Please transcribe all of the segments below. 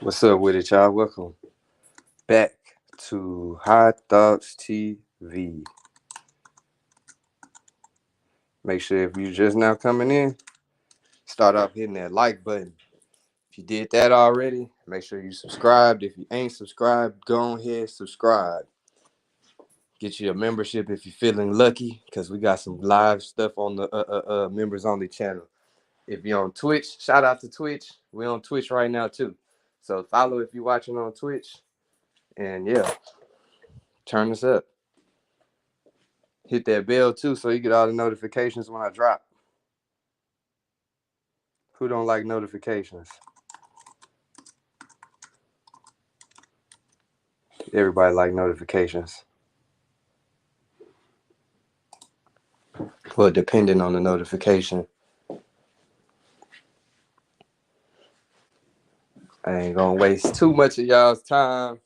What's up with it, y'all? Welcome back to High Thoughts TV. Make sure if you're just now coming in, start off hitting that like button. If you did that already, make sure you subscribed. If you ain't subscribed, go ahead, subscribe. Get you a membership if you're feeling lucky, because we got some live stuff on the members only channel. If you're on Twitch, shout out to Twitch. We're on Twitch right now too. So follow if you're watching on Twitch. And yeah, turn us up. Hit that bell too so you get all the notifications when I drop. Who don't like notifications? Everybody like notifications. Well, depending on the notification. I ain't gonna waste too much of y'all's time.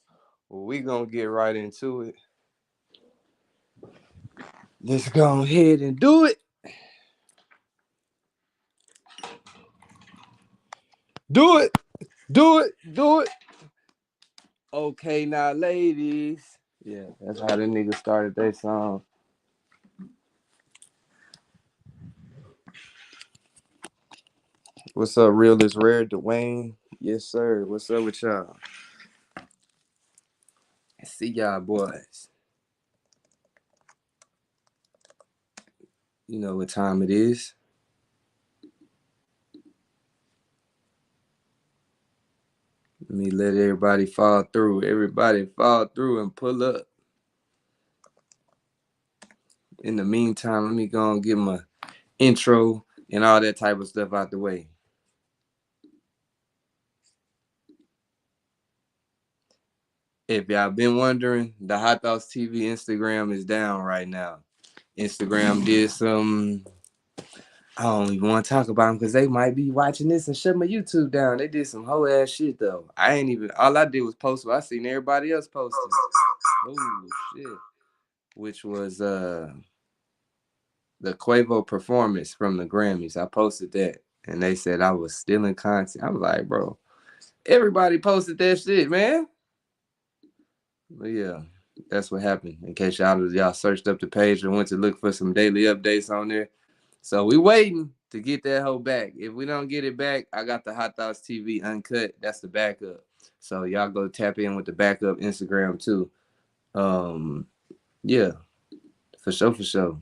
We gonna get right into it. Let's go ahead and do it. Do it. Do it. Do it. Okay, now, ladies. Yeah, that's how the niggas started their song. What's up, Real is Rare, Dwayne? Yes, sir. What's up with y'all? See y'all boys. You know what time it is. Let me let everybody fall through. Everybody fall through and pull up. In the meantime, let me go and get my intro and all that type of stuff out the way. If y'all been wondering, the HighThoughtsTV Instagram is down right now. Instagram did some... I don't even want to talk about them because they might be watching this and shut my YouTube down. They did some whole ass shit though. All I did was post what I seen everybody else posting. Oh shit. Which was the Quavo performance from the Grammys. I posted that and they said I was stealing content. I was like, bro, everybody posted that shit, man. But yeah, that's what happened. In case y'all searched up the page and went to look for some daily updates on there. So we waiting to get that hoe back. If we don't get it back, I got the Hot Thoughts TV uncut. That's the backup. So y'all go tap in with the backup Instagram too. Yeah, for sure, for sure.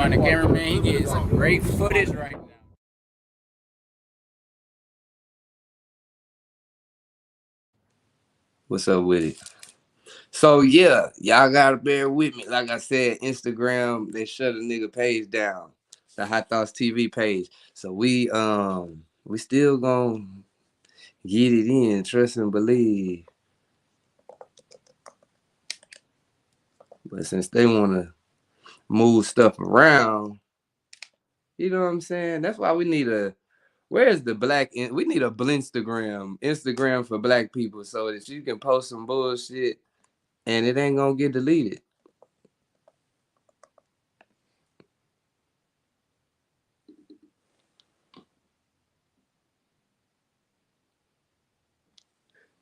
The cameraman, he getting some great footage right now. What's up with it? So yeah, y'all gotta bear with me. Like I said, Instagram, they shut a nigga page down. The Hot Thoughts TV page. So we still gonna get it in, trust and believe. But since they wanna move stuff around, you know what I'm saying? That's why we need where's the we need a Instagram for black people so that you can post some bullshit and it ain't gonna get deleted.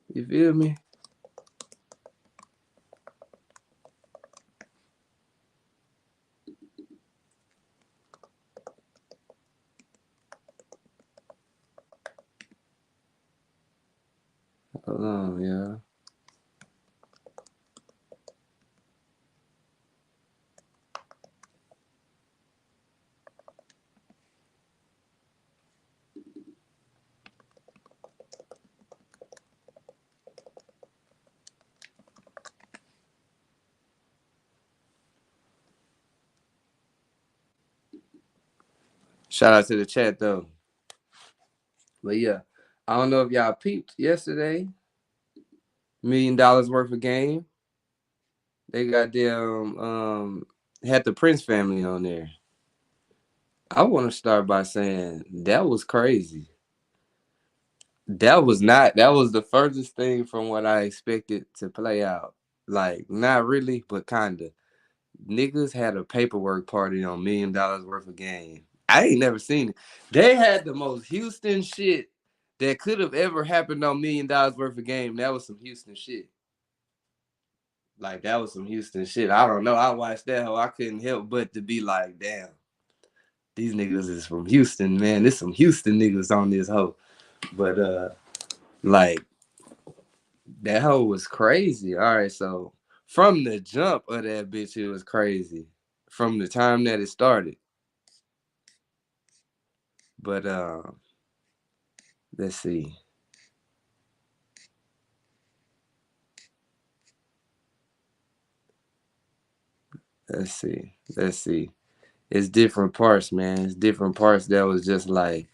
You feel me? Hold on, yeah. Shout out to the chat though. But yeah, I don't know if y'all peeped yesterday. $1 million worth of game. They got them had the Prince family on there. I want to start by saying that was crazy. That was not. That was the furthest thing from what I expected to play out. Like, not really, but kinda. Niggas had a paperwork party on $1 million worth of game. I ain't never seen it. They had the most Houston shit that could have ever happened on $1 million worth of game. That was some Houston shit. Like, that was some Houston shit. I don't know. I watched that hoe. I couldn't help but to be like, damn, these niggas is from Houston, man. There's some Houston niggas on this hoe. But like, that hoe was crazy. All right, so from the jump of that bitch, it was crazy. From the time that it started. But let's see. Let's see. Let's see. It's different parts, man. It's different parts that was just like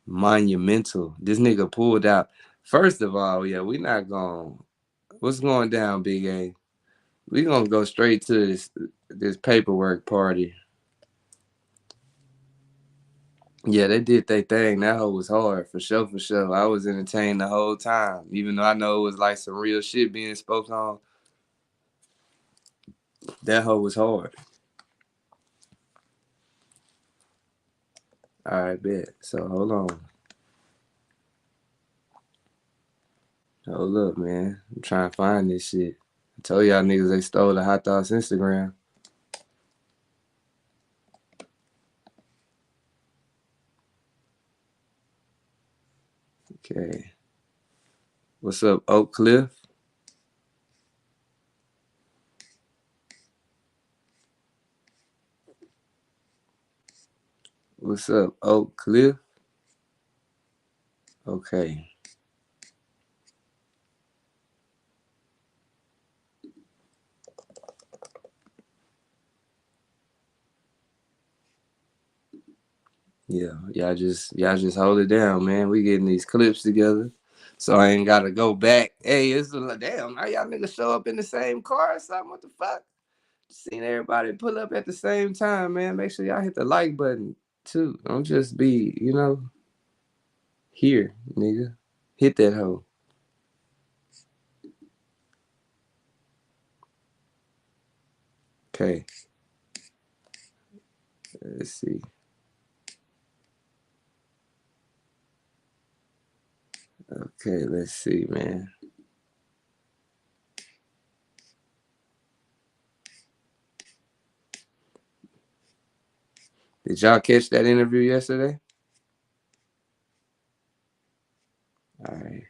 monumental. This nigga pulled out. First of all, yeah, we not going. What's going down, Big A? We gonna go straight to this paperwork party. Yeah, they did their thing. That hoe was hard for sure, for sure. I was entertained the whole time, even though I know it was like some real shit being spoken on. That hoe was hard. All right, bet. So hold on. Hold up, man. I'm trying to find this shit. I told y'all niggas they stole the Hot Thoughts Instagram. Okay. What's up, Oak Cliff? What's up, Oak Cliff? Okay. Yeah, y'all just hold it down, man. We getting these clips together, so I ain't gotta go back. Hey, it's like, damn, now y'all niggas show up in the same car or something. What the fuck? Seen everybody pull up at the same time, man. Make sure y'all hit the like button too. Don't just be, here, nigga. Hit that hoe. Okay. Let's see. Okay, let's see, man. Did y'all catch that interview yesterday? All right.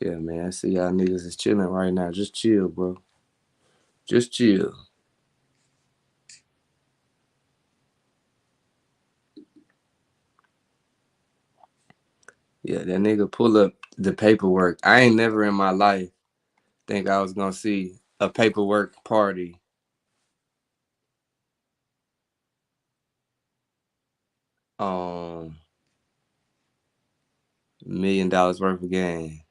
Yeah, man. I see y'all niggas is chilling right now. Just chill, bro. Just chill. Yeah, that nigga pull up the paperwork. I ain't never in my life think I was gonna see a paperwork party on $1 million worth of game.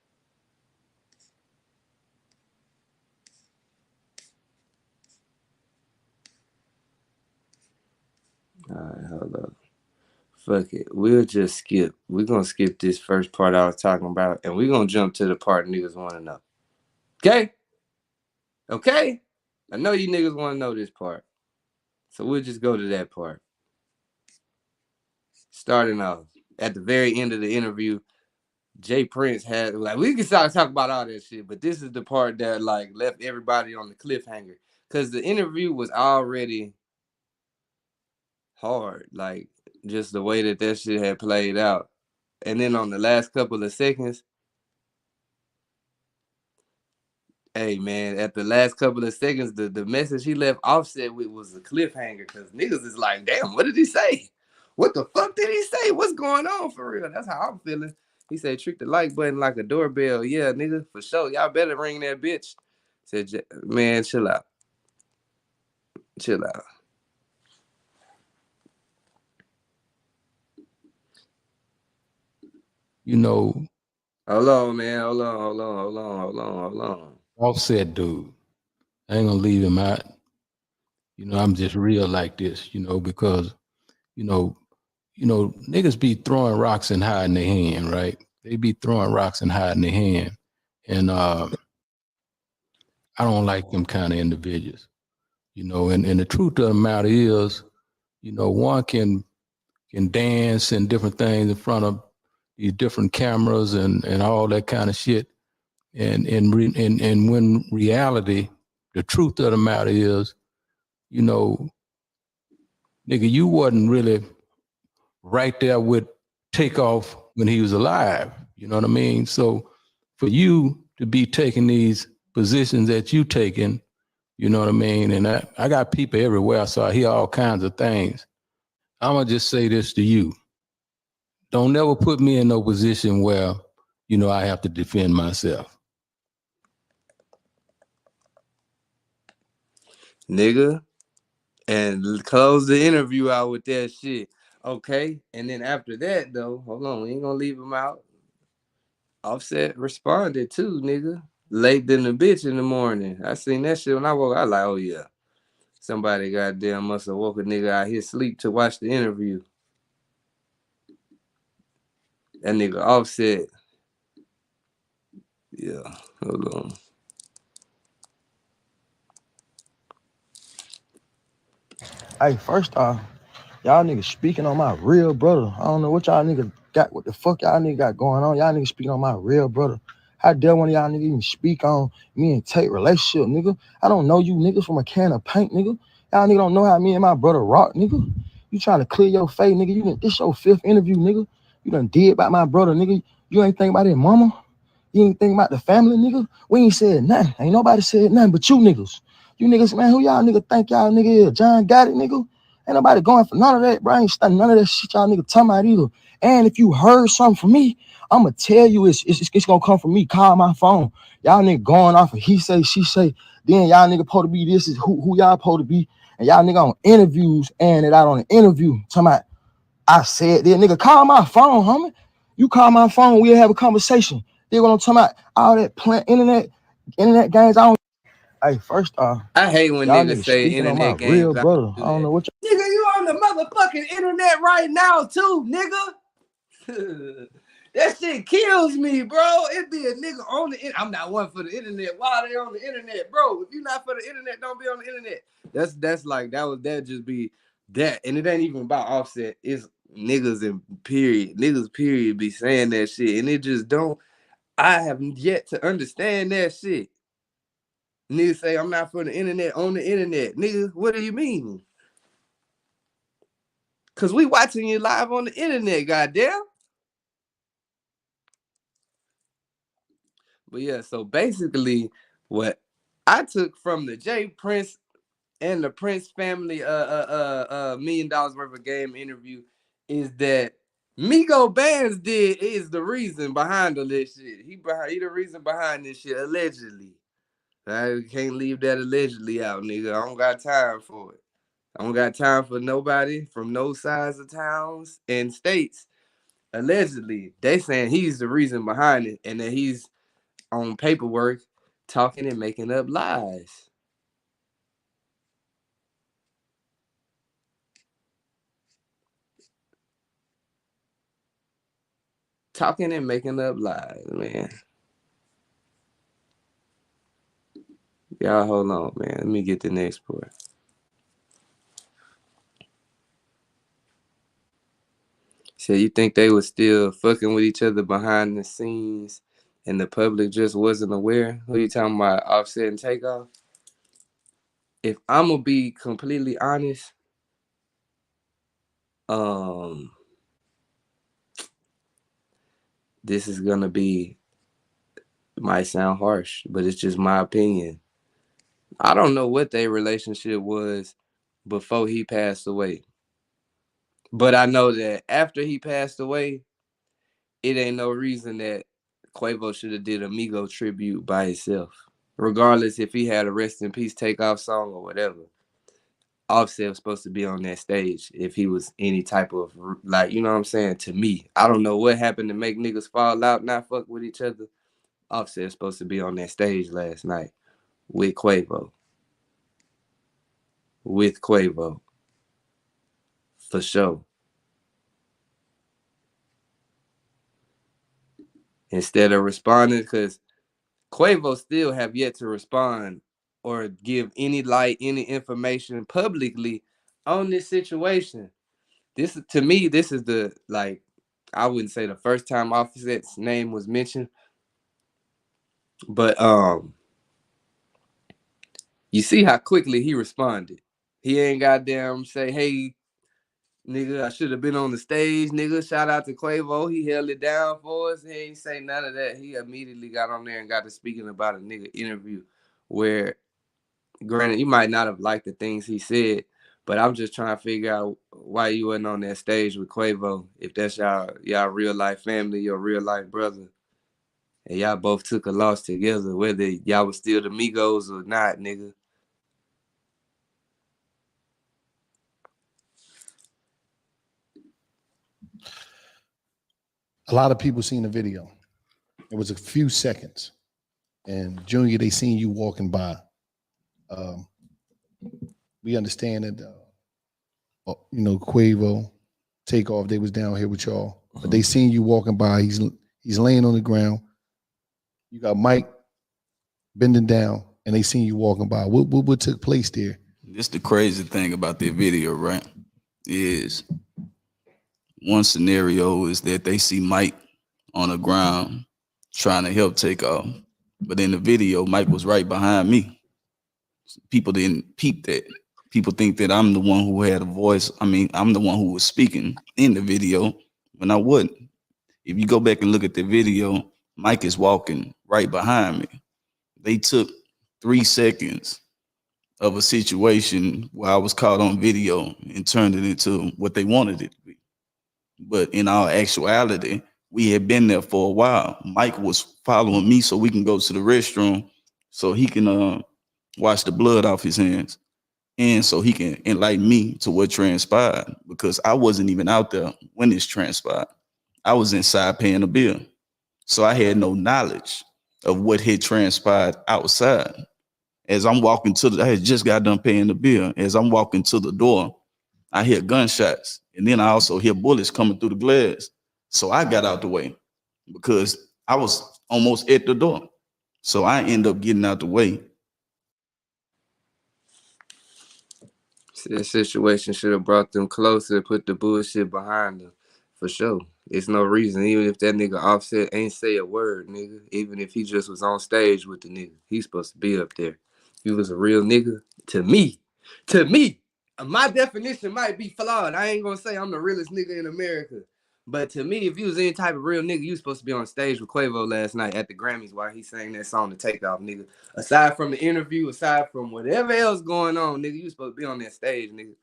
All right, hold up. Fuck it. We'll just skip. We're gonna skip this first part I was talking about, and we're gonna jump to the part niggas wanna know. Okay? Okay? I know you niggas wanna know this part. So we'll just go to that part. Starting off at the very end of the interview, Jay Prince had like we can start talk about all that shit, but this is the part that like left everybody on the cliffhanger because the interview was already hard, like just the way that shit had played out, and then on the last couple of seconds, hey man, at the last couple of seconds, the message he left Offset with was a cliffhanger because niggas is like, damn, what did he say? What the fuck did he say? What's going on for real? That's how I'm feeling. He said, trick the like button like a doorbell. Yeah, nigga, for sure. Y'all better ring that bitch. Said, man, chill out. Chill out. You know, Hold on, man. Hold on. Offset dude. I ain't gonna leave him out. You know, I'm just real like this, you know, because, you know, niggas be throwing rocks and hiding their hand, right? They be throwing rocks and hiding their hand. And I don't like them kind of individuals, you know, and the truth of the matter is, you know, one can dance and different things in front of these different cameras and all that kind of shit. And when reality, the truth of the matter is, you know, nigga, you wasn't really right there with Takeoff when he was alive. You know what I mean? So for you to be taking these positions that you taking, you know what I mean? And I got people everywhere, so I hear all kinds of things. I'm gonna just say this to you. Don't never put me in no position where, you know, I have to defend myself. Nigga. And close the interview out with that shit. Okay. And then after that, though, hold on, we ain't gonna leave him out. Offset responded too, nigga. Late than the bitch in the morning. I seen that shit when I woke. I like, oh yeah. Somebody goddamn must have woke a nigga out his sleep to watch the interview. That nigga Offset. Yeah. Hold on. Hey, first off, y'all niggas speaking on my real brother. I don't know what y'all niggas got, what the fuck y'all niggas got going on. Y'all niggas speaking on my real brother. How dare one of y'all niggas even speak on me and Tate relationship, nigga? I don't know you niggas from a can of paint, nigga. Y'all niggas don't know how me and my brother rock, nigga. You trying to clear your face, nigga. This your 5th interview, nigga. You done did about my brother, nigga. You ain't think about his mama. You ain't think about the family, nigga. We ain't said nothing. Ain't nobody said nothing but you niggas. You niggas, man, who y'all nigga think y'all nigga is? John got it, nigga. Ain't nobody going for none of that, bro. I ain't studying none of that shit y'all nigga talking about either. And if you heard something from me, I'ma tell you it's gonna come from me. Call my phone. Y'all nigga going off of he say, she say. Then y'all nigga supposed to be this is who y'all supposed to be. And y'all nigga on interviews and it out on an interview. Talking about I said that nigga call my phone, homie. You call my phone, we'll have a conversation. They what I'm talking about. All that internet games. I don't. Hey, first off, I hate when y'all niggas niggas say speaking on my internet real games. I brother. do I don't that. know what Nigga, you on the motherfucking internet right now too, nigga. That shit kills me, bro. It be a nigga on the internet. I'm not one for the internet. Why are they on the internet, bro? If you not for the internet, don't be on the internet. That's like that just be that. And it ain't even about Offset. It's niggas and period. Niggas period be saying that shit. And it just don't. I have yet to understand that shit. Niggas say I'm not for the internet on the internet. Nigga, what do you mean? Cause we watching you live on the internet, goddamn. But yeah, so basically, what I took from the J Prince and the Prince family $1 million worth of game interview is that Migo Bands is the reason behind all this shit. He the reason behind this shit, allegedly. I can't leave that allegedly out, nigga. I don't got time for it. I don't got time for nobody from no sides of towns and states. Allegedly, they saying he's the reason behind it and that he's on paperwork talking and making up lies. Talking and making up lies, man. Y'all hold on, man. Let me get the next part. So you think they was still fucking with each other behind the scenes and the public just wasn't aware? Who you talking about, Offset and Takeoff? If I'm gonna be completely honest, this is gonna be, might sound harsh, but it's just my opinion. I don't know what their relationship was before he passed away. But I know that after he passed away, it ain't no reason that Quavo should have did a Migo tribute by himself. Regardless if he had a Rest in Peace Takeoff song or whatever. Offset was supposed to be on that stage if he was any type of, like, you know what I'm saying? To me, I don't know what happened to make niggas fall out, not fuck with each other. Offset was supposed to be on that stage last night with Quavo. With Quavo. For sure. Instead of responding, because Quavo still have yet to respond or give any light, any information publicly on this situation. This, to me, this is the, like, I wouldn't say the first time Offset's name was mentioned, but you see how quickly he responded. He ain't goddamn say, hey, nigga, I should have been on the stage, nigga. Shout out to Quavo. He held it down for us. He ain't say none of that. He immediately got on there and got to speaking about a nigga interview where, granted, you might not have liked the things he said, but I'm just trying to figure out why you wasn't on that stage with Quavo. If that's y'all real life family, your real life brother, and y'all both took a loss together, whether y'all was still the Migos or not, nigga. A lot of people seen the video. It was a few seconds, and Junior, they seen you walking by. We understand that, Quavo, Takeoff, they was down here with y'all, but they seen you walking by. He's laying on the ground. You got Mike bending down, and they seen you walking by. What took place there? This the crazy thing about that video, right? Is one scenario is that they see Mike on the ground trying to help Takeoff, but in the video, Mike was right behind me. People didn't peep that. People think that I'm the one who had a voice. I mean, I'm the one who was speaking in the video when I wasn't. If you go back and look at the video, Mike is walking right behind me. They took 3 seconds of a situation where I was caught on video and turned it into what they wanted it to be. But in all actuality, we had been there for a while. Mike was following me so we can go to the restroom so he can wash the blood off his hands. And so he can enlighten me to what transpired, because I wasn't even out there when this transpired. I was inside paying a bill. So I had no knowledge of what had transpired outside. As I'm walking I had just got done paying the bill. As I'm walking to the door, I hear gunshots. And then I also hear bullets coming through the glass. So I got out the way because I was almost at the door. So I end up getting out the way. That situation should have brought them closer, put the bullshit behind them, for sure. It's no reason, even if that nigga Offset ain't say a word, nigga. Even if he just was on stage with the nigga, he's supposed to be up there. If he was a real nigga, to me, my definition might be flawed. I ain't gonna say I'm the realest nigga in America. But to me, if you was any type of real nigga, you supposed to be on stage with Quavo last night at the Grammys while he sang that song to Takeoff, nigga. Aside from the interview, aside from whatever else going on, nigga, you supposed to be on that stage, nigga.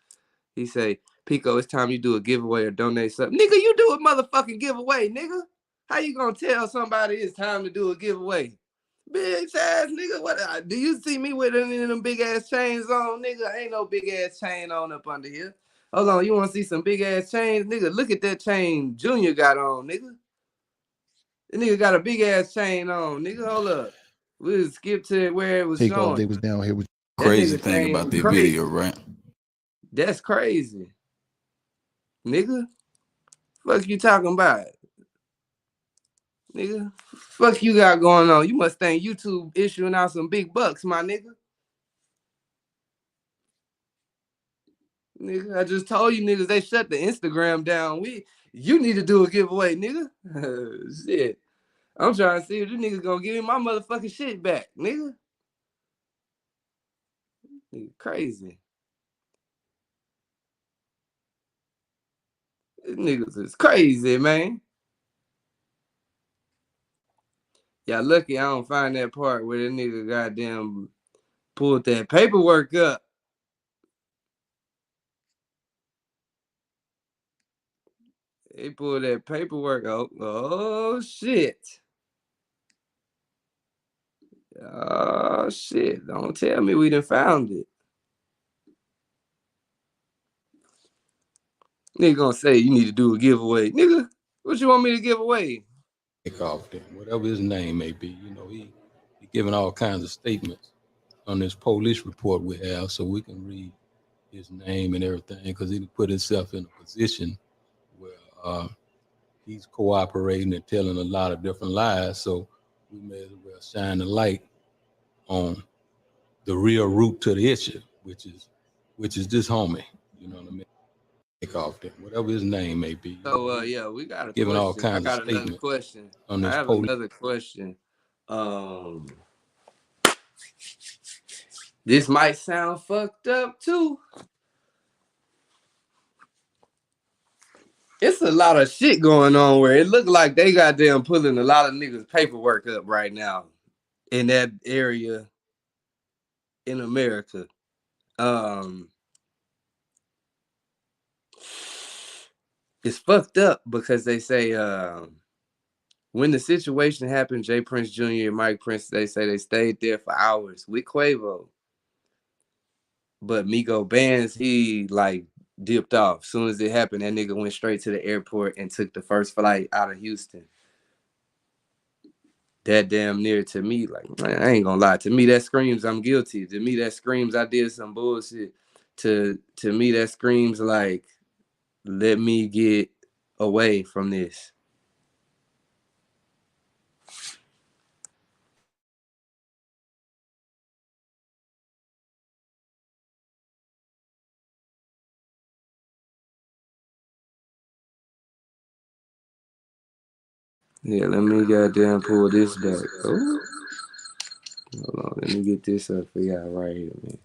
He say, Pico, it's time you do a giveaway or donate something. Nigga, you do a motherfucking giveaway, nigga. How you gonna tell somebody it's time to do a giveaway? Bitch ass nigga, what? Do you see me with any of them big ass chains on, nigga? Ain't no big ass chain on up under here. Hold on, you want to see some big ass chains, nigga? Look at that chain Junior got on, nigga. The nigga got a big ass chain on, nigga. Hold up, we'll skip to where it was Takeoff, showing. they was down here with Crazy thing about that video, right? That's crazy, nigga. Fuck you talking about, nigga? Fuck you got going on? You must think YouTube issuing out some big bucks, my nigga. Nigga, I just told you niggas they shut the Instagram down. You need to do a giveaway, nigga. Shit. I'm trying to see if this nigga gonna give me my motherfucking shit back, nigga. Nigga crazy. These niggas is crazy, man. Y'all lucky I don't find that part where the nigga goddamn pulled that paperwork up. They pulled that paperwork out. Oh, shit. Oh, shit. Don't tell me we done found it. Nigga gonna say you need to do a giveaway. Nigga, what you want me to give away? Off there, whatever his name may be. You know, he giving all kinds of statements on this police report we have, so we can read his name and everything, because he put himself in a position where he's cooperating and telling a lot of different lies. So we may as well shine the light on the real root to the issue, which is this homie. You know what I mean? Take off there, whatever his name may be. So yeah, we got a giving all question. I kinds of got another statements question. on I this have police. another question. This might sound fucked up too. It's a lot of shit going on where it look like they goddamn pulling a lot of niggas paperwork up right now in that area in America. It's fucked up because they say when the situation happened, Jay Prince Jr. and Mike Prince, they say they stayed there for hours with Quavo. But Migo Bands, he like dipped off. As soon as it happened, that nigga went straight to the airport and took the first flight out of Houston. That damn near to me, like, man, I ain't gonna lie. To me, that screams I'm guilty. To me, that screams I did some bullshit. To me, that screams like, let me get away from this. Yeah, let me goddamn pull this back. Oh, hold on, let me get this up for y'all right here, man.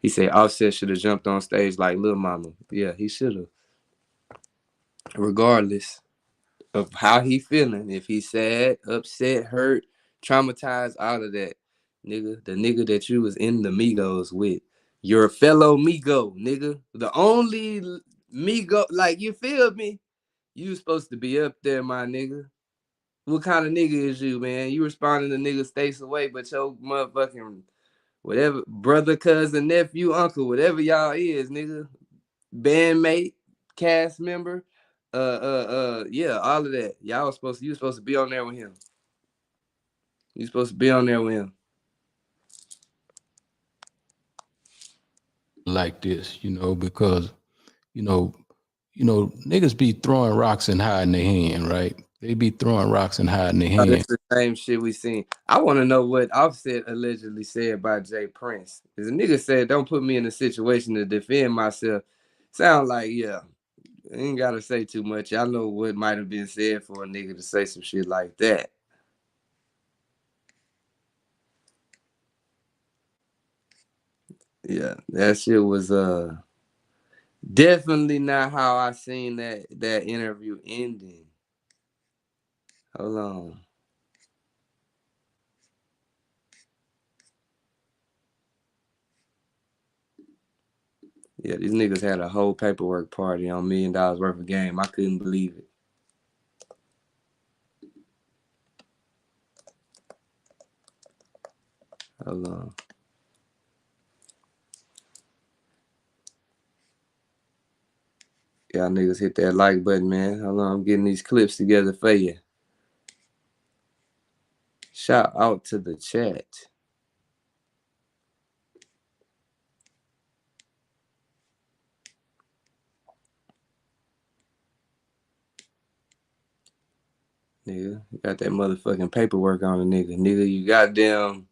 He said Offset should have jumped on stage like Lil Mama. Yeah, he should have. Regardless of how he feeling, if he's sad, upset, hurt, traumatized, all of that, nigga, the nigga that you was in the Migos with, your fellow Migo, nigga, the only Migo, like, you feel me? You supposed to be up there, my nigga. What kind of nigga is you, man? You responding to niggas states away, but your motherfucking whatever brother, cousin, nephew, uncle, whatever y'all is, nigga, bandmate, cast member, yeah, all of that. You was supposed to be on there with him. You supposed to be on there with him. Like this, you know, because you know, niggas be throwing rocks and hiding their hand, right? They be throwing rocks and hiding their Oh, hand. that's the same shit we seen. I want to know what Offset allegedly said by Jay Prince. Because the nigga said, don't put me in a situation to defend myself. Sound like, yeah, ain't got to say too much. Y'all know what might have been said for a nigga to say some shit like that. Yeah, that shit was definitely not how I seen that interview ending. Hold on. Yeah, these niggas had a whole paperwork party on $1 million worth of game. I couldn't believe it. Hold on. Y'all niggas hit that like button, man. Hold on, I'm getting these clips together for you. Shout out to the chat. Nigga, you got that motherfucking paperwork on the nigga. Nigga, you goddamn,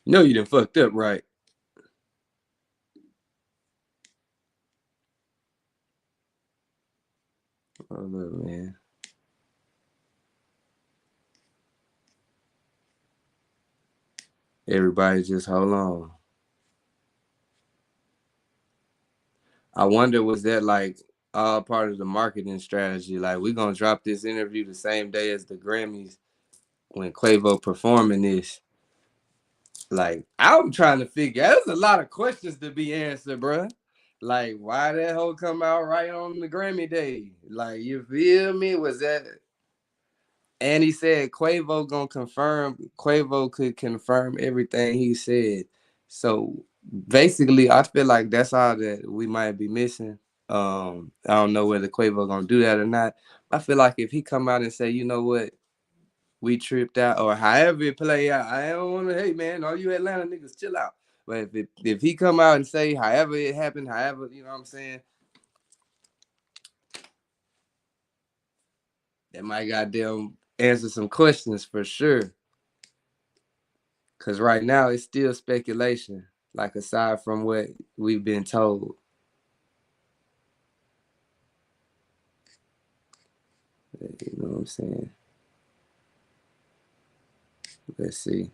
you know you done fucked up, right? Hold up, man. Everybody just hold on. I wonder, was that like all part of the marketing strategy? Like, we gonna drop this interview the same day as the Grammys when Quavo performing this. Like, I'm trying to figure out, there's a lot of questions to be answered, bro. Like, why that whole come out right on the Grammy day? Like, you feel me? Was that? And he said Quavo gonna confirm. Quavo could confirm everything he said. So basically, I feel like that's all that we might be missing. I don't know whether Quavo gonna do that or not. I feel like if he come out and say, you know what, we tripped out, or however it play out, I don't want to. Hey man, all you Atlanta niggas, chill out. But if he come out and say however it happened, however, you know what I'm saying, that might goddamn answer some questions for sure. Cause right now it's still speculation. Like, aside from what we've been told. You know what I'm saying? Let's see.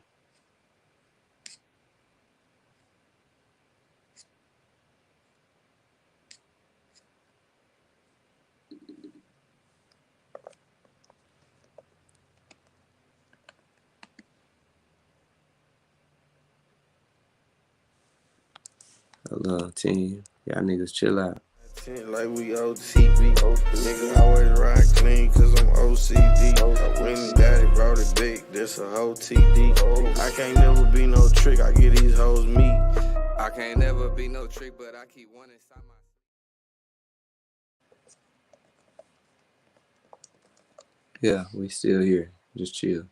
Hold on, team. Y'all niggas chill out. Like we OTB. Nigga always ride clean cause I'm OCD. I went and got it, brought it back, that's a whole TD. I can't never be no trick, I get these hoes me. I can't never be no trick, but I keep one inside my. Yeah, we still here. Just chill.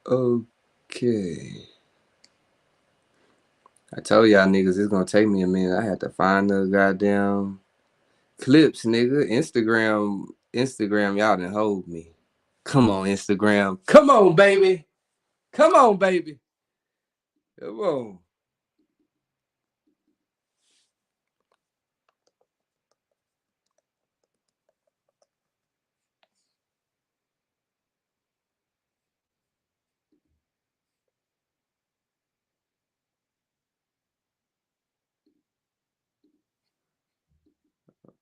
Okay. I told y'all niggas it's gonna take me a minute. I had to find the goddamn clips, nigga. Instagram, y'all done hold me. Come on, Instagram. Come on, baby. Come on, baby. Come on.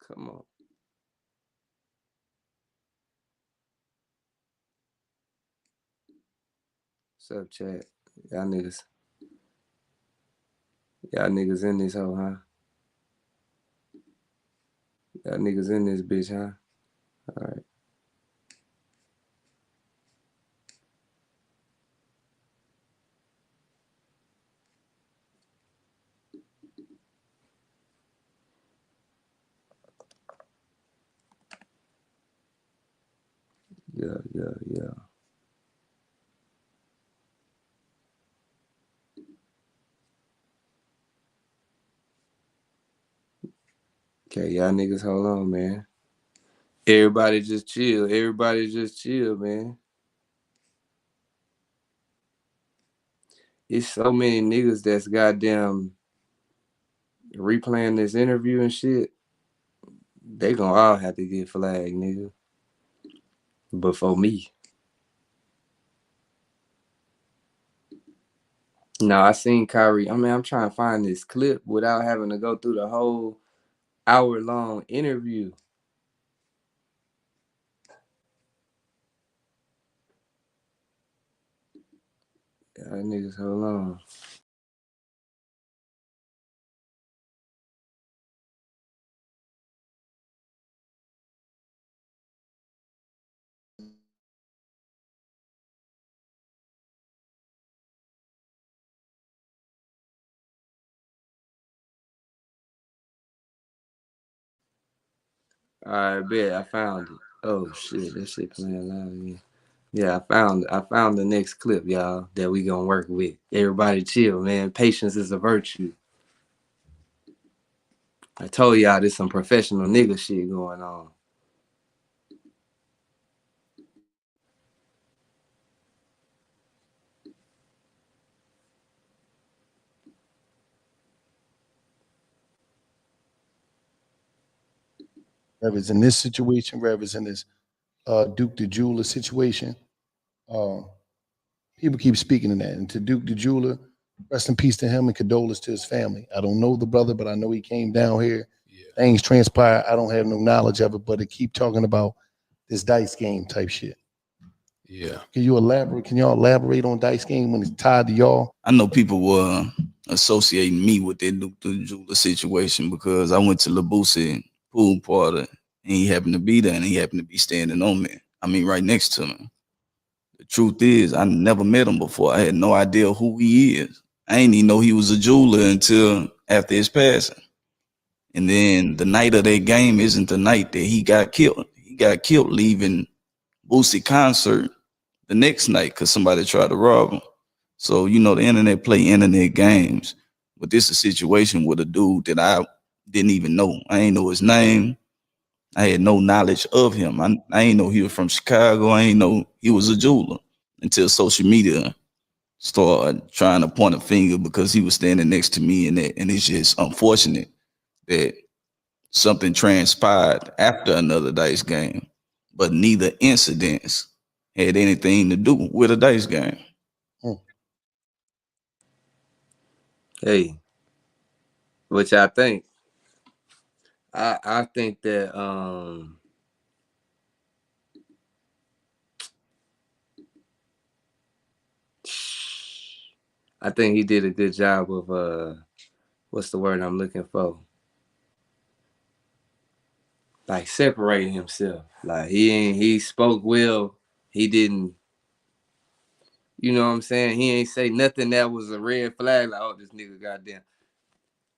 Come on. What's up, chat? Y'all niggas. Y'all niggas in this hoe, huh? Y'all niggas in this bitch, huh? All right. Yeah. Okay, y'all niggas hold on, man. Everybody just chill. Everybody just chill, man. It's so many niggas that's goddamn replaying this interview and shit. They gonna all have to get flagged, nigga. But for me. No, I seen Kyrie. I mean, I'm trying to find this clip without having to go through the whole hour-long interview. Y'all niggas hold on. All right, bet. I found it. Oh shit, that shit playing loud again. Yeah, I found the next clip, y'all, that we gonna work with. Everybody chill, man. Patience is a virtue. I told y'all there's some professional nigga shit going on. whether it's in this situation, whether it's in this Duke the Jeweler situation. Uh, People keep speaking of that. And to Duke the Jeweler, rest in peace to him and condolence to his family. I don't know the brother, but I know he came down here. Yeah. Things transpired. I don't have no knowledge of it, but they keep talking about this dice game type shit. Yeah. Can y'all elaborate on dice game when it's tied to y'all? I know people were associating me with that Duke the Jeweler situation because I went to Labusi pool party and he happened to be there and he happened to be standing on me. I mean, right next to me. The truth is, I never met him before. I had no idea who he is. I didn't even know he was a jeweler until after his passing. And then the night of that game isn't the night that he got killed. He got killed leaving Boosie concert the next night because somebody tried to rob him. So, you know, the internet play internet games. But this is a situation with a dude that I didn't even know. I ain't know his name. I had no knowledge of him. I ain't know he was from Chicago. I ain't know he was a jeweler until social media started trying to point a finger because he was standing next to me, and it's just unfortunate that something transpired after another dice game, but neither incidents had anything to do with a dice game. Hey, what y'all think? I think that I think he did a good job of what's the word I'm looking for? Like separating himself. Like he spoke well. He didn't, you know what I'm saying? He ain't say nothing that was a red flag. Like, oh, this nigga goddamn.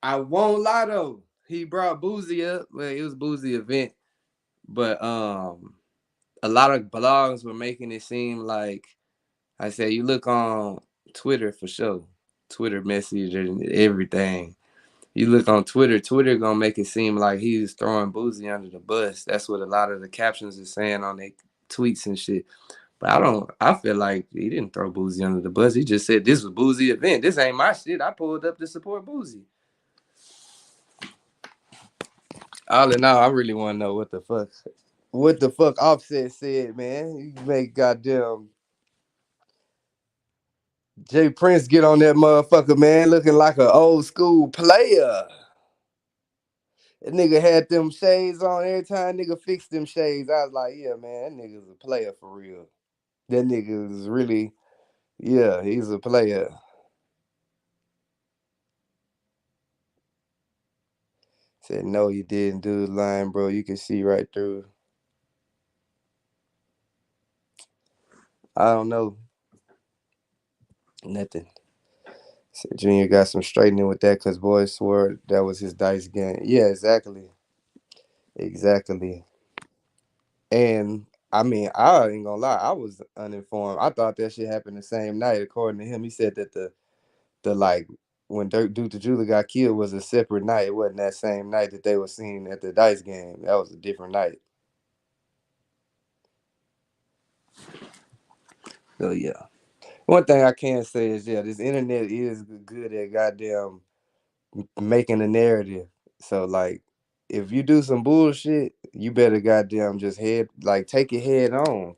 I won't lie though. He brought Boozy up. Well, it was Boozy event. But a lot of blogs were making it seem like I said, you look on Twitter for sure. Twitter message and everything. You look on Twitter gonna make it seem like he's throwing Boozy under the bus. That's what a lot of the captions are saying on their tweets and shit. But I feel like he didn't throw Boozy under the bus. He just said this was Boozy event. This ain't my shit. I pulled up to support Boozy. All in all, I really want to know what the fuck Offset said, man. You make goddamn Jay Prince get on that motherfucker, man, looking like an old school player. That nigga had them shades on every time nigga fixed them shades. I was like, yeah, man, that nigga's a player for real. That nigga is really, yeah, he's a player. Said, no, you didn't do the line, bro. You can see right through. I don't know. Nothing. Said Junior got some straightening with that because boys swore that was his dice game. Yeah, exactly. Exactly. And I mean, I ain't gonna lie, I was uninformed. I thought that shit happened the same night. According to him, he said that the like when Duke the Jeweler got killed was a separate night. It wasn't that same night that they were seen at the dice game. That was a different night. So yeah. One thing I can say is this internet is good at goddamn making a narrative. So like if you do some bullshit, you better goddamn just take it head on.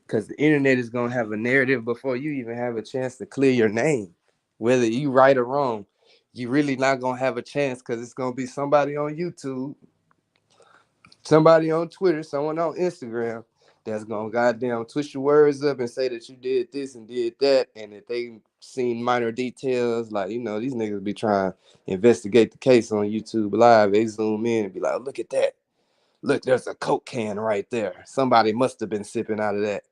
Cause the internet is gonna have a narrative before you even have a chance to clear your name. Whether you right or wrong, you really not gonna have a chance because it's gonna be somebody on YouTube, somebody on Twitter, someone on Instagram that's gonna goddamn twist your words up and say that you did this and did that, and that they seen minor details. Like, you know, these niggas be trying to investigate the case on YouTube Live. They zoom in and be like, look at that. Look, there's a Coke can right there. Somebody must have been sipping out of that.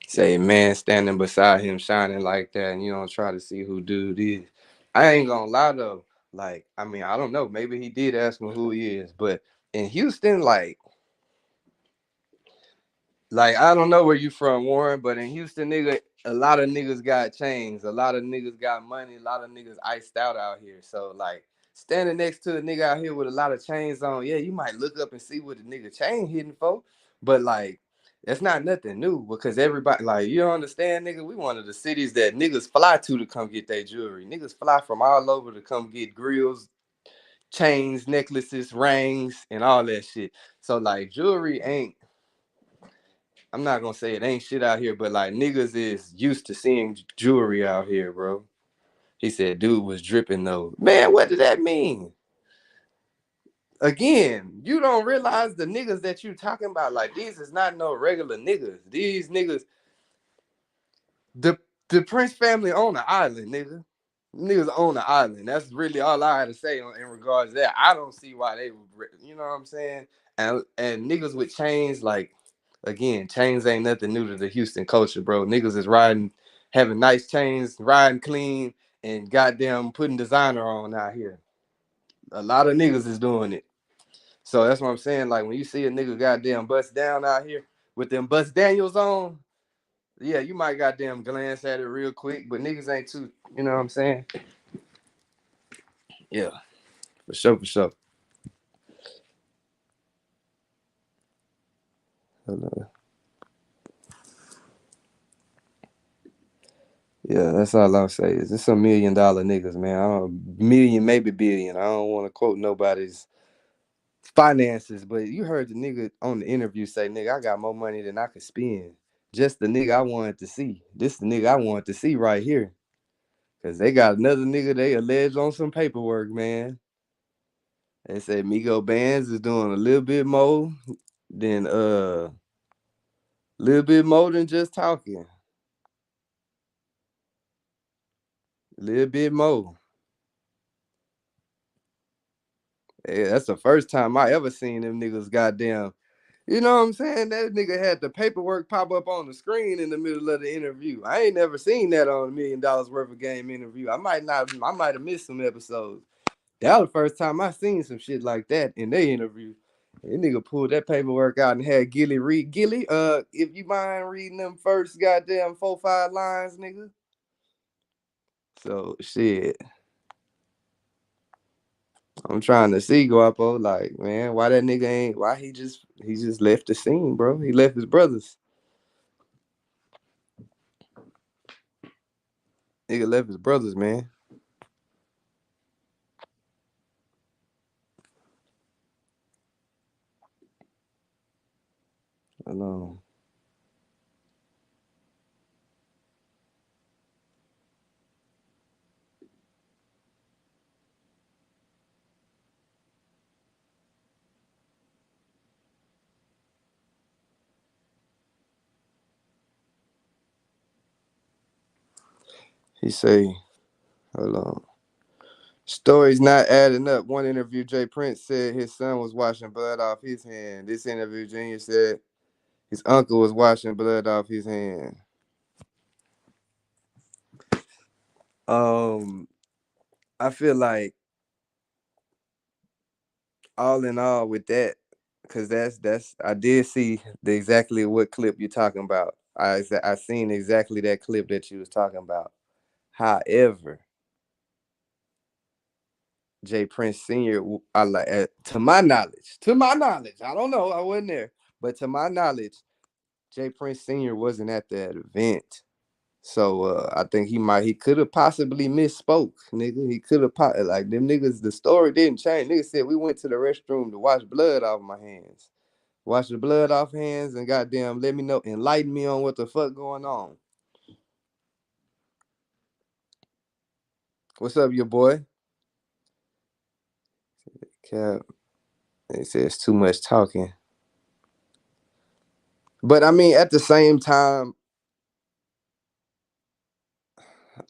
Say, man, standing beside him shining like that, and you don't try to see who dude is. I ain't gonna lie though. Like, I mean, I don't know. Maybe he did ask him who he is, but in Houston, like I don't know where you from, Warren, but in Houston, nigga, a lot of niggas got chains, a lot of niggas got money, a lot of niggas iced out here. So like, standing next to a nigga out here with a lot of chains on, yeah, you might look up and see what the nigga chain hitting for, but like that's not nothing new because everybody, like, you don't understand, nigga. We one of the cities that niggas fly to come get their jewelry. Niggas fly from all over to come get grills, chains, necklaces, rings, and all that shit. So like jewelry ain't, I'm not gonna say it ain't shit out here, but like niggas is used to seeing jewelry out here, bro. He said dude was dripping though. Man, what did that mean? Again, you don't realize the niggas that you talking about, like these is not no regular niggas. These niggas, the Prince family own an island, nigga. Niggas own the island. That's really all I had to say in regards to that. I don't see why they would, you know what I'm saying? And niggas with chains, like, again, chains ain't nothing new to the Houston culture, bro. Niggas is riding, having nice chains, riding clean, and goddamn putting designer on out here. A lot of niggas is doing it. So that's what I'm saying. Like when you see a nigga goddamn bust down out here with them bust Daniels on, yeah, you might goddamn glance at it real quick, but niggas ain't too, you know what I'm saying? Yeah, for sure, for sure. Hello. Yeah, that's all I'll say. Is it's some $1 million niggas, man. I don't, million, maybe billion. I don't want to quote nobody's finances, but you heard the nigga on the interview say, nigga, I got more money than I could spend. Just the nigga I wanted to see. This the nigga I wanted to see right here. Cause they got another nigga they alleged on some paperwork, man. They said Migo Bands is doing a little bit more than just talking. A little bit more. Hey, that's the first time I ever seen them niggas goddamn. You know what I'm saying? That nigga had the paperwork pop up on the screen in the middle of the interview. I ain't never seen that on $1 million worth of game interview. I might have missed some episodes. That was the first time I seen some shit like that in their interview. That nigga pulled that paperwork out and had Gilly read. Gilly, if you mind reading them first goddamn 4-5 lines, nigga. So shit. I'm trying to see Guapo, like, man, why that nigga ain't, why he just left the scene, bro. He left his brothers. Nigga left his brothers, man. Alone. He say, hold on. Stories not adding up. One interview, Jay Prince said his son was washing blood off his hand. This interview, Junior said his uncle was washing blood off his hand. I feel like all in all with that, because that's I did see exactly what clip you're talking about. I seen exactly that clip that you was talking about. However, Jay Prince Sr., I like to my knowledge, I don't know, I wasn't there, but to my knowledge, Jay Prince Sr. wasn't at that event. So I think he could have possibly misspoke, nigga. He could have like them niggas. The story didn't change. Niggas said we went to the restroom to wash blood off my hands, wash the blood off hands, and goddamn let me know, enlighten me on what the fuck going on. What's up, your boy? Cap. They said it's too much talking, but I mean at the same time,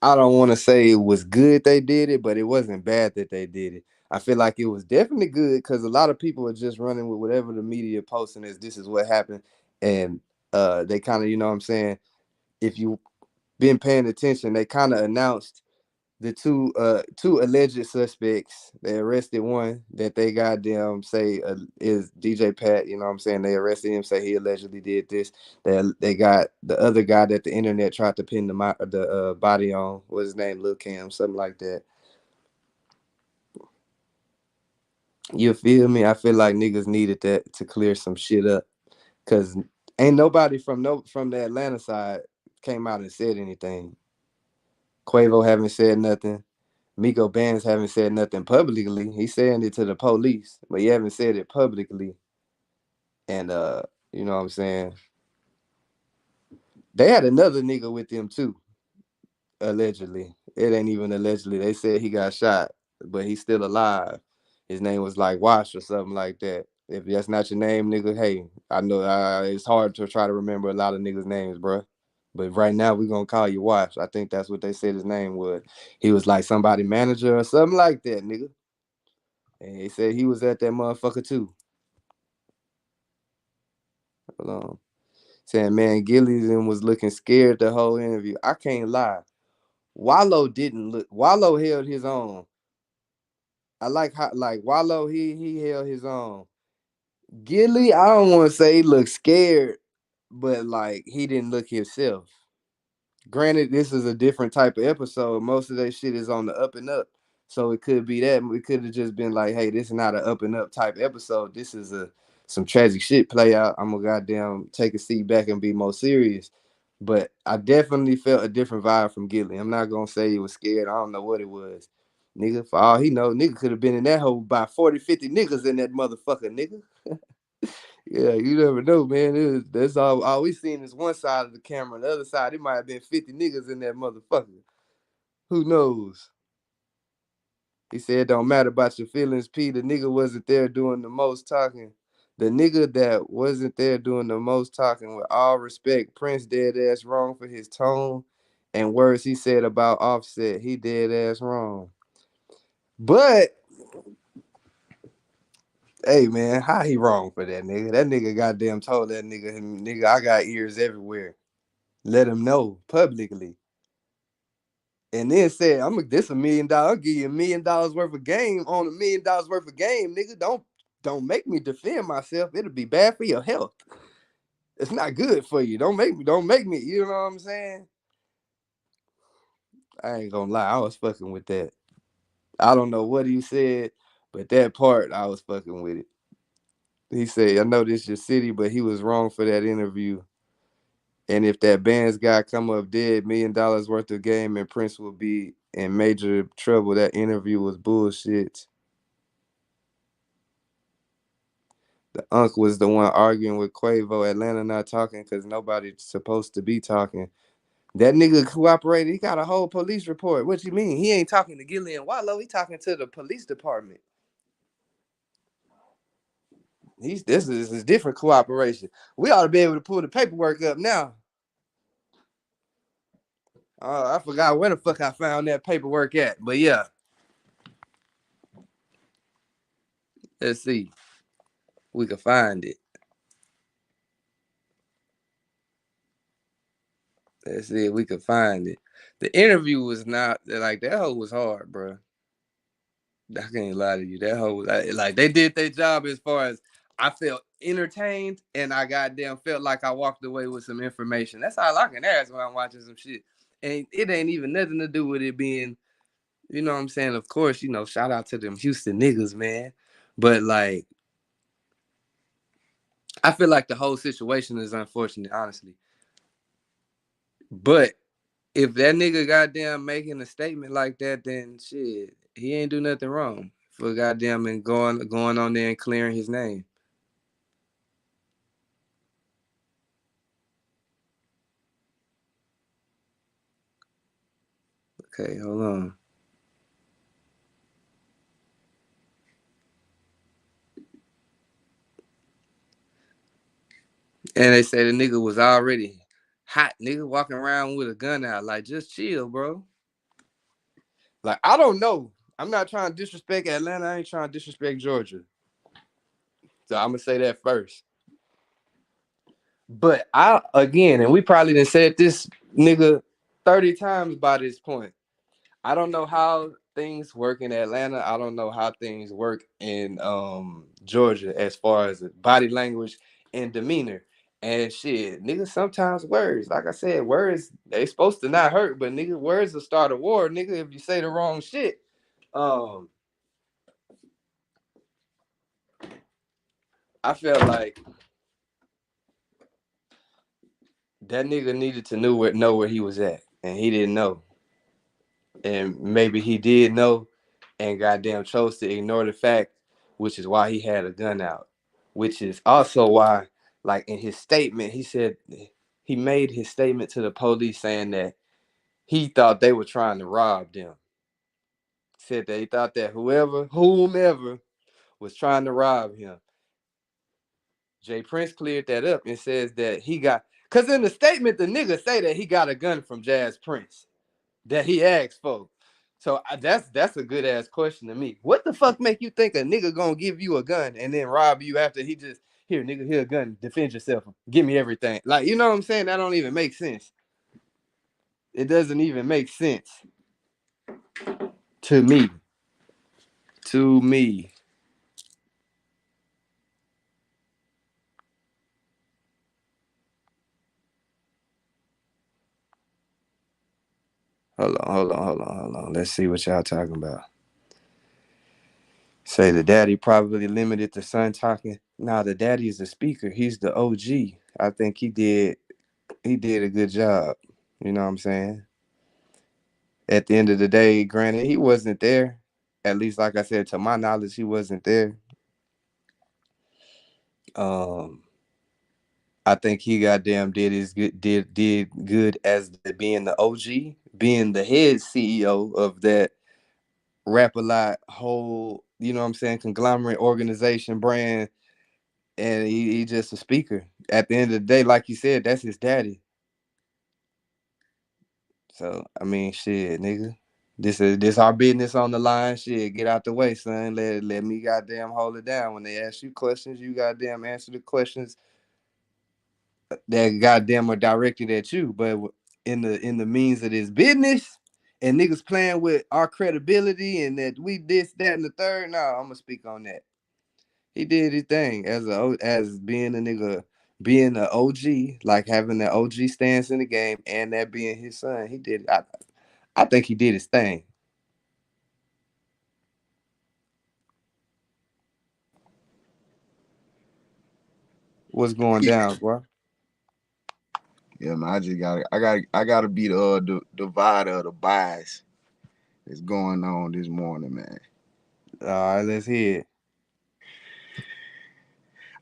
I don't want to say it was good they did it, but it wasn't bad that they did it. I feel like it was definitely good because a lot of people are just running with whatever the media posting is. This is what happened, and they kind of, you know what I'm saying. If you been paying attention, they kind of announced the two alleged suspects. They arrested one that they goddamn say is DJ Pat. You know what I'm saying? They arrested him, say he allegedly did this. They got the other guy that the internet tried to pin the body on. What's his name? Lil Cam, something like that. You feel me? I feel like niggas needed that to clear some shit up. Cause ain't nobody from the Atlanta side came out and said anything. Quavo haven't said nothing. Migo Bands haven't said nothing publicly. He's saying it to the police, but he haven't said it publicly. And you know what I'm saying? They had another nigga with them too, allegedly. It ain't even allegedly. They said he got shot, but he's still alive. His name was like Wash or something like that. If that's not your name, nigga, hey, I know it's hard to try to remember a lot of niggas' names, bro. But right now, we're going to call you Wash. I think that's what they said his name was. He was like somebody manager or something like that, nigga. And he said he was at that motherfucker too. Hold on. Saying, man, Gillies was looking scared the whole interview. I can't lie. Wallow didn't look. Wallow held his own. I like how, like Wallow, he held his own. Gilly, I don't want to say he looked scared, but like he didn't look himself. Granted, this is a different type of episode. Most of that shit is on the up and up. So it could be that. It could have just been like, hey, this is not an up and up type episode. This is some tragic shit play out. I'm gonna goddamn take a seat back and be more serious. But I definitely felt a different vibe from Gilly. I'm not gonna say he was scared. I don't know what it was. Nigga, for all he know, nigga could have been in that hole by 40, 50 niggas in that motherfucker, nigga. Yeah, you never know, man. That's all we seen is one side of the camera. The other side, it might have been 50 niggas in that motherfucker. Who knows? He said it don't matter about your feelings, P. The nigga wasn't there doing the most talking. The nigga that wasn't there doing the most talking, with all respect, Prince dead ass wrong for his tone and words he said about Offset. He dead ass wrong. But hey man, how he wrong for that nigga? That nigga goddamn told that nigga, I got ears everywhere. Let him know publicly. And then said, this $1 million. I'll give you $1 million worth of game on $1 million worth of game, nigga. Don't make me defend myself. It'll be bad for your health. It's not good for you. Don't make me. You know what I'm saying? I ain't gonna lie, I was fucking with that. I don't know what he said, but that part I was fucking with it. He said, I know this is your city, but he was wrong for that interview. And if that Bands guy come up dead, $1 million worth of game, and Prince will be in major trouble. That interview was bullshit. The Unc was the one arguing with Quavo. Atlanta not talking because nobody's supposed to be talking. That nigga cooperated. He got a whole police report. What you mean? He ain't talking to Gilly and Wallow. He talking to the police department. This is different cooperation. We ought to be able to pull the paperwork up now. I forgot where the fuck I found that paperwork at. But yeah. Let's see. We can find it. Let's see if we can find it. The interview was not like that hoe was hard, bro. I can't lie to you. That hoe was like they did their job as far as I felt entertained and I goddamn felt like I walked away with some information. That's all I can ask when I'm watching some shit. And it ain't even nothing to do with it being, you know what I'm saying? Of course, you know, shout out to them Houston niggas, man. But like, I feel like the whole situation is unfortunate, honestly. But if that nigga goddamn making a statement like that, then shit, he ain't do nothing wrong for goddamn and going on there and clearing his name. Okay, hold on. And they say the nigga was already hot, nigga walking around with a gun out. Like, just chill, bro. Like, I don't know. I'm not trying to disrespect Atlanta. I ain't trying to disrespect Georgia. So I'm gonna say that first. But and we probably done said this nigga 30 times by this point. I don't know how things work in Atlanta. I don't know how things work in Georgia as far as body language and demeanor. And shit, nigga, sometimes words, like I said, words, they supposed to not hurt, but nigga, words will start a war, nigga, if you say the wrong shit. Um, I felt like that nigga needed to know where he was at, and he didn't know. And maybe he did know, and goddamn chose to ignore the fact, which is why he had a gun out. Which is also why, like in his statement, he said he made his statement to the police saying that he thought they were trying to rob them. Said that he thought that whomever was trying to rob him. Jay Prince cleared that up and says that he got, because in the statement, the nigga say that he got a gun from Jazz Prince that he asked for. So that's a good ass question to me. What the fuck make you think a nigga gonna give you a gun and then rob you after he just, here nigga, here a gun, defend yourself, give me everything? Like, you know what I'm saying? That don't even make sense. It doesn't even make sense to me. To me. Hold on. Let's see what y'all talking about. Say the daddy probably limited the son talking. Nah, the daddy is the speaker. He's the OG. I think he did a good job. You know what I'm saying? At the end of the day, granted, he wasn't there. At least, like I said, to my knowledge, he wasn't there. Um, I think he goddamn did good as being the OG, being the head CEO of that Rap-A-Lot whole, you know what I'm saying, conglomerate organization brand, and he just a speaker. At the end of the day, like you said, that's his daddy. So I mean, shit, nigga, this our business on the line. Shit, get out the way, son. Let me goddamn hold it down. When they ask you questions, you goddamn answer the questions that goddamn are directed at you. But in the means of this business, and niggas playing with our credibility and that we this, that, and the third. No, I'm gonna speak on that. He did his thing as being a nigga, being an OG, like having the OG stance in the game, and that being his son. He did. I think he did his thing. What's going down, bro? Yeah, man, I gotta be the divider of the bias that's going on this morning, man. All right, let's hear it.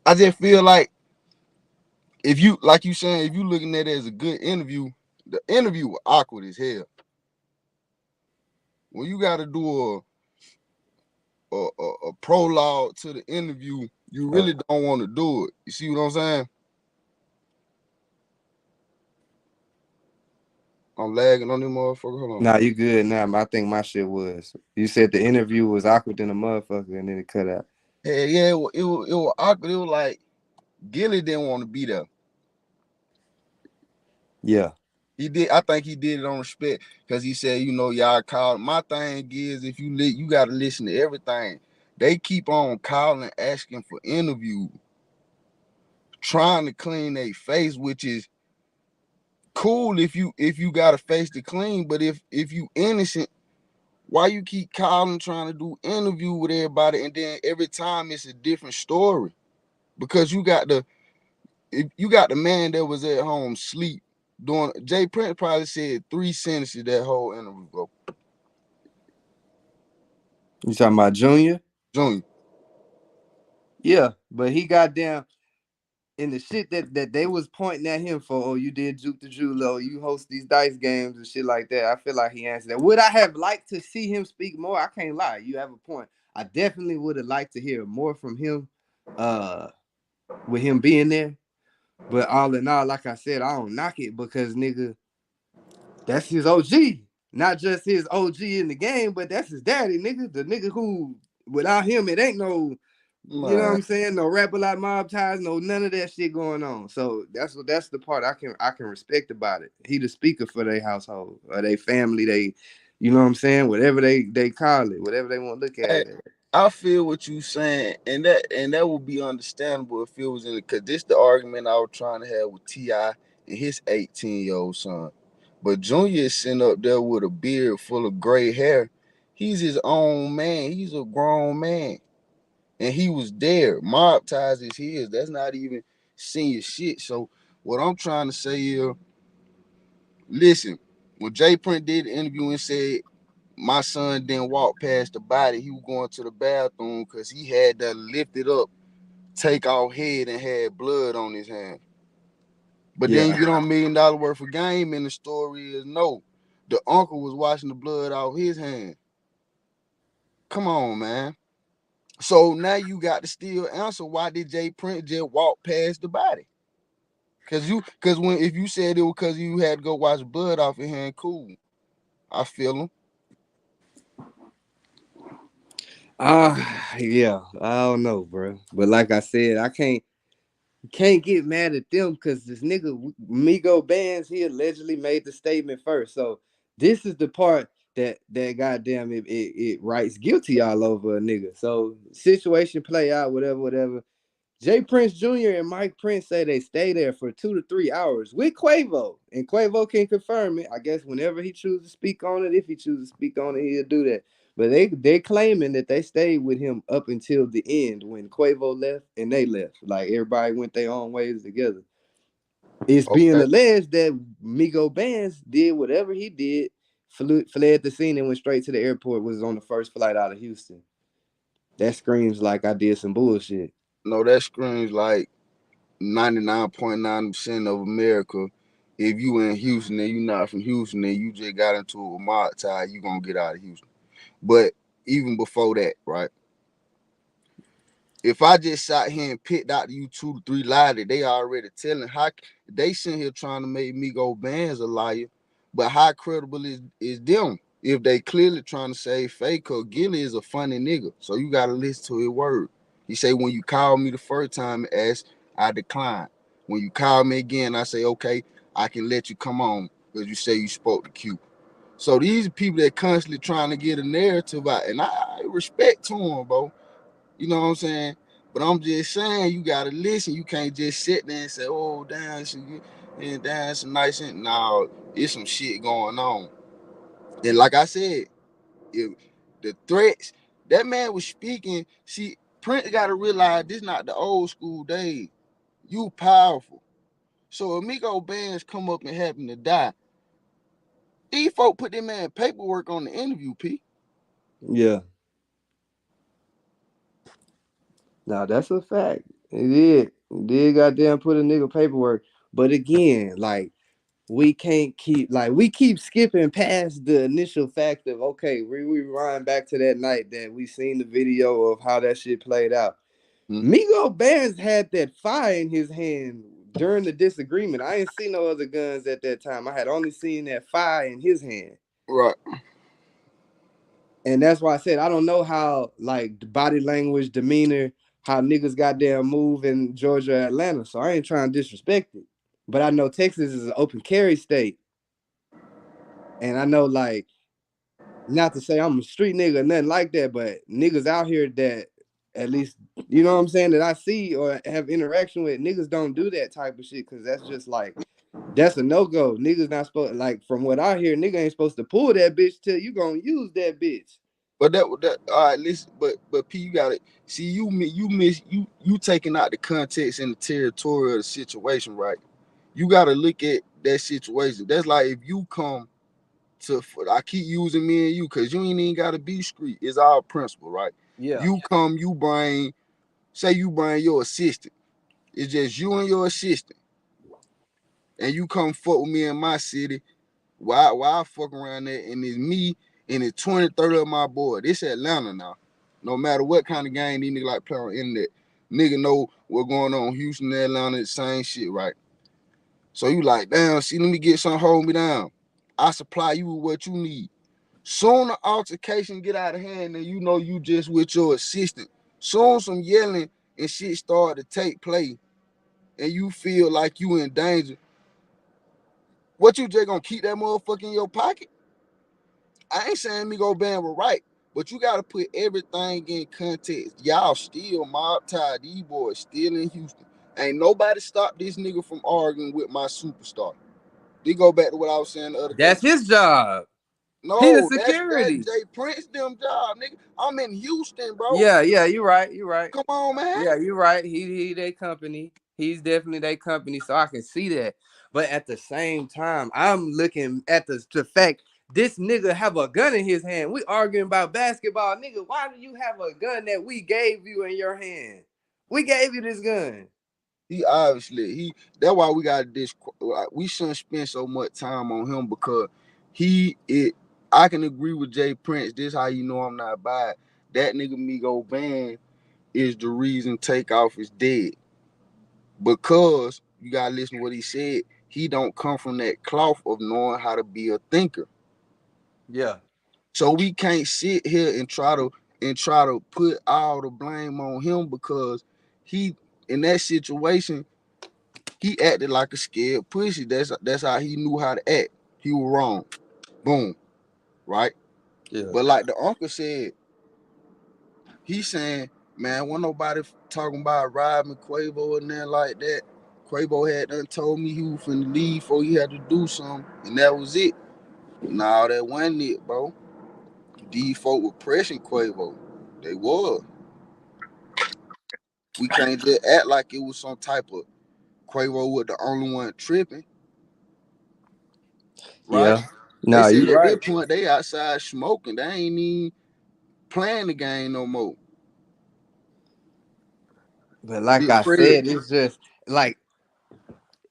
I just feel like if you, like you saying, if you looking at it as a good interview, the interview was awkward as hell. When you got to do a prologue to the interview, you really don't want to do it. You see what I'm saying? I'm lagging on this motherfucker. Hold on. Nah, you good now. I think my shit was. You said the interview was awkward than a motherfucker, and then it cut out. Hey, yeah, it was awkward. It was like Gilly didn't want to be there. Yeah. He did. I think he did it on respect because he said, y'all call. My thing is, if you got to listen to everything. They keep on calling, asking for interview, trying to clean their face, which is cool if you got a face to clean. But if you innocent, why you keep calling, trying to do interview with everybody, and then every time it's a different story? Because you got the man that was at home sleep. Jay Prince probably said 3 sentences that whole interview, bro. You talking about Junior? Junior. Yeah, but he got down in the shit that they was pointing at him for. Oh, you did Juke the Julo, you host these dice games and shit like that. I feel like he answered that. Would I have liked to see him speak more? I can't lie. You have a point. I definitely would have liked to hear more from him, with him being there. But all in all, like I said, I don't knock it because nigga, that's his OG. Not just his OG in the game, but that's his daddy, nigga. The nigga who, without him, it ain't no, you know what I'm saying? No Rap-A-Lot mob ties, no none of that shit going on. So that's the part I can respect about it. He the speaker for their household or their family. They, you know what I'm saying? Whatever they call it, whatever they want to look at it. I feel what you saying, and that would be understandable if it was in, because this the argument I was trying to have with T.I. and his 18-year-old son. But Junior is sitting up there with a beard full of gray hair. He's his own man. He's a grown man. and he was there. Mob ties is his. That's not even senior shit. So what I'm trying to say is, listen, when Jay Prince did the interview and said my son didn't walk past the body, he was going to the bathroom because he had to lift it up, take off head, and had blood on his hand. But then you get on $1 million worth of game, and the story is no, the uncle was washing the blood off his hand. Come on, man. So now you got to still answer, why did Jay Prince just walk past the body? Cause if you said it was because you had to go wash blood off your hand, cool. I feel him. Yeah, I don't know, bro. But like I said, I can't get mad at them because this nigga Migo Bands, he allegedly made the statement first. So this is the part that goddamn it writes guilty all over a nigga. So situation play out, whatever. Jay Prince Jr. and Mike Prince say they stay there for 2 to 3 hours with Quavo, and Quavo can confirm it. I guess whenever he chooses to speak on it, if he chooses to speak on it, he'll do that. But they claiming that they stayed with him up until the end when Quavo left and they left. Like everybody went their own ways together. It's being alleged that Migo Bands did whatever he did, fled the scene and went straight to the airport. Was on the first flight out of Houston. That screams like I did some bullshit. No, that screams like 99.9% of America. If you in Houston and you not from Houston and you just got into a mob tie, you gonna get out of Houston. But even before that, right? If I just sat here and picked out you 2 to 3 lies that they already telling, how they sitting here trying to make Migo Bands a liar, but how credible is them? If they clearly trying to say fake, cause Gilly is a funny nigga, so you gotta listen to his word. He say, when you call me the first time and ask, I decline. When you call me again, I say, okay, I can let you come on because you say you spoke to Q. So these people that constantly trying to get a narrative out, and I respect to them, bro. You know what I'm saying? But I'm just saying, you gotta listen. You can't just sit there and say, oh, damn, it's a nice thing. No, it's some shit going on. And like I said, if the threats, that man was speaking, see, Prince gotta realize this not the old school days. You powerful. So Amigo Bands come up and happen to die. These folk put their man paperwork on the interview, P. Yeah. Now that's a fact. It did goddamn put a nigga paperwork. But again, like we can't we keep skipping past the initial fact of okay, we rewind back to that night that we seen the video of how that shit played out. Migo Bands had that fire in his hand during the disagreement. I ain't seen no other guns at that time. I had only seen that fire in his hand. Right. And that's why I said I don't know how like body language, demeanor, how niggas goddamn move in Georgia, Atlanta. So I ain't trying to disrespect it. But I know Texas is an open carry state. And I know like, not to say I'm a street nigga or nothing like that, but niggas out here that at least, you know what I'm saying, that I see or have interaction with, niggas don't do that type of shit because that's just like, that's a no-go. Niggas not supposed, like from what I hear, nigga ain't supposed to pull that bitch till you gonna use that bitch. But that all right, listen, but P, you gotta see, you taking out the context and the territory of the situation, right? You gotta look at that situation. That's like if you come to, I keep using me and you because you ain't even gotta be street. It's our principle, right? Yeah. You come, say you bring your assistant. It's just you and your assistant. And you come fuck with me in my city. Why I fuck around there and it's me and it's 20, 30 of my boy. This Atlanta now. No matter what kind of game these niggas like play on the internet, nigga know what's going on. Houston, Atlanta, the same shit, right? So you like, damn, see, let me get something hold me down. I supply you with what you need. Soon the altercation get out of hand and you know you just with your assistant. Soon some yelling and shit start to take place and you feel like you in danger. What, you just gonna keep that motherfucker in your pocket? I ain't saying Migo Band was right, but you gotta put everything in context. Y'all still mob tied. These boys still in Houston. Ain't nobody stopped this nigga from arguing with my superstar. They go back to what I was saying the other day. That's his job. He the No, that's security. Jay Prince them job, nigga. I'm in Houston, bro. Yeah, you right. You right. Come on, man. Yeah, you right. He they company. He's definitely their company, so I can see that. But at the same time, I'm looking at the fact this nigga have a gun in his hand. We arguing about basketball, nigga. Why do you have a gun that we gave you in your hand? We gave you this gun. He obviously that's why we got this. We shouldn't spend so much time on him because I can agree with Jay Prince. This how you know I'm not bad. That nigga Migo Band is the reason Takeoff is dead. Because you gotta listen to what he said. He don't come from that cloth of knowing how to be a thinker. Yeah. So we can't sit here and try to put all the blame on him because he in that situation. He acted like a scared pussy. That's how he knew how to act. He was wrong. Boom. Right? Yeah. But like the uncle said, he's saying, man, wasn't nobody talking about robbing Quavo and nothing like that. Quavo had done told me he was finna leave before he had to do something, and that was it. Nah, that wasn't it, bro. These folk were pressing Quavo. They was. We can't just act like it was some type of Quavo was the only one tripping. Right? Yeah. They Nah, said you at this right. point they outside smoking. They ain't even playing the game no more. But like Big I Fred. said, it's just like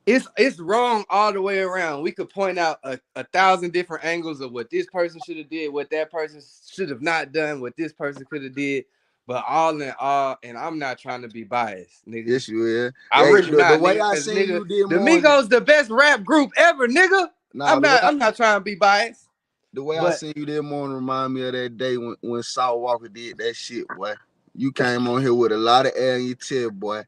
it's wrong all the way around. We could point out a thousand different angles of what this person should have did, what that person should have not done, what this person could have did. But all in all, and I'm not trying to be biased, nigga. Yes, you is. I'm Hey, really the not, way nigga. I Cause seen nigga, you did the more. Migos the best rap group ever, nigga. Nah, I'm not trying to be biased. the way I seen you did more remind me of that day when Saul Walker did that shit, boy. You came on here with a lot of air in your chest, boy.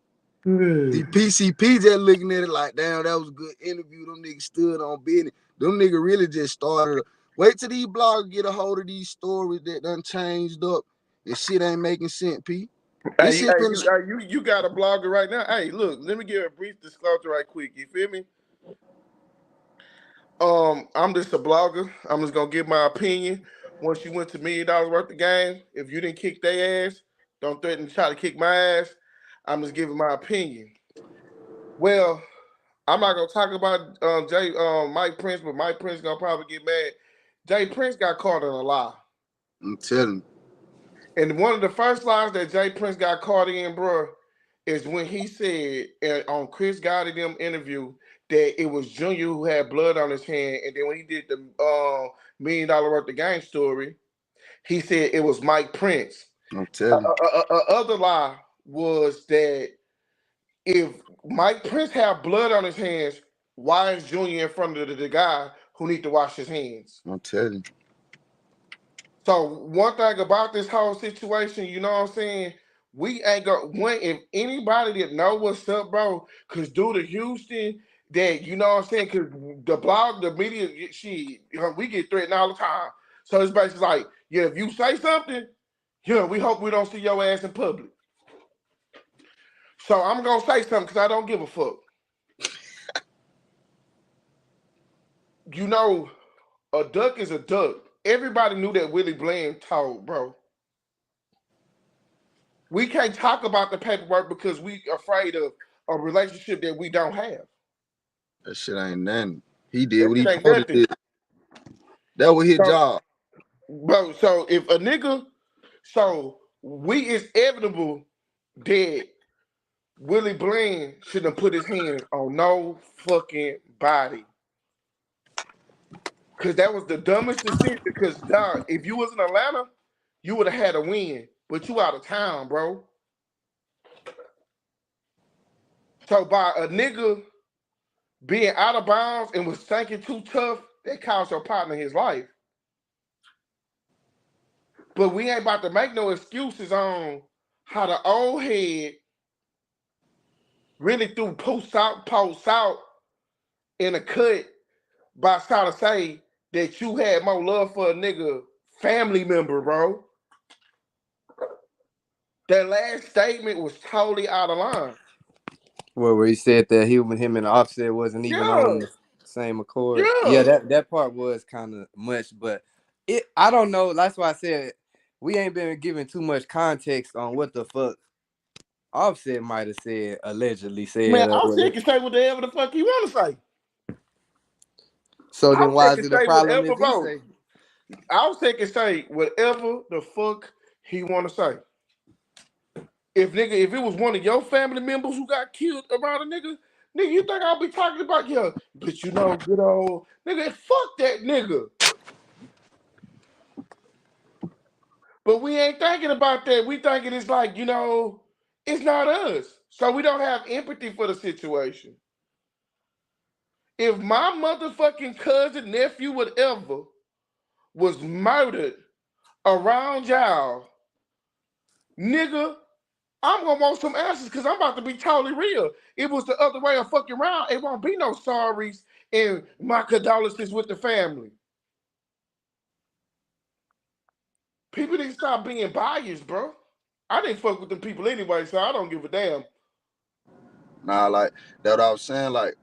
The PCP just looking at it like, damn, that was a good interview. Them niggas stood on business. Them niggas really just started. Wait till these bloggers get a hold of these stories that done changed up and shit ain't making sense, P. Hey, you got a blogger right now. Hey, look, let me give a brief disclosure right quick. You feel me? I'm just a blogger. I'm just gonna give my opinion. Once you went to $1 million worth of game, if you didn't kick their ass, don't threaten to try to kick my ass. I'm just giving my opinion. Well, I'm not gonna talk about Mike Prince, but Mike Prince gonna probably get mad. Jay Prince got caught in a lie. I'm telling you. And one of the first lies that Jay Prince got caught in, bro, is when he said on Chris Gotti them interview that it was Junior who had blood on his hand, and then when he did the $1 million worth of game story, he said it was Mike Prince. I'm telling you. Other lie was that if Mike Prince had blood on his hands, why is Junior in front of the guy who need to wash his hands? I'm telling you. So one thing about this whole situation, you know what I'm saying? We ain't if anybody that know what's up, bro, cause due to Houston, that you know what I'm saying, cause the media, we get threatened all the time. So it's basically like, yeah, if you say something, yeah, we hope we don't see your ass in public. So I'm gonna say something because I don't give a fuck. You know, a duck is a duck. Everybody knew that Willie Bland told, bro. We can't talk about the paperwork because we afraid of a relationship that we don't have. That shit ain't nothing. He did That what he shit ain't supposed to nothing. do. That was his job. Bro, so if a nigga, it's inevitable that Willie Bland shouldn't have put his hands on no fucking body. Cause that was the dumbest decision. Because dog, if you was in Atlanta, you would have had a win. But you out of town, bro. So by a nigga being out of bounds and was thinking too tough, that cost your partner his life. But we ain't about to make no excuses on how the old head really threw post out in a cut by trying to say that you had more love for a nigga family member, bro. That last statement was totally out of line. Where he said that him and Offset wasn't even on the same accord. Yeah, Yeah. that part was kind of much, but I don't know. That's why I said we ain't been given too much context on what the fuck Offset might have said, allegedly Man, said, or Offset whatever. can say whatever the fuck he want to say. So then why Offset is can it a say problem whatever, if he bro. say? Offset can say whatever the fuck he want to say. If it was one of your family members who got killed around a nigga, you think I'll be talking about but you know, good old nigga, fuck that nigga. But we ain't thinking about that. We thinking it's like, it's not us. So we don't have empathy for the situation. If my motherfucking cousin, nephew, whatever, was murdered around y'all, nigga, I'm gonna want some answers because I'm about to be totally real. It was the other way of fucking around. It won't be no sorries and my condolences with the family. People didn't stop being biased, bro. I didn't fuck with them people anyway, so I don't give a damn. Nah, like that what I was saying, like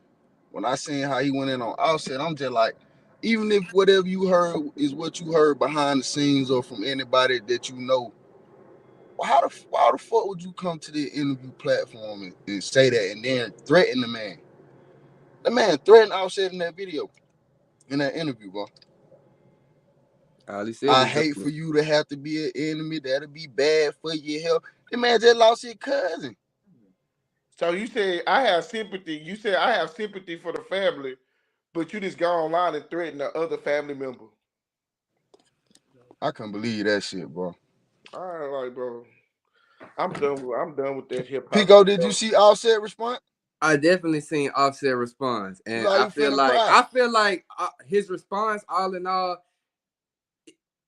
when I seen how he went in on Offset, I'm just like, even if whatever you heard is what you heard behind the scenes or from anybody that you know, why the fuck would you come to the interview platform and say that and then threaten the man? The man threatened Offset in that video, in that interview, bro. All he said I was, hate for you to have to be an enemy. That'll be bad for your health. The man just lost his cousin. So you said I have sympathy. You said I have sympathy for the family, but you just go online and threaten the other family member. I couldn't believe that shit, bro. All right, like, bro. I'm done with that hip hop Pico, shit, did you bro. see Offset respond? I definitely seen Offset response, You and like you finna cry. I feel like his response, all in all,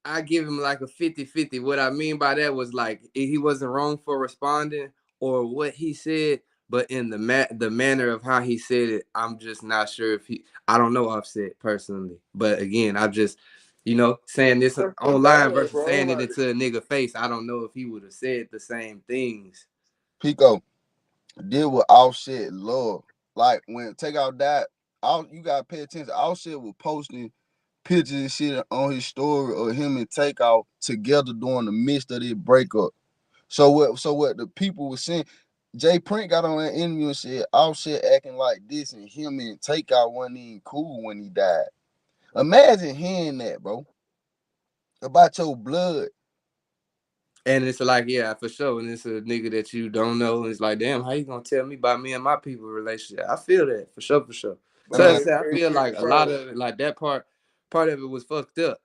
I give him like a 50-50. What I mean by that was like he wasn't wrong for responding or what he said, but in the manner of how he said it, I'm just not sure if I don't know Offset personally, but again, I'm just saying this That's too online bad, versus bro. saying it Like, into a nigga face. I don't know if he would have said the same things. Pico, deal with Offset love. Like when Takeout died, you gotta pay attention. Offset was posting pictures and shit on his story of him and Takeout together during the midst of their breakup. So what the people were saying, Jay Print got on an interview and said Offset acting like this and him and Takeout wasn't even cool when he died. Imagine hearing that, bro. About your blood. And it's like, yeah, for sure. And it's a nigga that you don't know. And it's like, damn, how you gonna tell me about me and my people relationship? I feel that for sure, for sure. So Man, I feel like a lot of it, like that part of it was fucked up.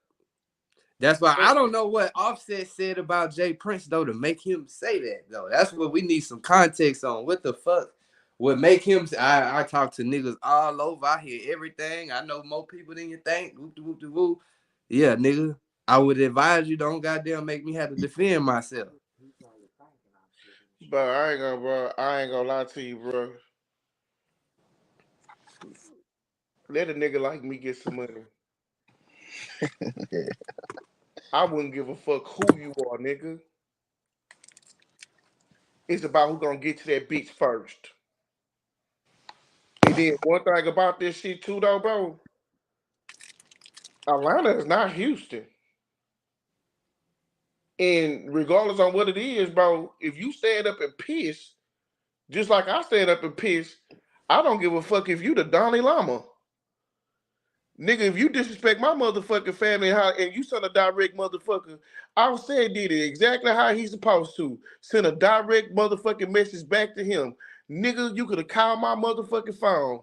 That's why I don't know what Offset said about Jay Prince though to make him say that though. That's what we need some context on. What the fuck would make him? I talk to niggas all over. I hear everything. I know more people than you think. Whoop. Yeah, nigga. I would advise you don't goddamn make me have to defend myself. but I ain't gonna lie to you, bro. Let a nigga like me get some money. I wouldn't give a fuck who you are, nigga. It's about who gonna get to that bitch first. And then one thing about this shit too, though, bro. Atlanta is not Houston. And regardless on what it is, bro, if you stand up and piss, just like I stand up and piss, I don't give a fuck if you the Dalai Lama. Nigga, if you disrespect my motherfucking family and you send a direct motherfucker, I would say did it exactly how he's supposed to. Send a direct motherfucking message back to him. Nigga, you could have called my motherfucking phone.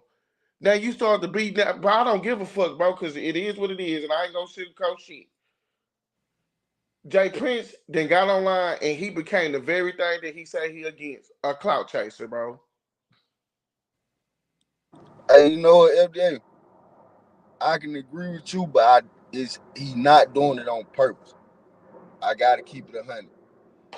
Now you start to beat that, but I don't give a fuck, bro, because it is what it is, and I ain't gonna sugarcoat shit. Jay Prince then got online and he became the very thing that he said he against, a clout chaser, bro. Hey, you know what, FDA? I can agree with you, but he's not doing it on purpose. I gotta keep it 100.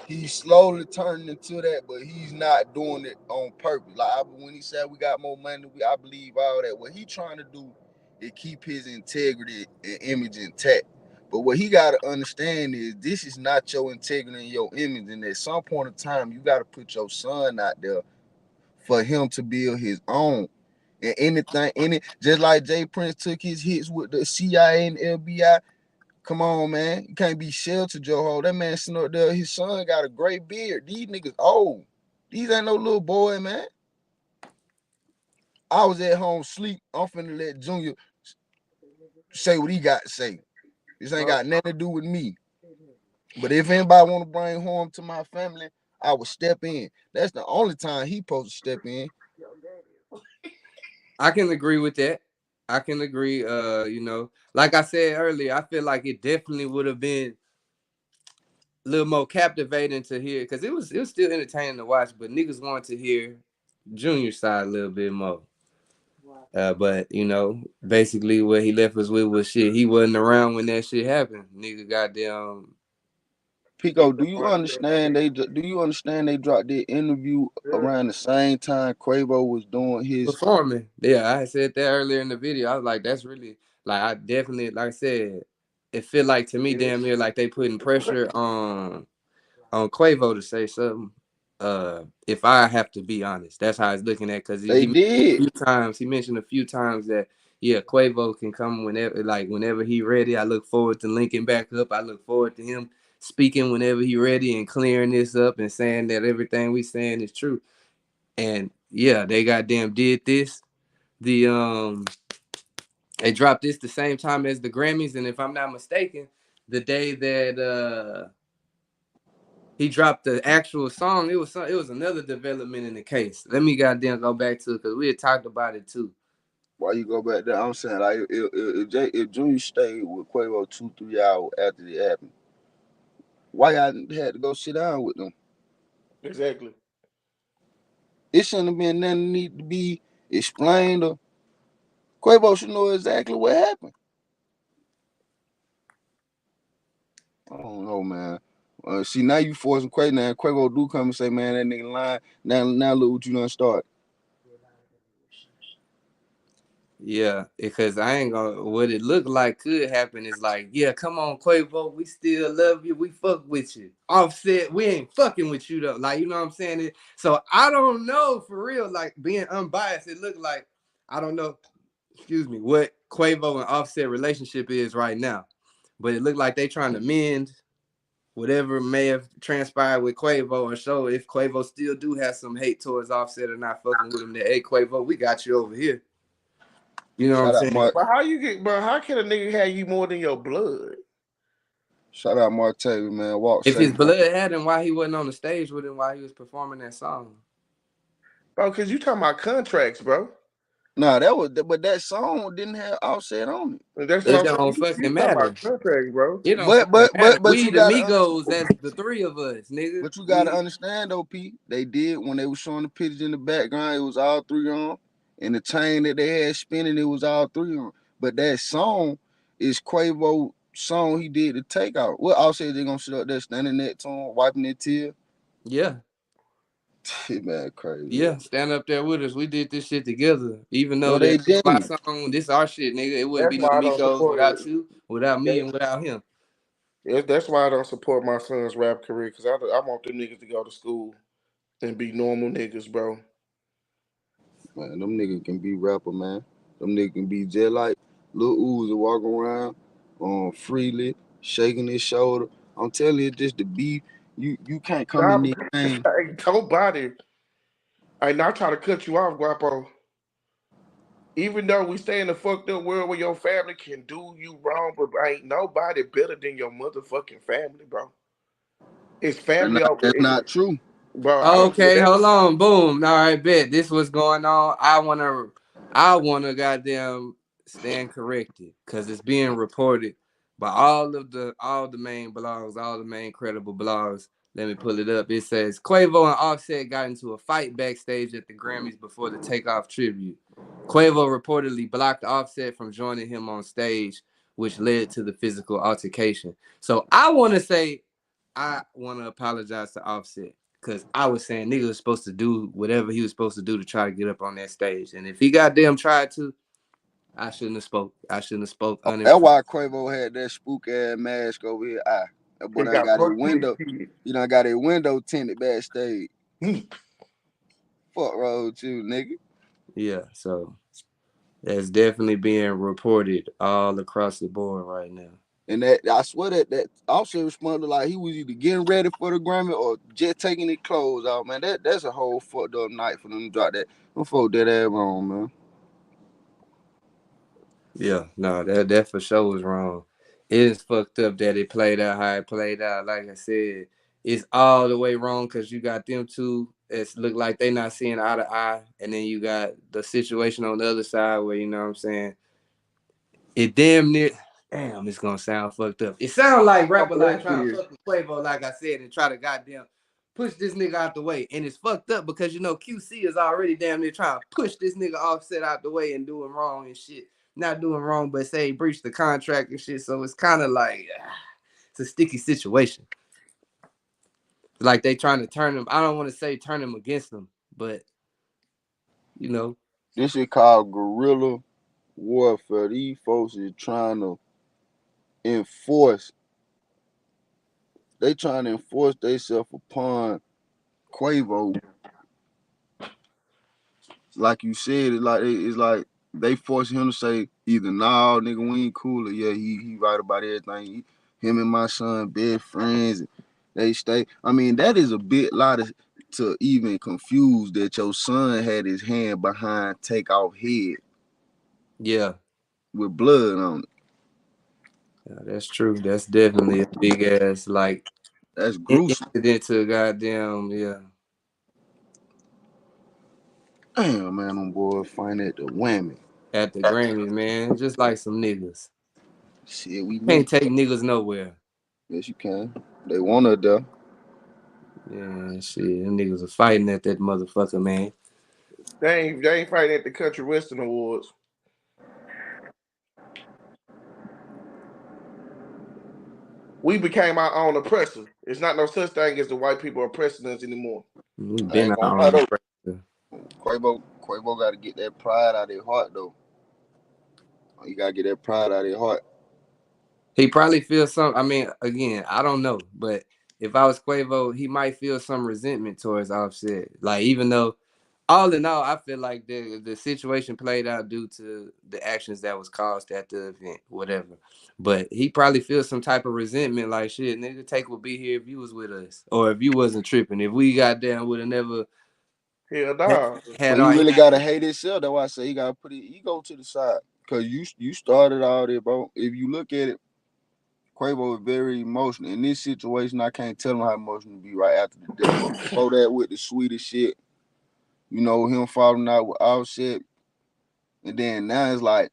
He's slowly turning into that, but he's not doing it on purpose. Like when he said we got more money, I believe all that. What he trying to do is keep his integrity and image intact. But what he got to understand is this is not your integrity and your image. And at some point in time, you got to put your son out there for him to build his own. And just like Jay Prince took his hits with the CIA and FBI, Come on, man. You can't be sheltered, Joe. That man sitting up there, his son got a great beard. These niggas old. These ain't no little boy, man. I was at home sleep. I'm finna let Junior say what he got to say. This ain't got nothing to do with me. But if anybody want to bring harm to my family, I will step in. That's the only time he supposed to step in. I can agree with that. I can agree. You know, like I said earlier, I feel like it definitely would have been a little more captivating to hear because it was still entertaining to watch, but niggas wanted to hear Junior side a little bit more. But you know, basically what he left us with was shit. He wasn't around when that shit happened. Nigga goddamn Pico, do you understand they dropped their interview around the same time Quavo was doing his performing. Yeah, I said that earlier in the video. I was like, that's really like I definitely like I said, it feel like to me damn near like they putting pressure on Quavo to say something. If I have to be honest, that's how it's looking at because they he mentioned a did? few times. He mentioned a few times that yeah, Quavo can come whenever he ready. I look forward to linking back up. I look forward to him speaking whenever he ready and clearing this up and saying that everything we saying is true. And yeah, they goddamn did this. The they dropped this the same time as the Grammys, and if I'm not mistaken, the day that he dropped the actual song, it was another development in the case. Let me goddamn go back to it because we had talked about it too. Why you go back there? I'm saying like if Junior stayed with Quavo 2-3 hours after it happened, why y'all had to go sit down with them? Exactly. It shouldn't have been nothing need to be explained or Quavo should know exactly what happened. I don't know, man. See, now you forcing Quavo. Now Quavo do come and say, man, that nigga lying. Now look what you done started. Yeah, because I ain't gonna. What it looked like could happen is like, yeah, come on, Quavo, we still love you, we fuck with you. Offset, we ain't fucking with you though. Like, you know what I'm saying? So I don't know for real. Like being unbiased, it looked like I don't know. Excuse me, what Quavo and Offset relationship is right now, but it looked like they trying to mend whatever may have transpired with Quavo, or show if Quavo still do have some hate towards Offset or not fucking with him. That hey, Quavo, we got you over here. You know what I'm Shout out saying? Mark. But how can a nigga have you more than your blood? Shout out Mark Taylor, man. Walk If his safe, bro. blood had him, why he wasn't on the stage with him while he was performing that song? Bro, cause you talking about contracts, bro. Nah, but that song didn't have Offset on it. And that's what It I'm saying. don't You fucking talking matter. about contracts, bro. It don't But fucking but matter. but but We you the gotta Migos, that's the three of us, nigga. but you gotta We understand though, P. They did when they was showing the pictures in the background, it was all three on. And the chain that they had spinning, it was all three on. But that song is Quavo song he did to take out. What Offset they gonna sit up there standing that tone, wiping their tear? yeah. Man, crazy. Yeah, stand up there with us. We did this shit together. Even No, though they that this my didn't. song, this our shit, nigga. It wouldn't That's be no why I don't Migos support without you, without me, that. and without him. That's why I don't support my son's rap career, because I want them niggas to go to school and be normal niggas, bro. Man, them niggas can be rapper, man. Them niggas can be just like Lil Uzi walking around freely, shaking his shoulder. I'm telling you, just to be, you can't come in Nah, this game. ain't nobody. I not try to cut you off, Guapo. Even though we stay in a fucked up world where your family can do you wrong, but ain't nobody better than your motherfucking family, bro. It's family over, That's not true. bro. I don't care Okay, that. hold on. Boom. All right, bet. This what's going on. I wanna goddamn stand corrected because it's being reported by all the main blogs, all the main credible blogs. Let me pull it up. It says Quavo and Offset got into a fight backstage at the Grammys before the Takeoff tribute. Quavo reportedly blocked Offset from joining him on stage, which led to the physical altercation. So I want to apologize to Offset because I was saying nigga was supposed to do whatever he was supposed to do to try to get up on that stage, and if he goddamn tried to, I shouldn't have spoke. I shouldn't have spoke That's uninformed. why Quavo had that spook ass mask over here. That boy He done got got a fucked with window. You done got a window tinted backstage. Fuck wrong with you, nigga. Yeah, so that's definitely being reported all across the board right now. And that I swear that Offset responded like he was either getting ready for the Grammy or just taking his clothes out, man. That's a whole fucked up night for them to drop that. Them folk dead ass wrong, man. Yeah, no, that for sure was wrong. It is fucked up that it played out how it played out. Like I said, it's all the way wrong because you got them two. It's look like they not seeing eye to eye, and then you got the situation on the other side where you know what I'm saying. It damn near. Damn, it's gonna sound fucked up. It sounds like rapper like trying to fuck with Quavo, like I said, and try to goddamn push this nigga out the way. And it's fucked up because you know QC is already damn near trying to push this nigga Offset out the way and doing wrong and shit. Not doing wrong, but say he breached the contract and shit. So it's kind of like it's a sticky situation. Like they trying to turn him. I don't want to say turn him against him, but you know. This shit called guerrilla warfare. These folks is trying to enforce. They trying to enforce themselves upon Quavo. Like you said, it's like they force him to say either nah, nigga, we ain't cool, or yeah, he right about everything. Him and my son best friends. They stay. I mean, that is a bit lot to even confuse that your son had his hand behind Takeoff head. Yeah. With blood on it. Yeah, that's true. That's definitely a big ass like that's gruesome. Incident to goddamn, yeah. Damn, man, them boys find at the whammy. At the Grammys, man. Just like some niggas. Shit, we can't take niggas nowhere. Yes, you can. They want it though. Yeah, shit. Them niggas are fighting at that motherfucker, man. They ain't fighting at the Country Western Awards. We became our own oppressor. It's not no such thing as the white people oppressing us anymore. We've been our own oppressor. Quavo got to get that pride out of their heart, though. You got to get that pride out of their heart. He probably feels some. I mean, again, I don't know, but if I was Quavo, he might feel some resentment towards Offset. Like, even though, all in all, I feel like the situation played out due to the actions that was caused at the event, whatever. But he probably feels some type of resentment, like, shit, nigga, Take would be here if you was with us, or if you wasn't tripping. If we got down, would have never. Hell no. But he really gotta hate himself. That's why I say he gotta put his ego to the side. Cause you started all this, bro. If you look at it, Quavo is very emotional. In this situation, I can't tell him how emotional to be right after the death. But before that, with the sweetest shit, you know, him falling out with Offset. And then now it's like,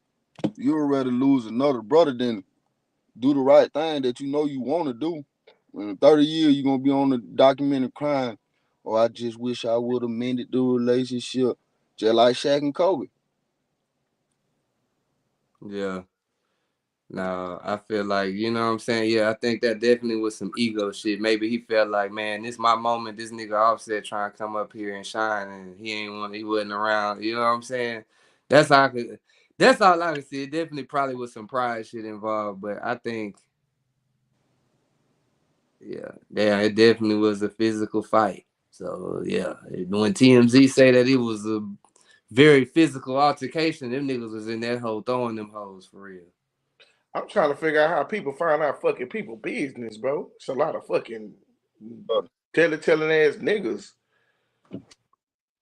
you would rather lose another brother than do the right thing that you know you want to do. In 30 years, you're going to be on the documented crime. Or I just wish I would have mended the relationship. Just like Shaq and Kobe. Yeah. No, I feel like, you know what I'm saying? Yeah, I think that definitely was some ego shit. Maybe he felt like, man, this my moment. This nigga Offset trying to come up here and shine, and he wasn't around. You know what I'm saying? That's all I can see. It definitely probably was some pride shit involved, but I think, yeah, it definitely was a physical fight. So yeah, when TMZ say that it was a very physical altercation, them niggas was in that hole throwing them hoes for real. I'm trying to figure out how people find out fucking people business, bro. It's a lot of fucking telling ass niggas.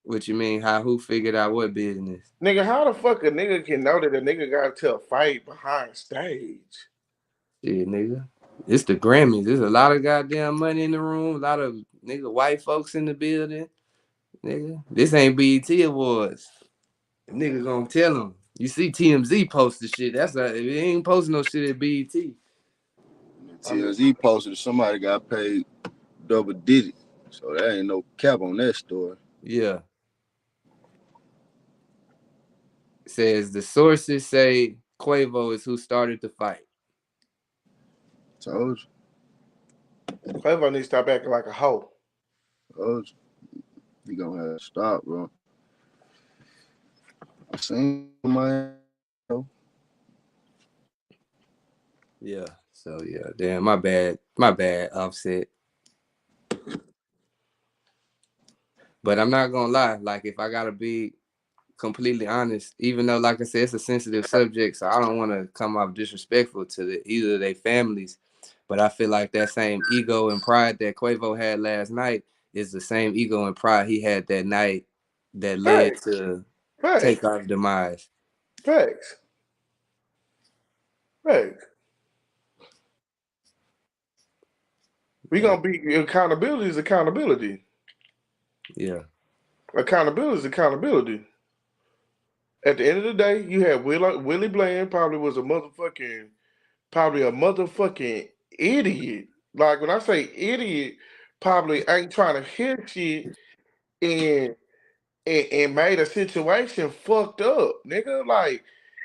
What you mean? Who figured out what business? Nigga, how the fuck a nigga can know that a nigga got to fight behind stage? Shit, nigga. It's the Grammys. There's a lot of goddamn money in the room. A lot of nigga white folks in the building. Nigga, this ain't BET Awards. The nigga gonna tell them. You see TMZ post the shit. That's it ain't posting no shit at BET. TMZ posted somebody got paid double digit. So there ain't no cap on that story. Yeah. It says the sources say Quavo is who started the fight. Told you. Quavo needs to stop acting like a hoe. Told you. He gonna have to stop, bro. I seen my. Yeah. So yeah, damn, my bad, Offset. But I'm not gonna lie, like if I gotta be completely honest, even though, like I said, it's a sensitive subject, so I don't want to come off disrespectful to either of their families. But I feel like that same ego and pride that Quavo had last night is the same ego and pride he had that night that led Facts. to Facts. Takeoff's demise. Facts. Facts. We Yeah, gonna be accountability is accountability. yeah, Accountability is accountability. At the end of the day, you had Willie Bland probably a motherfucking idiot. Like when I say idiot, probably ain't trying to hear shit and and made a situation fucked up, nigga. Like,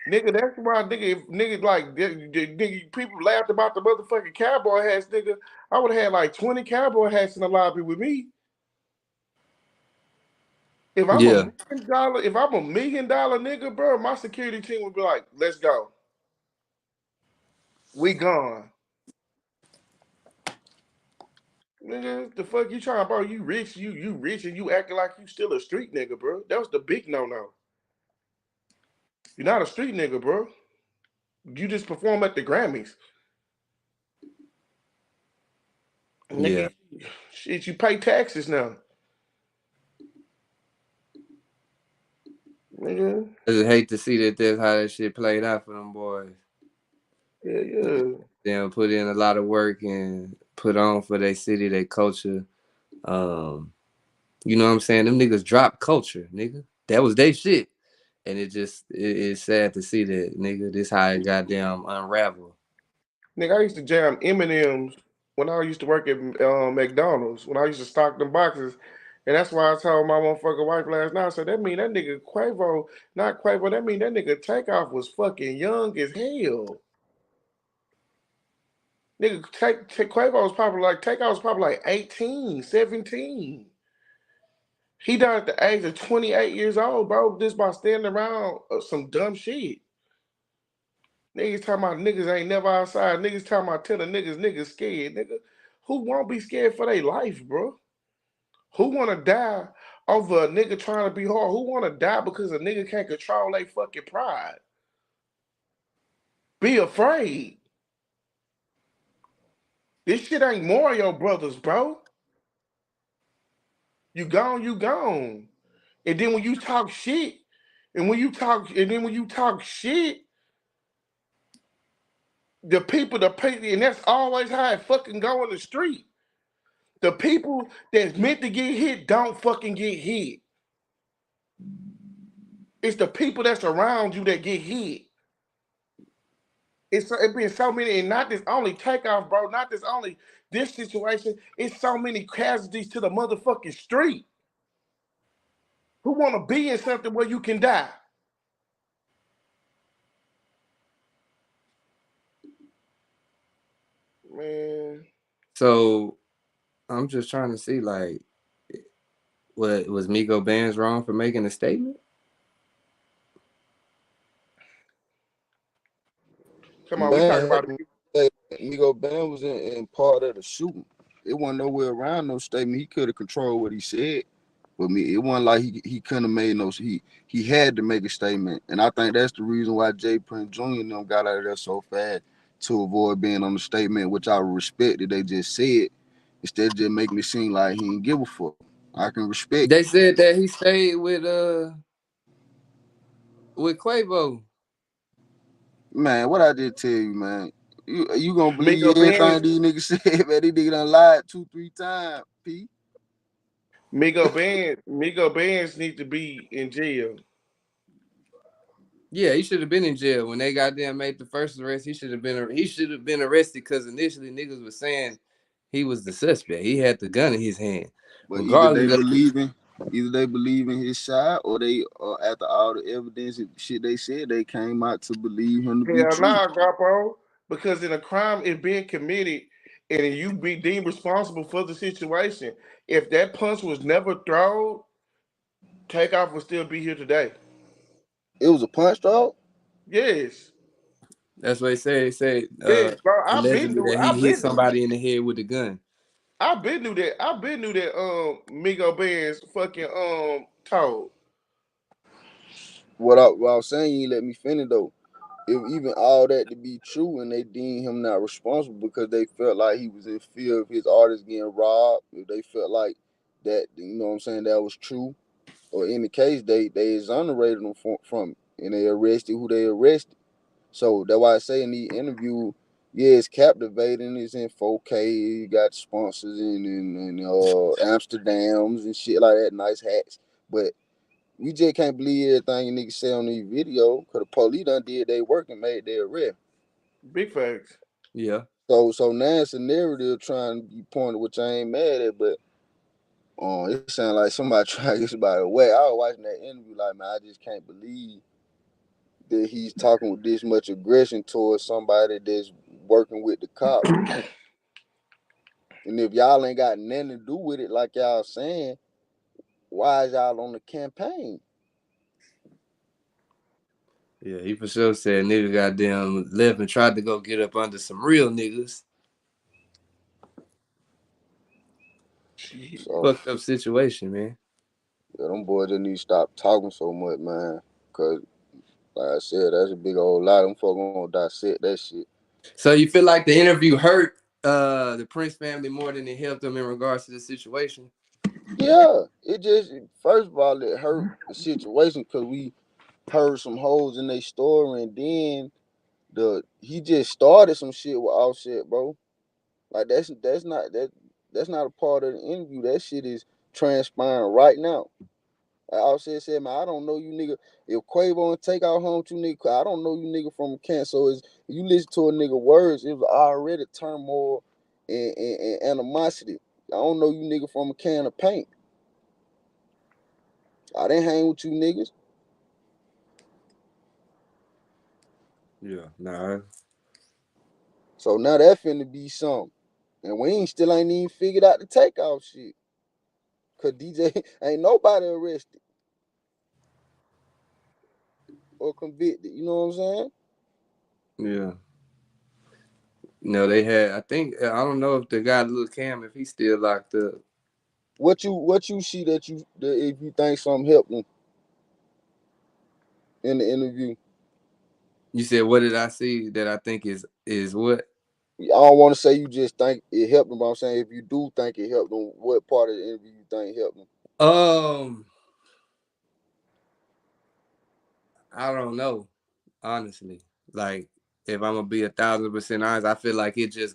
nigga, that's why, nigga, if nigga like nigga, people laughed about the motherfucking cowboy hats, nigga. I would have had like 20 cowboy hats in the lobby with me. If I'm a yeah. $1 million, if I'm $1 million nigga, bro, my security team would be like, let's go. We gone. Nigga, the fuck you trying, bro? You rich, you rich, and you acting like you still a street nigga, bro. That was the big no. You're not a street nigga, bro. You just perform at the Grammys. Yeah. Nigga, shit, you pay taxes now. Nigga. I just hate to see that that's how that shit played out for them boys. Yeah. Them put in a lot of work and put on for their city, their culture. You know what I'm saying? Them niggas dropped culture, nigga. That was their shit. And it's sad to see that, nigga. This how it goddamn unravel. Nigga, I used to jam M&M's when I used to work at McDonald's, when I used to stock them boxes. And that's why I told my motherfucking wife last night, I said, that mean that nigga Quavo, not Quavo, that mean that nigga Takeoff was fucking young as hell. Nigga, Quavo was probably like, Takeoff was probably like 18, 17. He died at the age of 28 years old, bro, just by standing around some dumb shit. Niggas talking about niggas ain't never outside. Niggas talking about telling niggas scared, nigga. Who won't be scared for their life, bro? Who wanna die over a nigga trying to be hard? Who wanna die because a nigga can't control their fucking pride? Be afraid. This shit ain't Mario Brothers, bro. You gone, you gone. And then when you talk shit, and when you talk shit, the people, and that's always how it fucking go in the street. The people that's meant to get hit don't fucking get hit. It's the people that's around you that get hit. It been so many, and not this only Takeoff, bro. Not this only this situation. It's so many casualties to the motherfucking street. Who want to be in something where you can die? Man. So I'm just trying to see, like, what was Migo Bands wrong for making a statement? Come on, we talk Man, about Migo Band was in part of the shooting. It wasn't nowhere around no statement. He could have controlled what he said. But it wasn't like he couldn't have made no. He had to make a statement, and I think that's the reason why Jay Prince Jr. and them got out of there so fast to avoid being on the statement, which I respect that they just said instead of just making it seem like he didn't give a fuck. I can respect. They said that he stayed with Quavo. Man, what I did tell you, man. You gonna believe Migo everything Bands. these niggas said, man. These niggas done lied 2-3 times, P. Migo Bands need to be in jail. Yeah, he should have been in jail when they goddamn made the first arrest. He should have been arrested because initially niggas was saying he was the suspect. He had the gun in his hand. But Regardless of either they believe in his side, or they after all the evidence and shit they said, they came out to believe him to be Hell true. nah, Guapo. Because in a crime is being committed and you be deemed responsible for the situation. If that punch was never thrown, Takeoff would still be here today. It was a punch, dog. Yes. that's what they say. They say Yes, bro. allegedly that he hit somebody in the head with a gun. I've been knew that. I've been knew that Migo Bands fucking told. what I was saying, you ain't let me finish though. If even all that to be true and they deem him not responsible because they felt like he was in fear of his artists getting robbed, if they felt like that, you know what I'm saying, that was true, or in the case they exonerated him from it, and they arrested who they arrested. So that's why I say in the interview, yeah, it's captivating. It's in 4K. You got sponsors in Amsterdams and shit like that, nice hats. But we just can't believe everything niggas say on these videos, because the police done did their work and made their arrest. Big facts. Yeah. So now it's a narrative trying to be pointed, which I ain't mad at, but it sounds like somebody trying to get somebody away. I was watching that interview like, man, I just can't believe that he's talking with this much aggression towards somebody that's working with the cops. And if y'all ain't got nothing to do with it, like y'all saying, why is y'all on the campaign? Yeah, he for sure said nigga goddamn left and tried to go get up under some real niggas. So, Fucked up situation, man. yeah, them boys just need to stop talking so much, man. Cause like I said, that's a big old lie. Them folks gonna dissect that shit. So you feel like the interview hurt the Prince family more than it helped them in regards to the situation? Yeah, it just, first of all, it hurt the situation because we heard some holes in their story, and then he just started some shit with Offset, bro. Like that's not a part of the interview. That shit is transpiring right now. Like Offset said, man, I don't know you nigga. If Quavo and take out home 2 nigga, I don't know you nigga from a can. So if you listen to a nigga words, it was already turmoil and animosity. I don't know you nigga from a can of paint. I didn't hang with you niggas. Yeah, nah. So now that finna be something. And we still ain't even figured out the takeoff shit. Cause DJ ain't nobody arrested or convicted. You know what I'm saying? Yeah. No, they had. I think I don't know if the guy Lil Cam, if he's still locked up. What you see that if you think something helped them in the interview? You said, what did I see that I think is what? I don't want to say you just think it helped them, but I'm saying if you do think it helped them, what part of the interview you think helped them? I don't know, honestly. Like, if I'm gonna be 1,000% honest, I feel like it just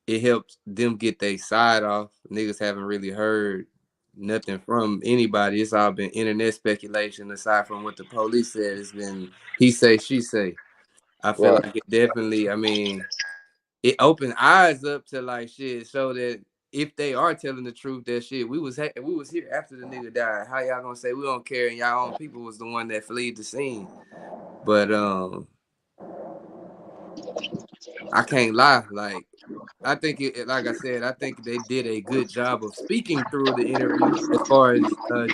it helped them get their side off. Niggas haven't really heard nothing from anybody. It's all been internet speculation. Aside from what the police said, it's been he say, she say. I feel Right. like it definitely. I mean, it opened eyes up to like shit, so that if they are telling the truth, that shit, we was here after the nigga died. How y'all gonna say we don't care and y'all own people was the one that fled the scene? But I can't lie. Like, I think like I said, I think they did a good job of speaking through the interview. As far as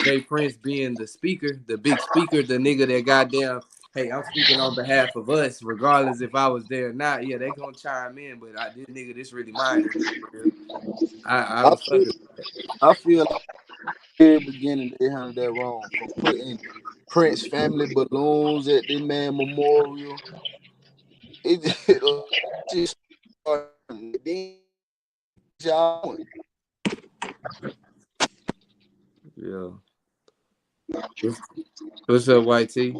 Jay Prince being the speaker, the big speaker, the nigga that goddamn, hey, I'm speaking on behalf of us, regardless if I was there or not. Yeah, they gonna chime in, but this nigga, this really mine. I I was feel fucking. I feel like at the very beginning they handled that wrong, from putting Prince family balloons at this man memorial. It just then y'all. Yeah. What's up, White T?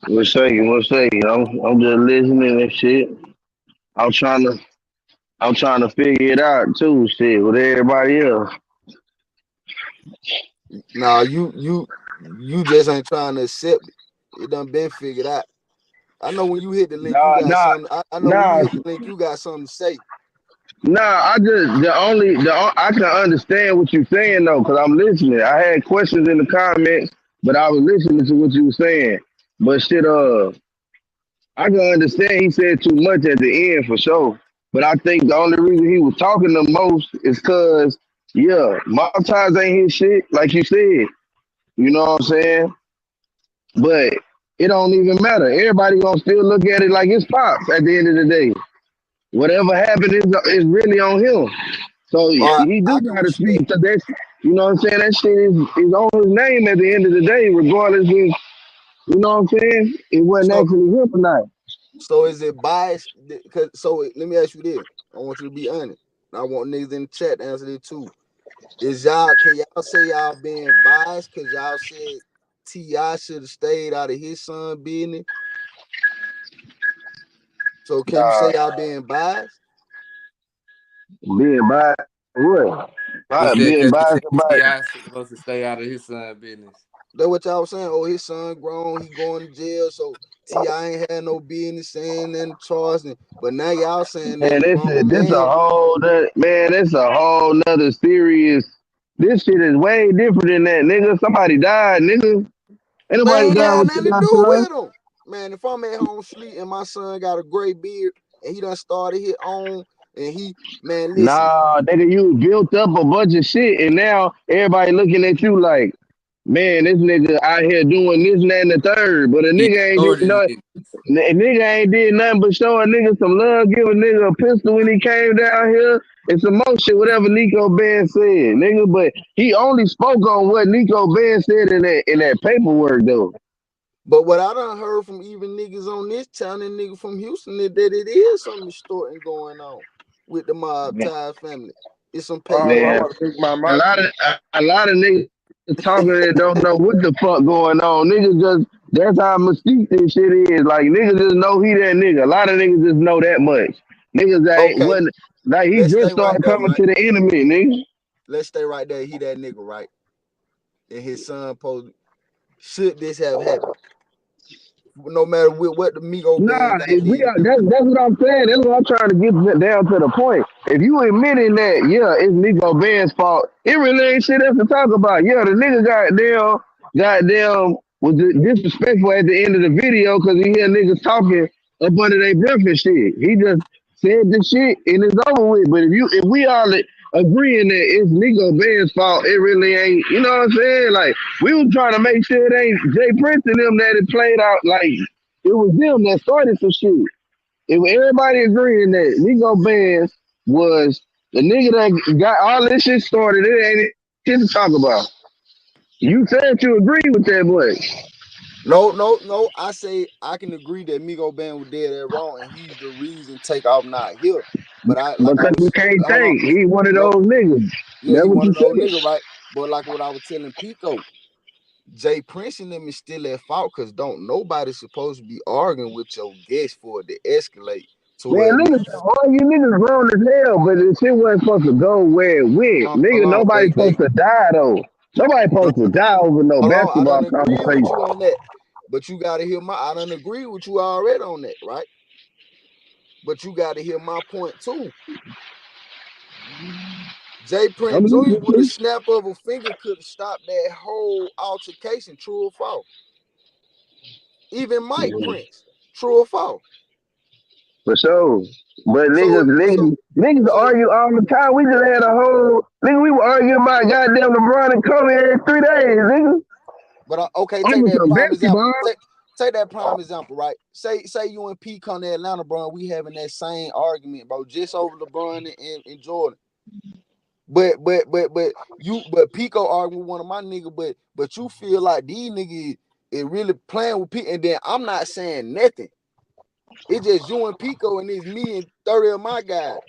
What's shaking? What's shaking? I'm just listening and shit. I'm trying to I'm trying to figure it out too, shit, with everybody else. Nah, you just ain't trying to accept it. It done been figured out. I know when you hit the link, you Nah, got nah, something. I know when you nah, hit the link, you got something to say. nah. I can understand what you're saying though, cause I'm listening. I had questions in the comments, but I was listening to what you were saying. But shit, I can understand he said too much at the end for sure. But I think the only reason he was talking the most is cause, yeah, Montage ain't his shit, like you said. You know what I'm saying? But it don't even matter. Everybody gonna still look at it like it's pops at the end of the day. Whatever happened is really on him. So All right, he do I can gotta respect. speak. Cause that's, you know what I'm saying, that shit is on his name at the end of the day, regardless of You know what I'm saying? It wasn't So actually him or not. so is it biased? Cause let me ask you this. I want you to be honest. I want niggas in the chat to answer this too. Can y'all say y'all being biased because y'all said T.I. should have stayed out of his son business? So can you say y'all being biased? Being biased, what? He said Being because he biased said about T.I. supposed to stay out of his son business. That's what y'all was saying. Oh, his son grown, he going to jail, so T.I. ain't had no business saying nothing charging. But now y'all saying man. as a grown This a man. whole man. It's a whole nother serious. This shit is way different than that, nigga. Somebody died, nigga. Ain't nobody Man, ain't died had with nothing to T.I. do son. with him. Man, if I'm at home sleep and my son got a gray beard and he done started his own and listen. Nah, nigga, you built up a bunch of shit, and now everybody looking at you like, man, this nigga out here doing this, and that, and the third. But a He nigga ain't did extorted nothing. niggas. Nigga ain't did nothing but show a nigga some love, give a nigga a pistol when he came down here, and some more shit, whatever Nico Bands said, nigga. But he only spoke on what Nico Bands said in that paperwork, though. But what I done heard from even niggas on this town and nigga from Houston is that it is some distorting going on with the mob ties family. It's some I'm Man, paperwork. about to pick my a mic. lot of a lot of niggas talking that don't know what the fuck going on. Niggas just that's how mystique this shit is. Like niggas just know he that nigga. A lot of niggas just know that much. Niggas that ain't Okay, wasn't like he let's just stay right started there, coming right? to the enemy, nigga. Let's stay right there. He that nigga, right? And his son posed. Should this have happened? No matter what the Migo Nah, band got if we lead to are, do. that's what I'm saying. That's what I'm trying to get down to the point. If you admitting that, yeah, it's Nico Ben's fault, it really ain't shit else to talk about. Yeah, the nigga goddamn was disrespectful at the end of the video because he hear niggas talking up under their breath and shit. He just said the shit and it's over with. But if we all agreeing that it's Nico Ben's fault, it really ain't. You know what I'm saying? Like we was trying to make sure it ain't Jay Prince and them that it played out like. It was them that started some shit. If everybody agreeing that Migo Bands was the nigga that got all this shit started, it ain't shit to talk about. You said you agree with that, boy. No. I say I can agree that Migo band was dead and wrong, and he's the reason Takeoff not here. But I Because you was can't hold on. think. He one of No, those niggas. yeah, That's he what one you of those said. niggas, right? But like what I was telling Pico, Jay Prince and them is still at fault because don't nobody supposed to be arguing with your guest for it to escalate to Man, where it niggas, needs. all you niggas grown as hell, but this shit wasn't supposed to go where it went. Hold Nigga, on, nobody supposed to die though. Nobody no, supposed to die over no hold on. I basketball don't agree with conversation. you on that, but you got to hear I don't agree with you already on that, right? But you got to hear my point too. Jay I'm Prince Jr. listening with a to snap of a finger could have stopped that whole altercation. True or false? Even Mike you. Prince. True or false? For sure. But So, so, niggas so, argue all the time. We just had a whole nigga. We were arguing about goddamn LeBron and Kobe every 3 days, nigga. but okay, take Over that some prime example. basketball. Take that prime example, right? Say you and P come to Atlanta, bro, and we having that same argument, bro, just over LeBron and Jordan. But Pico arguing with one of my niggas, but you feel like these niggas is really playing with P, and then I'm not saying nothing. It's just you and Pico, and it's me and 30 of my guys.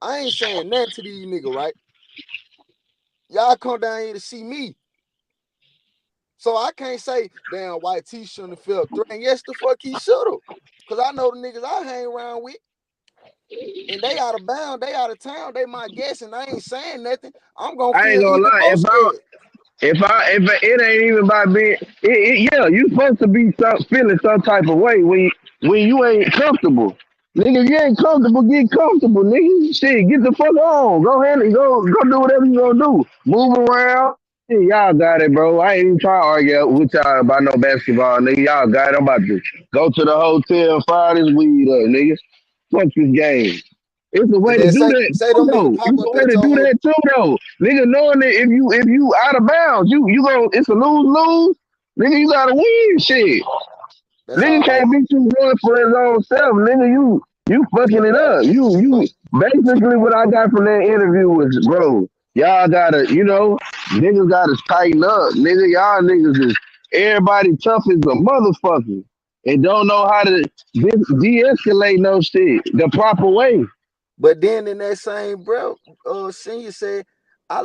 I ain't saying nothing to these niggas, right? Y'all come down here to see me. So I can't say, damn, White T shouldn't have felt threatened. Yes, the fuck he should have. Because I know the niggas I hang around with, and they out of bound, they out of town, they my guess, and I ain't saying nothing. I'm going to I ain't feel gonna even lie. more scared. If it ain't even about being, yeah, you supposed to be feeling some type of way when you ain't comfortable. Nigga, if you ain't comfortable, get comfortable, nigga. Shit, get the fuck on. Go ahead and go do whatever you gonna do. Move around. Yeah, y'all got it, bro. I ain't even trying to argue with y'all about no basketball, nigga. Y'all got it. I'm about to go to the hotel and fire this weed up, nigga. Fuck this game. It's a way And to then do say that them niggas though. pop It's a up way at to your do hotel. that too though. Nigga knowing that if you out of bounds, you go it's a lose-lose. Nigga, you gotta win shit. That's Nigga all right. can't be too good for his own self. Nigga, you fucking it up. You So, so basically what I got from that interview was, bro, y'all gotta, niggas gotta tighten up. Nigga, y'all niggas is everybody tough as a motherfucker and don't know how to de-escalate no shit the proper way. But then in that same breath, Senior said, I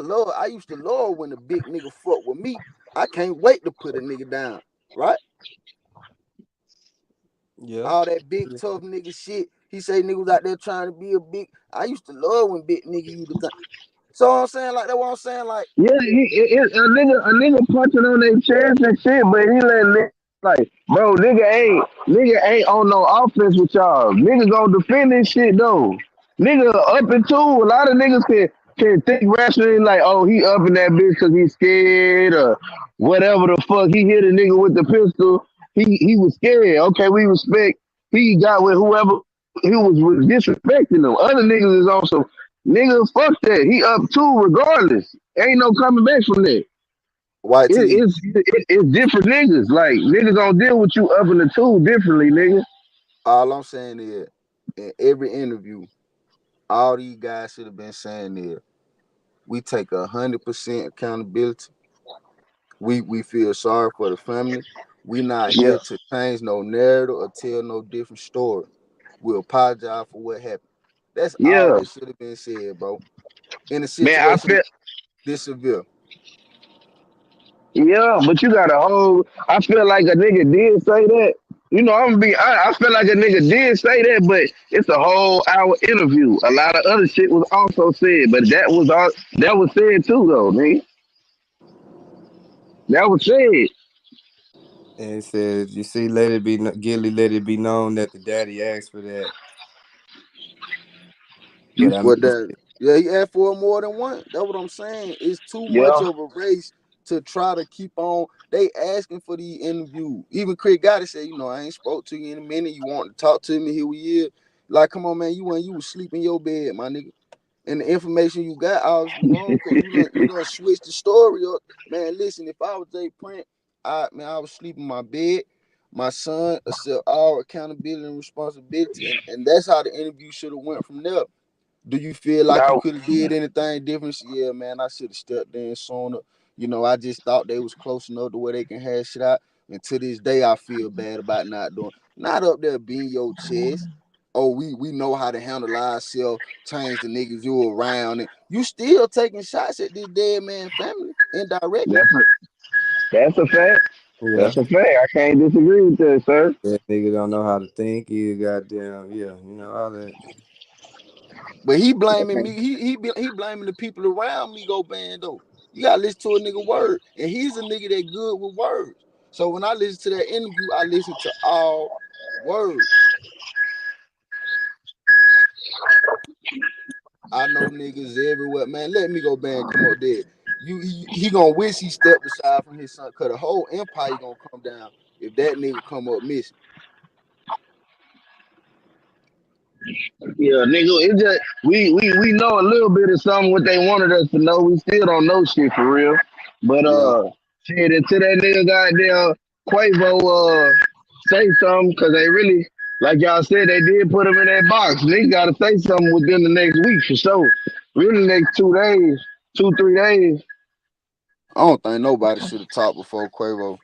used to love when the big nigga fuck with me. I can't wait to put a nigga down, right? Yeah. All that big tough nigga shit. He say niggas out there trying to be a big. I used to love when big nigga you the time. So I'm saying like that. What I'm saying like. Yeah, a nigga punching on their chest and shit, but he like, bro, nigga ain't on no offense with y'all. Nigga gonna defend this shit though. Nigga up and two. A lot of niggas can think rationally like, oh, he up in that bitch because he's scared or whatever the fuck. He hit a nigga with the pistol. He was scared. Okay, we respect. He got with whoever he was disrespecting them. Other niggas is also nigga. Fuck that. He up two regardless. Ain't no coming back from that. White T. It's different niggas. Like niggas don't deal with you up in the two differently, nigga. All I'm saying is, in every interview, all these guys should have been saying is, we take 100% accountability. We feel sorry for the family. We not Yeah, here to change no narrative or tell no different story. We apologize for what happened. That's all yeah, that should have been said, bro. In a man. I situation feel this severe. yeah, but you got a whole. I feel like a nigga did say that. You know, I feel like a nigga did say that, but it's a whole hour interview. A lot of other shit was also said, but that was all that was said too, though, man. That was said. And it says, you see, let it be, Gilly, let it be known that the daddy asked for that. But I What mean, that? Yeah, he asked for more than one. That's what I'm saying. It's too much Yeah, of a race to try to keep on. They asking for the interview. Even Craig Gotti said, I ain't spoke to you in a minute. You want to talk to me? Here we is. Like, come on, man. You was sleep in your bed, my nigga. And the information you got obviously wrong because you done switched the story up. Man, listen, if I was Jay Print, I was sleeping in my bed. My son accept all accountability and responsibility. And that's how the interview should have went from there. Do you feel like you now could have did anything different? Yeah, man, I should have stepped in sooner. I just thought they was close enough to where they can hash it out. And to this day, I feel bad about not doing. Not up there being your chest. Oh, we know how to handle ourselves, change the niggas you around. And you still taking shots at this dead man family indirectly. that's a, that's a fact. yeah, That's a fact. I can't disagree with that, sir. that nigga don't know how to think. He goddamn, yeah, all that. But he blaming me. He blaming the people around Migo Band though. You gotta listen to a nigga word, and he's a nigga that good with words. So when I listen to that interview, I listen to all words. I know niggas everywhere, man. Let Migo Band come up there. He gonna wish he stepped aside from his son, cause the whole empire gonna come down if that nigga come up missing. Yeah, nigga, it just we know a little bit of something what they wanted us to know. We still don't know shit for real. But Yeah. shit, until that nigga goddamn Quavo say something, cause they really, like y'all said, they did put him in that box. Nigga gotta say something within the next week for sure. Really next 2 days, 2, 3 days. I don't think nobody should have talked before Quavo.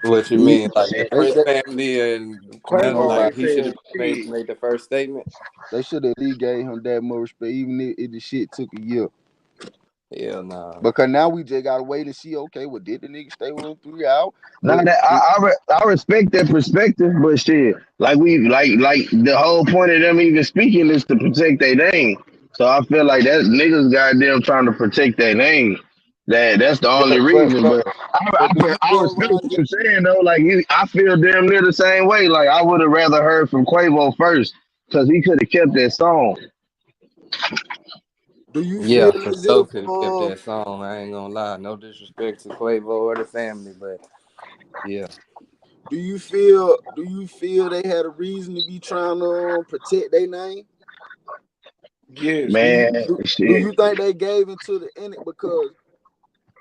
What you Yeah, mean, like the man. They Prince they family and none, Quavo like nobody. he should have said, made shit. made the first statement? They should have at least gave him that much respect, even if the shit took a year. Hell nah. Because now we just gotta wait and see. Okay, well, did the nigga stay with him 3 hours? Now What that did, I respect that perspective, but shit, like the whole point of them even speaking is to protect their name. So I feel like that niggas goddamn trying to protect their name. That's the only but but reason. but But but do you I go respect around? what you're saying though. Like I feel damn near the same way. Like I would have rather heard from Quavo first because he could have kept that song. Do you Yeah, feel for as sure if could have kept that song. I ain't gonna lie. No disrespect to Quavo or the family, but yeah. do you feel they had a reason to be trying to protect their name? Yes. Do you Man, do shit. you think they gave into the in it because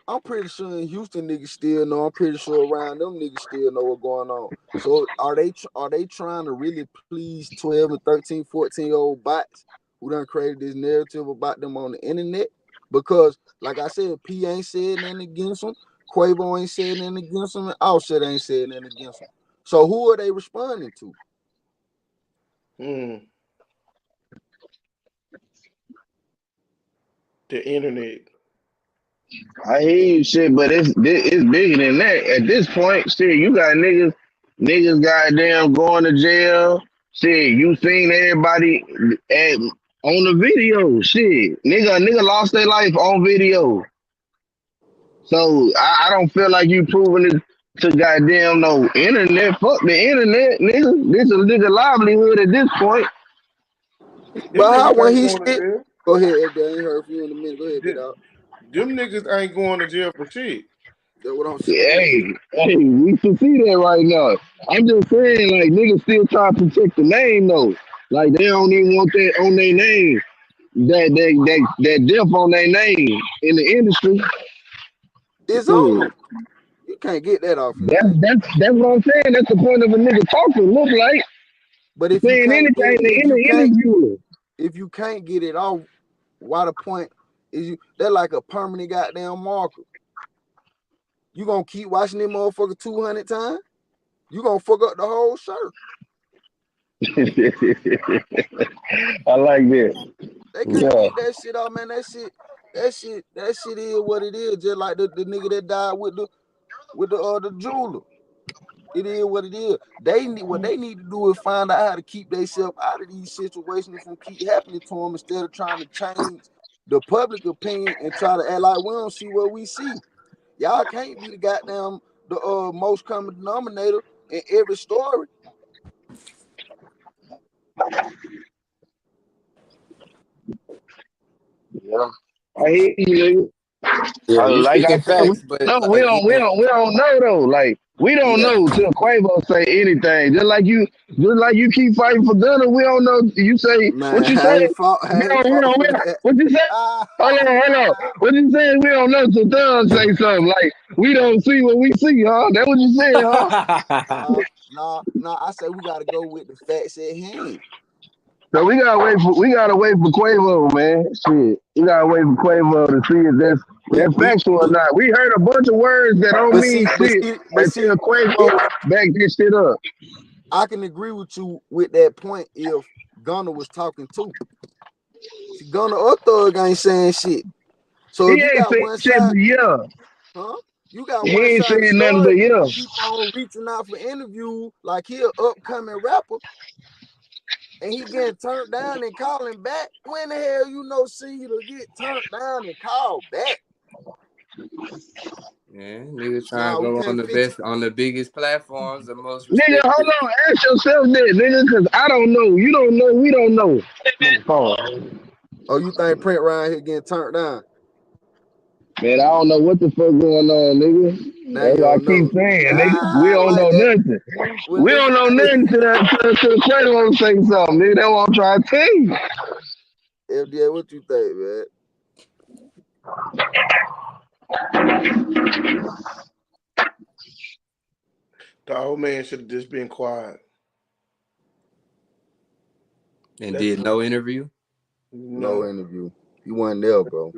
I'm pretty sure in Houston niggas still know. I'm pretty sure around them niggas still know what's going on. So are they trying to really please 12 and 13, 14-year-old bots who done created this narrative about them on the internet? Because like I said, P ain't said nothing against them. Quavo ain't saying nothing against him, and Offset ain't saying nothing against him. So who are they responding to? The internet. I hear you, shit, but it's bigger than that. At this point, shit, you got niggas goddamn going to jail. Shit, you seen everybody on the video. Shit, nigga lost their life on video. So I don't feel like you proving it to goddamn no internet. Fuck the internet, nigga. This is nigga livelihood at this point. But how when he going to shit? jail. Go ahead, FD. I ain't heard from you in a minute. Go ahead, get out. Them niggas ain't going to jail for shit. That's what I'm saying. Hey, we can see that right now. I'm just saying, like, niggas still try to protect the name though. Like they don't even want that on their name. That death on their name in the industry. It's on. You can't get that off your name. That's what I'm saying. That's the point of a nigga talking. Look like. But if you can't get it, if you can't get it off, why the point is they're like a permanent goddamn marker. You gonna keep watching them motherfucker 200 times? You gonna fuck up the whole shirt. I like that. They can't get that shit off, man. That shit is what it is. Just like the nigga that died with the jeweler. It is what it is. What they need to do is find out how to keep themselves out of these situations from keep happening to them instead of trying to change the public opinion and try to act like we don't see what we see. Y'all can't be the goddamn the most common denominator in every story. Yeah, I hear you. Yeah, you Like I speaking said, facts, but we again, don't know though. Like we don't know till Quavo say anything. Just like you keep fighting for Gunna, we don't know. You say Man, what you say? What you say? Hold on. What you saying? We don't know till Thug say something. Like we don't see what we see, huh? That what you saying, huh? No. I say we gotta go with the facts at hand. So we gotta wait for Quavo, man. Shit, we gotta wait for Quavo to see if that's factual or not. We heard a bunch of words that don't mean shit until Quavo back this shit up. I can agree with you with that point if Gunna was talking too. See, Gunna or Thug ain't saying shit. So if you got one side, you got one side of the story, keep on reaching out for interviews like he an upcoming rapper. And he getting turned down and calling back. When the hell you know see to get turned down and call back? Yeah, niggas trying to go on the biggest platforms, the most respected. Nigga, hold on, ask yourself that, nigga, because I don't know. You don't know, we don't know. Oh, you think Print around here getting turned down? Man, I don't know what the fuck going on, nigga. That's what I keep saying, nigga. We don't know nothing. We don't know nothing to the Quavo say something, nigga. That's what I'm trying to tell you. FDA, what you think, man? The old man should have just been quiet. And did no interview? No interview. He wasn't there, bro.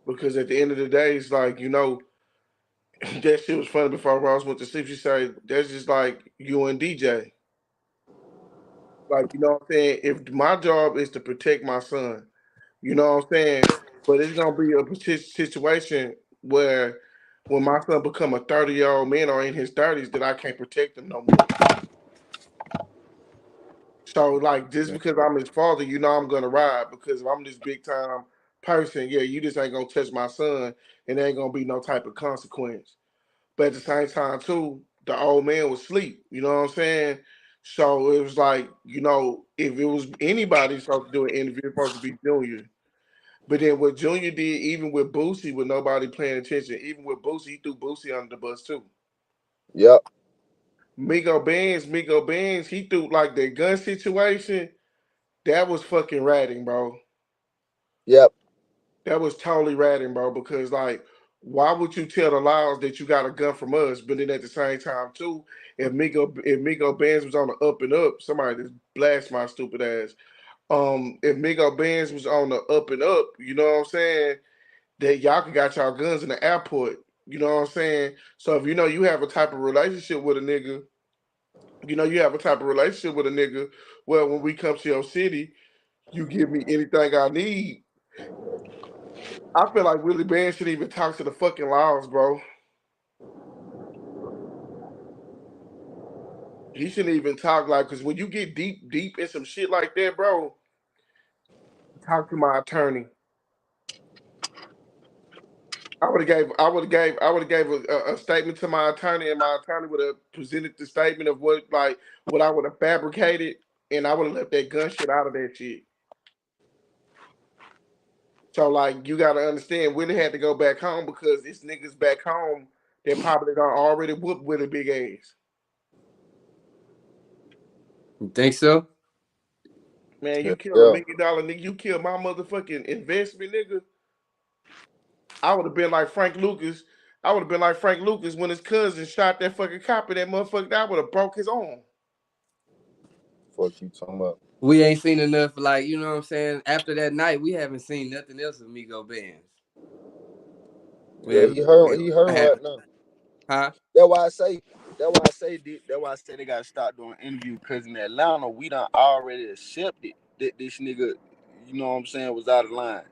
Because at the end of the day, it's like, you know, that shit was funny before Ross went to sleep. She said, that's just like you and DJ. Like, you know what I'm saying? If my job is to protect my son, you know what I'm saying? But it's going to be a situation where when my son become a 30-year-old man or in his 30s that I can't protect him no more. So, like, just because I'm his father, you know I'm going to ride. Because if I'm this big-time person, yeah, you just ain't going to touch my son and there ain't going to be no type of consequence. But at the same time, too, the old man was asleep. You know what I'm saying? So it was like, you know, if it was anybody supposed to do an interview, it's supposed to be Junior. But then what Junior did, even with Boosie, with nobody paying attention, even with Boosie, he threw Boosie under the bus too. Yep. Migo Bands, he threw like the gun situation. That was fucking ratting, bro. Yep. That was totally ratting, bro. Because like, why would you tell the lies that you got a gun from us? But then at the same time, too, if Migo Bands was on the up and up, somebody just blast my stupid ass. If Migo Bands was on the up and up, you know what I'm saying? that y'all can got y'all guns in the airport. You know what I'm saying? So if you know you have a type of relationship with a nigga, well, when we come to your city, you give me anything I need. I feel like Willie Bands should even talk to the fucking laws, bro. He shouldn't even talk like, because when you get deep in some shit like that, bro, talk to my attorney. I would have gave a statement to my attorney, and my attorney would have presented the statement of what I would have fabricated, and I would have left that gun shit out of that shit. So like you gotta understand, Willie had to go back home because it's niggas back home that probably done already whooped Willie big ass. You think so? Man, Yeah, you kill yeah. $1 million nigga, you kill my motherfucking investment, nigga. I would have been like Frank Lucas. I would have been like Frank Lucas when his cousin shot that fucking cop in that motherfucker. I would have broke his arm. Fuck you talking about. We ain't seen enough, like, you know what I'm saying? After that night, we haven't seen nothing else of Migo Bands. We Yeah, haven't he hurt. seen He hurt what right happened. now. Huh? That's why I say. That's why I say they gotta start doing interview because in Atlanta we done already accepted that this nigga, you know what I'm saying, was out of line.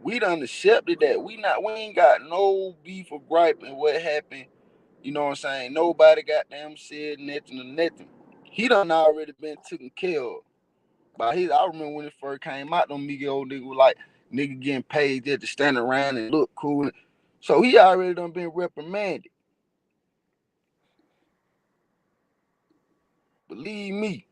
We done accepted that. We ain't got no beef or gripe in what happened. You know what I'm saying? Nobody goddamn said nothing or nothing. He done already been taken care of. But I remember when it first came out, them Miguel nigga was like nigga getting paid just to stand around and look cool. So he already done been reprimanded. Believe me,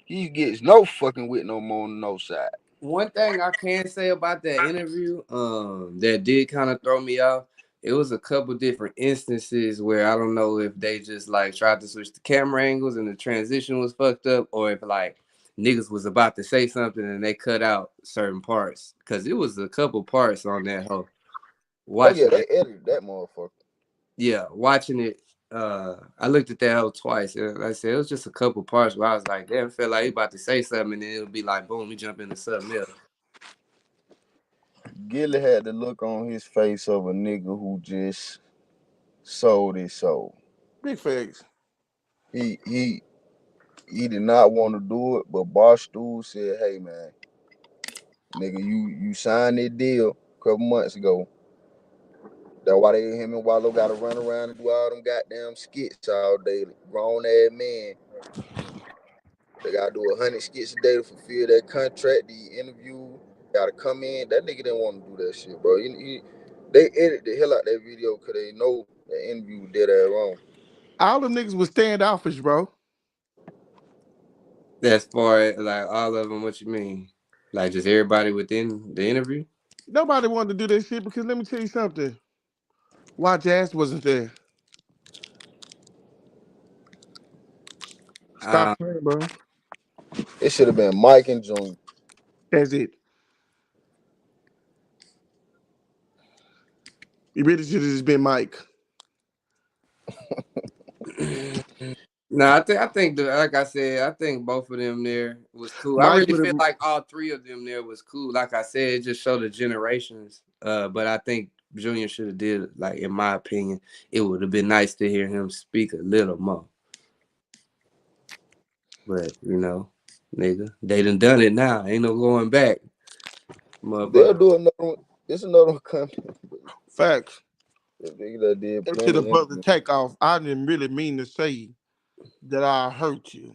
he gets no fucking with no more on no side. One thing I can say about that interview, that did kind of throw me off. It was a couple different instances where I don't know if they just like tried to switch the camera angles and the transition was fucked up, or if like niggas was about to say something and they cut out certain parts. Cause it was a couple parts on that whole Oh yeah, watching they that. edited that motherfucker. Yeah, watching it. I looked at that hoe twice. And like I said, it was just a couple parts where I was like, damn, felt like he about to say something, and then it'll be like, boom, he jump into something else. Gilly had the look on his face of a nigga who just sold his soul. Big facts. He he he did not want to do it, but Barstool said, "Hey man, nigga, you signed that deal a couple months ago. That's why him and Wallow got to run around and do all them goddamn skits all day. Grown ass man, they got to do 100 skits a day to fulfill that contract. The interview got to come in. That nigga didn't want to do that shit, bro. They edit the hell out that video because they know the interview did that wrong. All them niggas was standoffish, bro. As far as like all of them, what you mean? Like just everybody within the interview? Nobody wanted to do that shit because let me tell you something. Why Jazz wasn't there? Stop Uh, playing, bro. It should have been Mike and Junior. That's it. You really should have just been Mike. no, I think like I said, I think both of them there was cool. I Mike really would have. feel like all three of them there was cool. Like I said, it just showed the generations. But I think Junior should have did, like, in my opinion, it would have been nice to hear him speak a little more. But you know, nigga, they done it now. Ain't no going back, They'll motherfucker. do another one. It's another one coming. Facts. That nigga that did And to plenty the of brother interviews. Takeoff, I didn't really mean to say that I hurt you.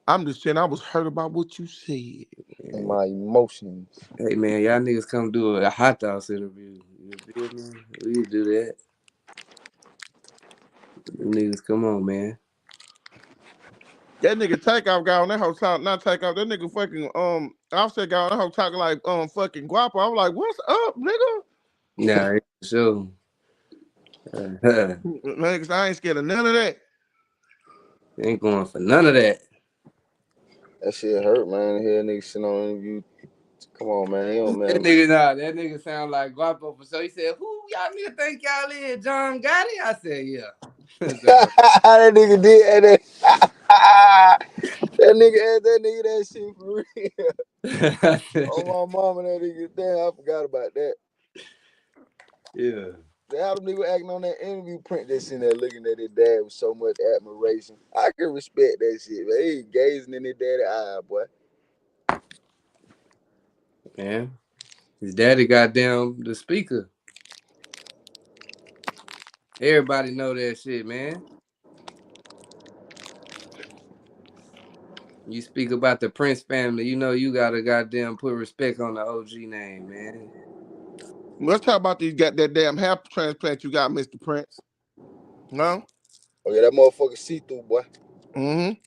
I'm just saying I was hurt about what you said. And my emotions. Hey man, y'all niggas come do a hot dogs interview. You feel me? We do that. Them niggas, come on, man. That nigga Takeoff got on that whole talk, not Takeoff. That nigga fucking Offset got on that whole talking like fucking Guapo. I was like, what's up, nigga? Nah, sure. Niggas, I ain't scared of none of that. Ain't going for none of that. That shit hurt, man. Hear niggas sitting on interview. Come on, man. He don't, That man. nigga, nah, that nigga sound like Guapo for so he said, who y'all nigga think y'all is? John Gotti? I said, yeah. So, That nigga did that. That nigga asked that nigga that shit for real. Oh, my mama, that nigga, damn, I forgot about that. Yeah. How them nigga acting on that interview, print this in there looking at his dad with so much admiration. I can respect that shit, man. He gazing in his daddy eye, boy. Man, his daddy goddamn the speaker. Everybody know that shit, man. You speak about the Prince family, you know you gotta goddamn put respect on the OG name, man. Let's talk about these got that damn hair transplant you got, Mr. Prince. No? Oh yeah, that motherfucker see-through, boy. Mm-hmm.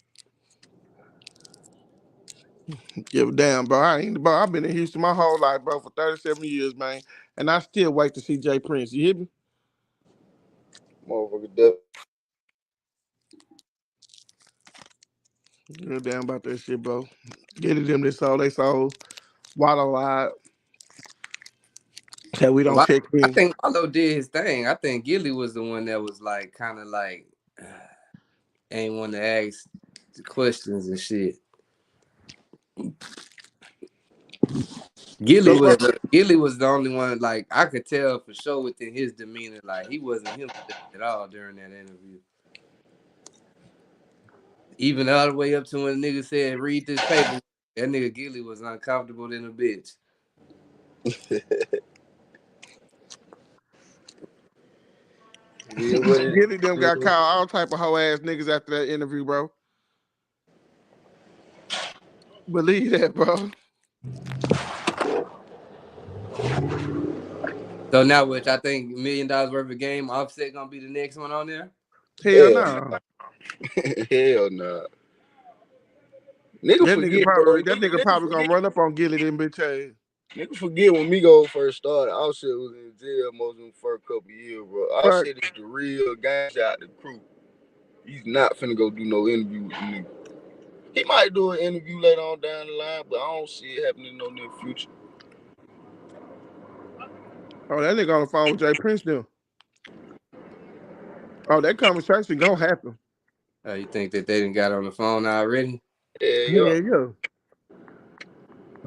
Give a damn, bro. I've been in Houston my whole life, bro, for 37 years, man. And I still wait to see Jay Prince. You hear me? Motherfucker dead. Give a damn about that shit, bro. Get it them this soul, they soul. Wallow out. That we don't Well, check I in. think Wallow did his thing. I think Gilly was the one that was like kind of like ain't want to ask the questions and shit. Gilly So, was the only one, like I could tell for sure within his demeanor, like he wasn't him at all during that interview. Even all the way up to when the nigga said, "Read this paper," that nigga Gilly was uncomfortable than a bitch. Yeah, what it Gilly them is. got called all type of hoe ass niggas after that interview, bro. Believe that, bro. So now, which I think $1 million worth of game, Offset gonna be the next one on there. Hell Hell no. nah. Hell nah. Nigga That forget, bro. nigga Nigga probably forget. gonna run up on Gilly them bitch ass. Nigga forget when Migo first started. Offset was in jail most of the first couple years, bro. Right. Offset is the real gang shot the crew. He's not finna go do no interview with the nigga. He might do an interview later on down the line, but I don't see it happening in no near future. Oh, that nigga on the phone with Jay Prince now. Oh, that conversation gonna happen. You think that they done got on the phone already? Yeah. Yeah.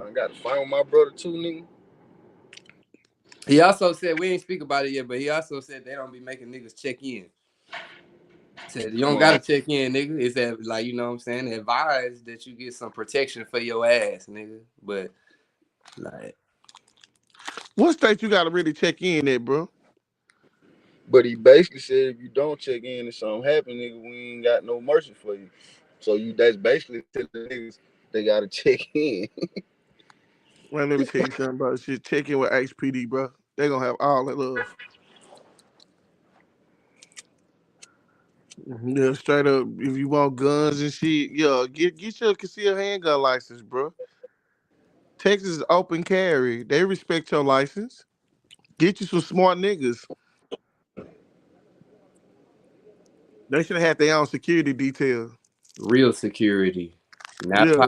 I got to find with my brother too, nigga. He also said, we ain't speak about it yet, but he also said they don't be making niggas check in. Said you don't gotta check in, nigga. It's that, like, you know what I'm saying? Advise that you get some protection for your ass, nigga. But like, What state you gotta really check in at, bro? But he basically said if you don't check in and something happen, nigga, we ain't got no mercy for you. So that's basically telling niggas they gotta check in. Man, let me tell you something about shit. Check in with HPD, bro. They gonna have all that love. Yeah, straight up. If you want guns and shit, yeah, get your concealed handgun license, bro. Texas is open carry. They respect your license. Get you some smart niggas. They should have had their own security detail. real security. Not Yeah.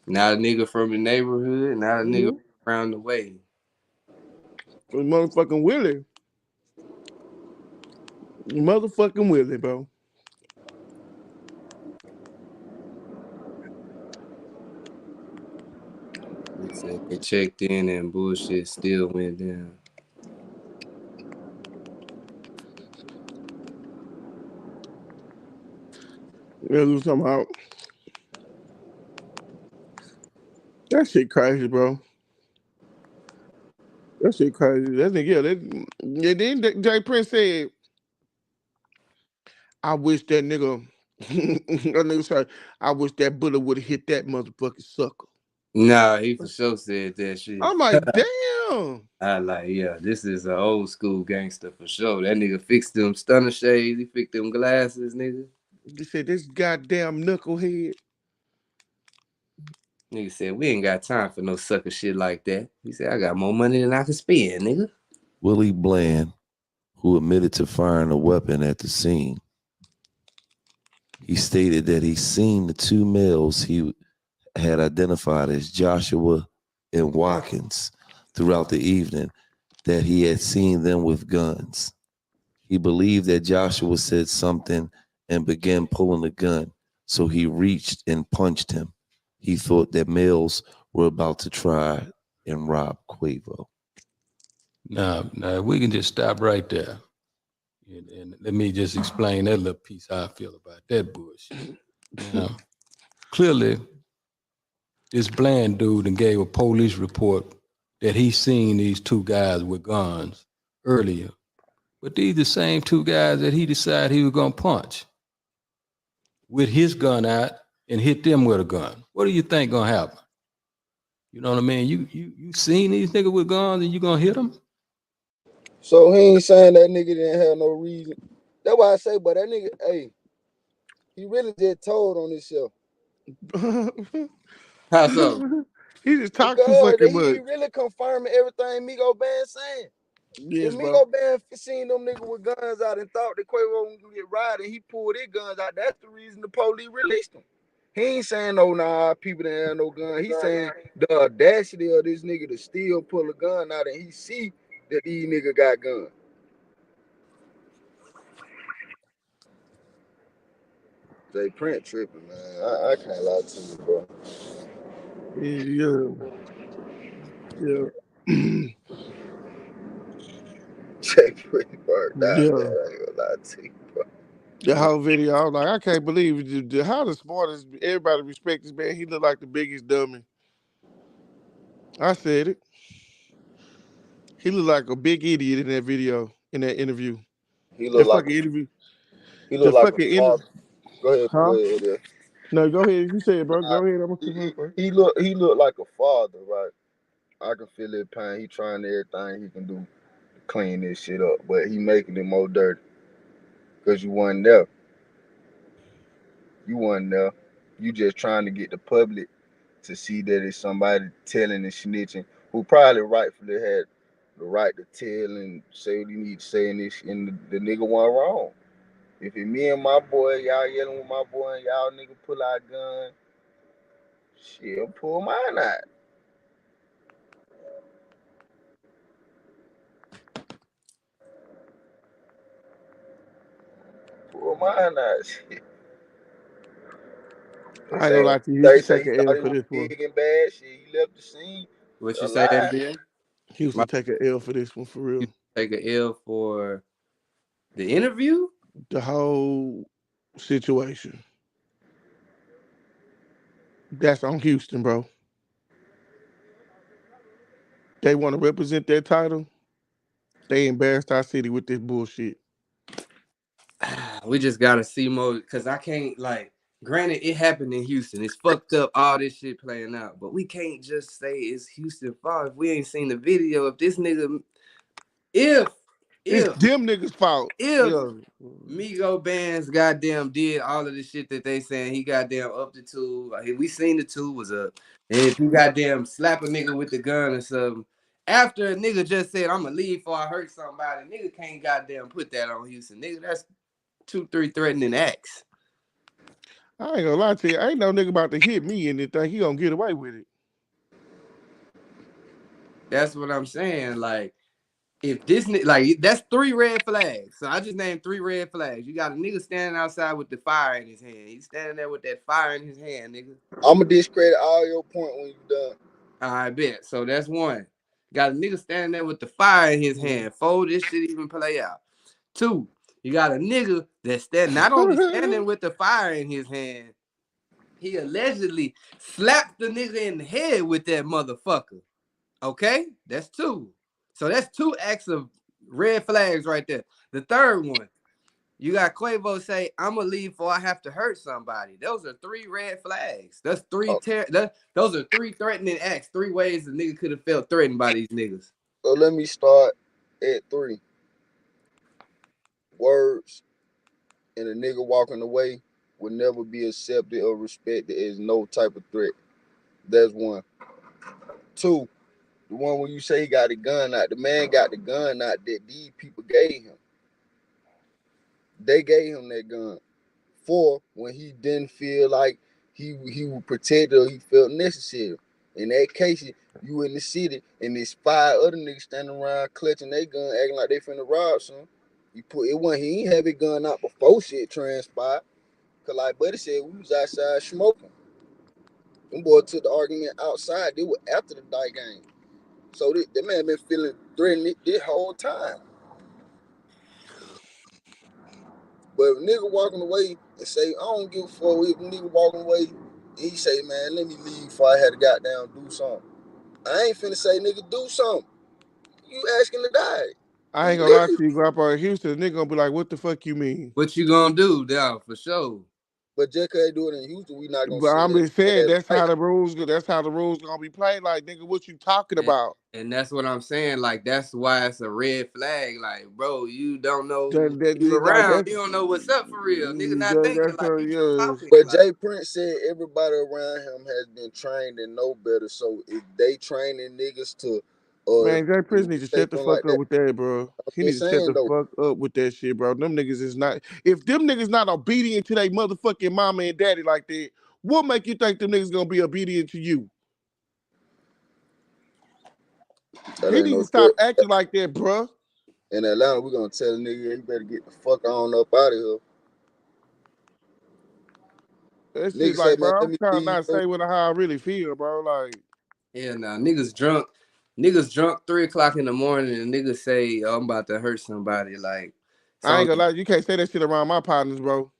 not a nigga from the neighborhood, not a nigga Mm-hmm. around the way. Motherfucking Willie. Motherfucking Willie, bro. They said they checked in and bullshit still went down. Yeah, do something out. That shit crazy, bro. That shit crazy. That nigga, yeah, then Jay Prince said, I wish that nigga, that nigga said, I wish that bullet would have hit that motherfucking sucker. Nah, he for sure said that shit. I'm like, damn. I like, yeah, this is an old school gangster for sure. That nigga fixed them stunner shades. He fixed them glasses, nigga. He said, this goddamn knucklehead. Nigga said, we ain't got time for no sucker shit like that. He said, I got more money than I can spend, nigga. Willie Bland, who admitted to firing a weapon at the scene, he stated that he seen the two males he had identified as Joshua and Watkins throughout the evening, that he had seen them with guns. He believed that Joshua said something and began pulling the gun, so he reached and punched him. He thought that males were about to try and rob Quavo. Now, we can just stop right there. And let me just explain that little piece how I feel about that bullshit. Now, clearly, this Bland dude and gave a police report that he seen these two guys with guns earlier. But these the same two guys that he decided he was gonna punch with his gun out and hit them with a gun. What do you think gonna happen? You know what I mean? You seen these niggas with guns and you gonna hit them? So he ain't saying that nigga didn't have no reason. That's why I say, but that nigga, hey, he really just told on himself. How so? He just talked too Because fucking he much. really confirming everything Migo Bands saying. Yes, If bro. Migo Bands seen them niggas with guns out and thought that Quavo was gonna get riding, he pulled his guns out. That's the reason the police released him. He ain't saying no, nah, people didn't have no gun. He's saying the audacity of this nigga to still pull a gun out and he see that these niggas got guns. They print tripping, man. I can't lie to you, bro. Yeah. Jay pretty burnt out, Yeah. man. I ain't gonna lie to you, bro. The whole video, I was like, I can't believe how the smartest, everybody respect this man. He look like the biggest dummy. I said it. He looked like a big idiot in that video, in that interview. He That look like fucking interview. he The look like a fucking interview. father. Go ahead, Huh? go ahead. Yeah. No, go ahead. You say it, bro. Nah, Go ahead. I'm gonna see first. he look like a father, right? I can feel his pain. He trying everything he can do to clean this shit up, but he making it more dirty. Cause you wasn't there. You wasn't there. You just trying to get the public to see that it's somebody telling and snitching who probably rightfully had the right to tell and say what he need to say, and this and the nigga wasn't wrong. If it me and my boy, y'all yelling with my boy, and y'all nigga pull out gun, shit, pull mine out. Pull mine out. Shit. They I ain't gonna say lie to you. He they should say take he an thought L he for was this one. big and bad. Shit, he left the scene What you say, alive. MBA? He should take an L for this one for You real. take an L for the interview? The whole situation. That's on Houston, bro. They want to represent their title. They embarrassed our city with this bullshit. We just gotta see more because I can't like. Granted, it happened in Houston. It's fucked up. All this shit playing out, but we can't just say it's Houston fault if we ain't seen the video. If this nigga, if It's if them niggas' fault. if Yeah. Migo Bands goddamn did all of the shit that they saying he goddamn up the two. Like, we seen the two was up. And if you goddamn slap a nigga with the gun or something, after a nigga just said I'ma leave before I hurt somebody, nigga can't goddamn put that on Houston. Nigga, that's 2-3 threatening acts. I ain't gonna lie to you. I ain't no nigga about to hit me and think he gonna get away with it. That's what I'm saying. Like, if this like that's 3 red flags. So I just named 3 red flags. You got a nigga standing outside with the fire in his hand. He's standing there with that fire in his hand, nigga. I'ma discredit all your point when you done. I bet. So that's 1. Got a nigga standing there with the fire in his hand. 4, this shit even play out. 2, you got a nigga that's not only standing with the fire in his hand, he allegedly slapped the nigga in the head with that motherfucker. Okay? That's 2. So that's 2 acts of red flags right there. The third one, you got Quavo say, "I'ma leave before I have to hurt somebody." Those are 3 red flags. That's 3 those are 3 threatening acts. 3 ways the nigga could have felt threatened by these niggas. So let me start at 3. Words and a nigga walking away will never be accepted or respected as no type of threat. That's 1. 2, the one when you say he got a gun out, the man got the gun out that these people gave him. They gave him that gun. 4, when he didn't feel like he was protected or he felt necessary. In that case, you in the city and there's 5 other niggas standing around clutching their gun, acting like they finna rob some. He ain't have his gun out before shit transpired. Cause like Buddy said, we was outside smoking. Them boys took the argument outside. They were after the Dyke game. So that man been feeling threatened this whole time. But if a nigga walking away and say, I don't give a fuck if a nigga walking away, and he say, man, let me leave before I had to goddamn do something. I ain't finna say, nigga, do something. You asking to die. I He ain't gonna lie leave. to you, go up on Houston, the nigga gonna be like, what the fuck you mean? What you gonna do, yeah, for sure. But just cause they do it in Houston, we not gonna But say I'm that. just saying That's that's right. how the rules gonna be played. Like, nigga, what you talking And, about? and that's what I'm saying. Like, that's why it's a red flag. Like, bro, you don't know That, you like around. that's You don't know what's up for real. Nigga not thinking that's like you just yeah. talking. But Like, Jay Prince said everybody around him has been trained and know better. So if they training niggas to Man, Jay Prince need to say shut the something fuck like up that, with that, bro. I'm He need just to shut saying the though. fuck up with that shit, bro. Them niggas is not. If them niggas not obedient to their motherfucking mama and daddy like that, what make you think them niggas gonna be obedient to you? That He ain't need no to stop threat. acting like that, bro. In Atlanta, we gonna tell a nigga he better get the fuck on up out of here. That shit Nigga say, like, man, bro, let I'm me trying to leave. not say how I really feel, bro. Like, yeah, nah, niggas drunk. Niggas drunk 3 o'clock in the morning and niggas say, oh, I'm about to hurt somebody. Like, I ain't so gonna lie, you can't say that shit around my partners, bro.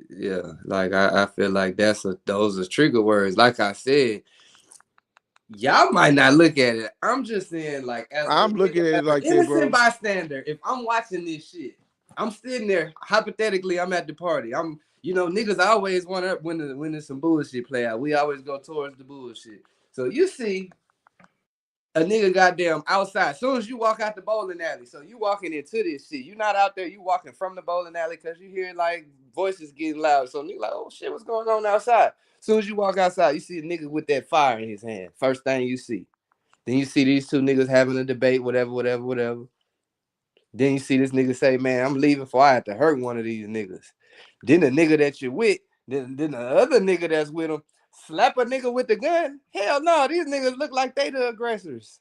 yeah, like I feel like those are trigger words. Like I said, y'all might not look at it. I'm just saying, like, as a I'm nigga, looking at as it an like that, innocent bro. bystander, if I'm watching this shit, I'm sitting there. Hypothetically, I'm at the party. Niggas always want to when there's some bullshit play out. We always go towards the bullshit. So you see a nigga goddamn outside. As soon as you walk out the bowling alley, so you walking into this shit. You not out there. You walking from the bowling alley because you hear like voices getting loud. So nigga like, oh shit, what's going on outside? As soon as you walk outside, you see a nigga with that fire in his hand. First thing you see. Then you see these two niggas having a debate, whatever. Then you see this nigga say, man, I'm leaving before I have to hurt one of these niggas. Then the nigga that you're with, then the other nigga that's with him, slap a nigga with the gun. Hell no, these niggas look like they the aggressors.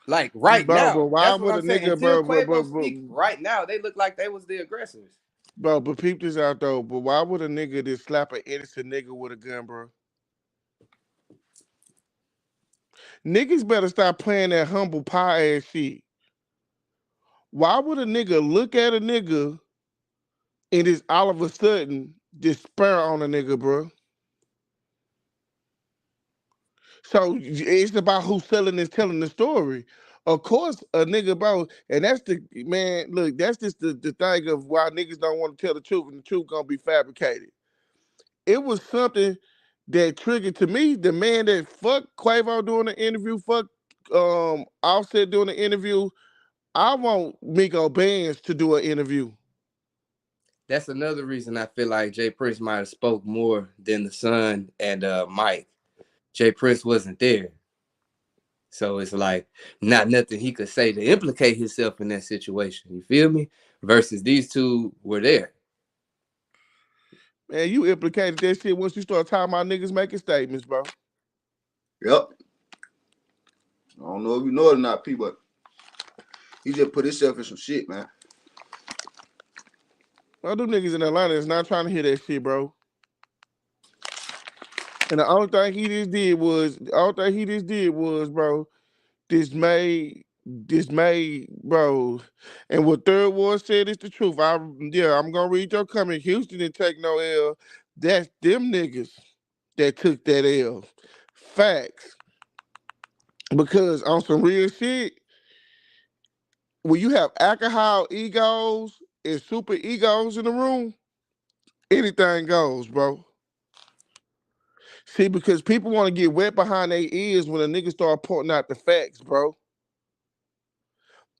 Like right Bro, but now. why That's what would I'm a saying. nigga, Until bro, Quavo speak right now, they look like they was the aggressors. but peep this out though. But why would a nigga just slap an innocent nigga with a gun, bro? Niggas better stop playing that humble pie ass shit. Why would a nigga look at a nigga and just all of a sudden just spur on a nigga, bro? So it's about who's selling and telling the story. Of course, a nigga, bro, and that's the man. Look, that's just the thing of why niggas don't want to tell the truth, and the truth gonna be fabricated. It was something that triggered to me. The man that fucked Quavo doing the interview, fuck Offset doing the interview. I want Migo Bands to do an interview. That's another reason I feel like Jay Prince might have spoke more than the son and Mike. Jay Prince wasn't there. So it's like not nothing he could say to implicate himself in that situation. You feel me? Versus these two were there. Man, you implicated that shit once you start talking about niggas making statements, bro. Yep. I don't know if you know it or not, P, but he just put himself in some shit, man. Well, them niggas in Atlanta is not trying to hear that shit, bro. And the only thing he just did was, bro, dismay, bro. And what Third Ward said is the truth. I'm gonna read your comment. Houston didn't take no L. That's them niggas that took that L. Facts. Because on some real shit, when you have alcohol egos and super egos in the room, anything goes, bro. See, because people want to get wet behind their ears when a nigga start pointing out the facts, bro.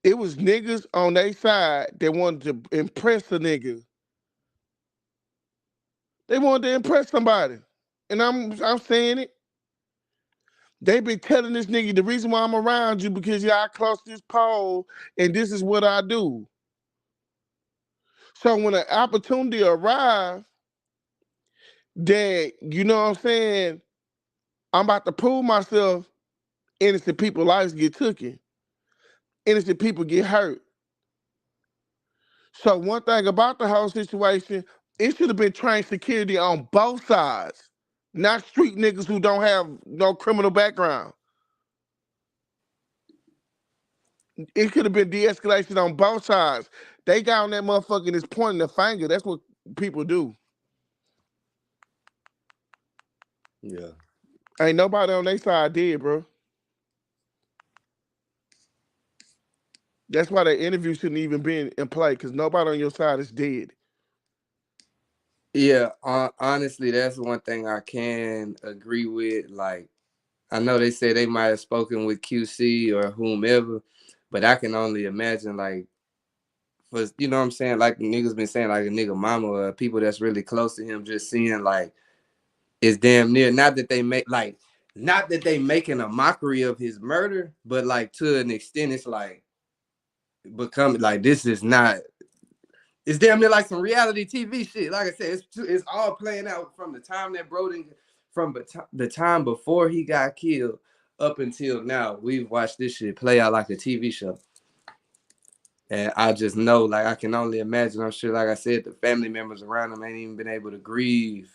It was niggas on their side that wanted to impress a nigga. They wanted to impress somebody. And I'm saying it. They been telling this nigga the reason why I'm around you because y'all close this pole and this is what I do. So when an opportunity arrives that, you know what I'm saying, I'm about to prove myself, innocent people lives get taken. Innocent people get hurt. So one thing about the whole situation, It should have been trained security on both sides, not street niggas who don't have no criminal background. It could have been de-escalation on both sides. They got on that motherfucker and is pointing the finger. That's what people do. Yeah. Ain't nobody on their side did, bro. That's why that interview shouldn't even be in play, because nobody on your side is dead. Yeah, honestly, that's one thing I can agree with. Like, I know they say they might have spoken with QC or whomever, but I can only imagine, like, for, you know what I'm saying? Like, the niggas been saying, like, a nigga mama or people that's really close to him, just seeing, like, it's damn near, not that they making a mockery of his murder, but, like, to an extent, it's, like, becoming, like, this is not, it's damn near like some reality TV shit. Like I said, it's all playing out from the time that Broden, from the time before he got killed up until now. We've watched this shit play out like a TV show. And I just know, like, I can only imagine. I'm sure, like I said, the family members around him ain't even been able to grieve.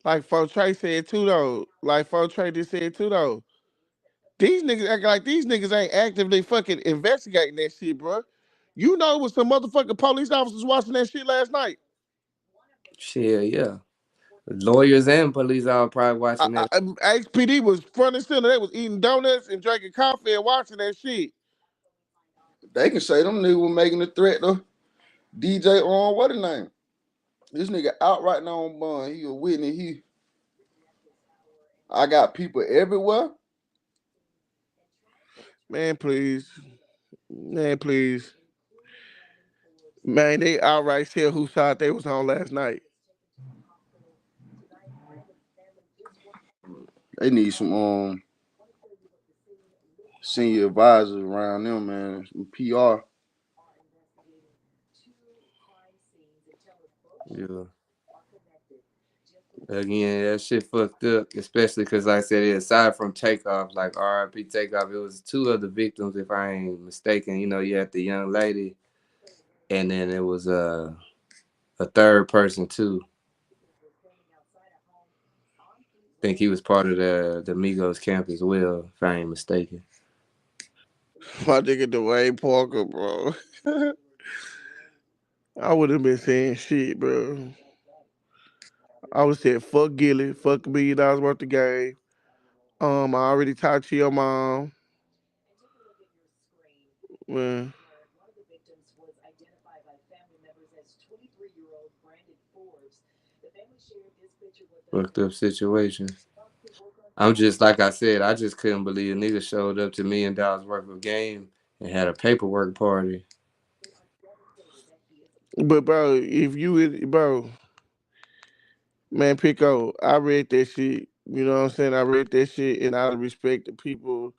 Like Fo Trey said too, though. Like Fo Trey just said too, though. These niggas act like these niggas ain't actively fucking investigating that shit, bro. You know, it was some motherfucking police officers watching that shit last night. Shit, yeah. Lawyers and police all probably watching that. HPD was front and center. They was eating donuts and drinking coffee and watching that shit. They can say them niggas were making a threat to DJ on what his name? This nigga out right now on bond. He a witness. I got people everywhere. Man, please. Man, please. Man, they outright tell whose side they was on last night. They need some senior advisors around them, man. Some PR. Yeah. Again, that shit fucked up, especially because, like I said, aside from Takeoff, like R.I.P. Takeoff, it was two other victims, if I ain't mistaken. You know, you had the young lady, and then it was a third person too. I think he was part of the Migos camp as well, if I ain't mistaken. My nigga Dwayne Parker, bro. I would have been saying shit, bro. I would have said, fuck Gilly, fuck $1 million worth of game. I already talked to your mom. Man. Fucked up situation. I'm just, like I said, I just couldn't believe a nigga showed up to $1 million worth of game and had a paperwork party. But bro, man, Pico, I read that shit. You know what I'm saying? I read that shit, and out of respect to people,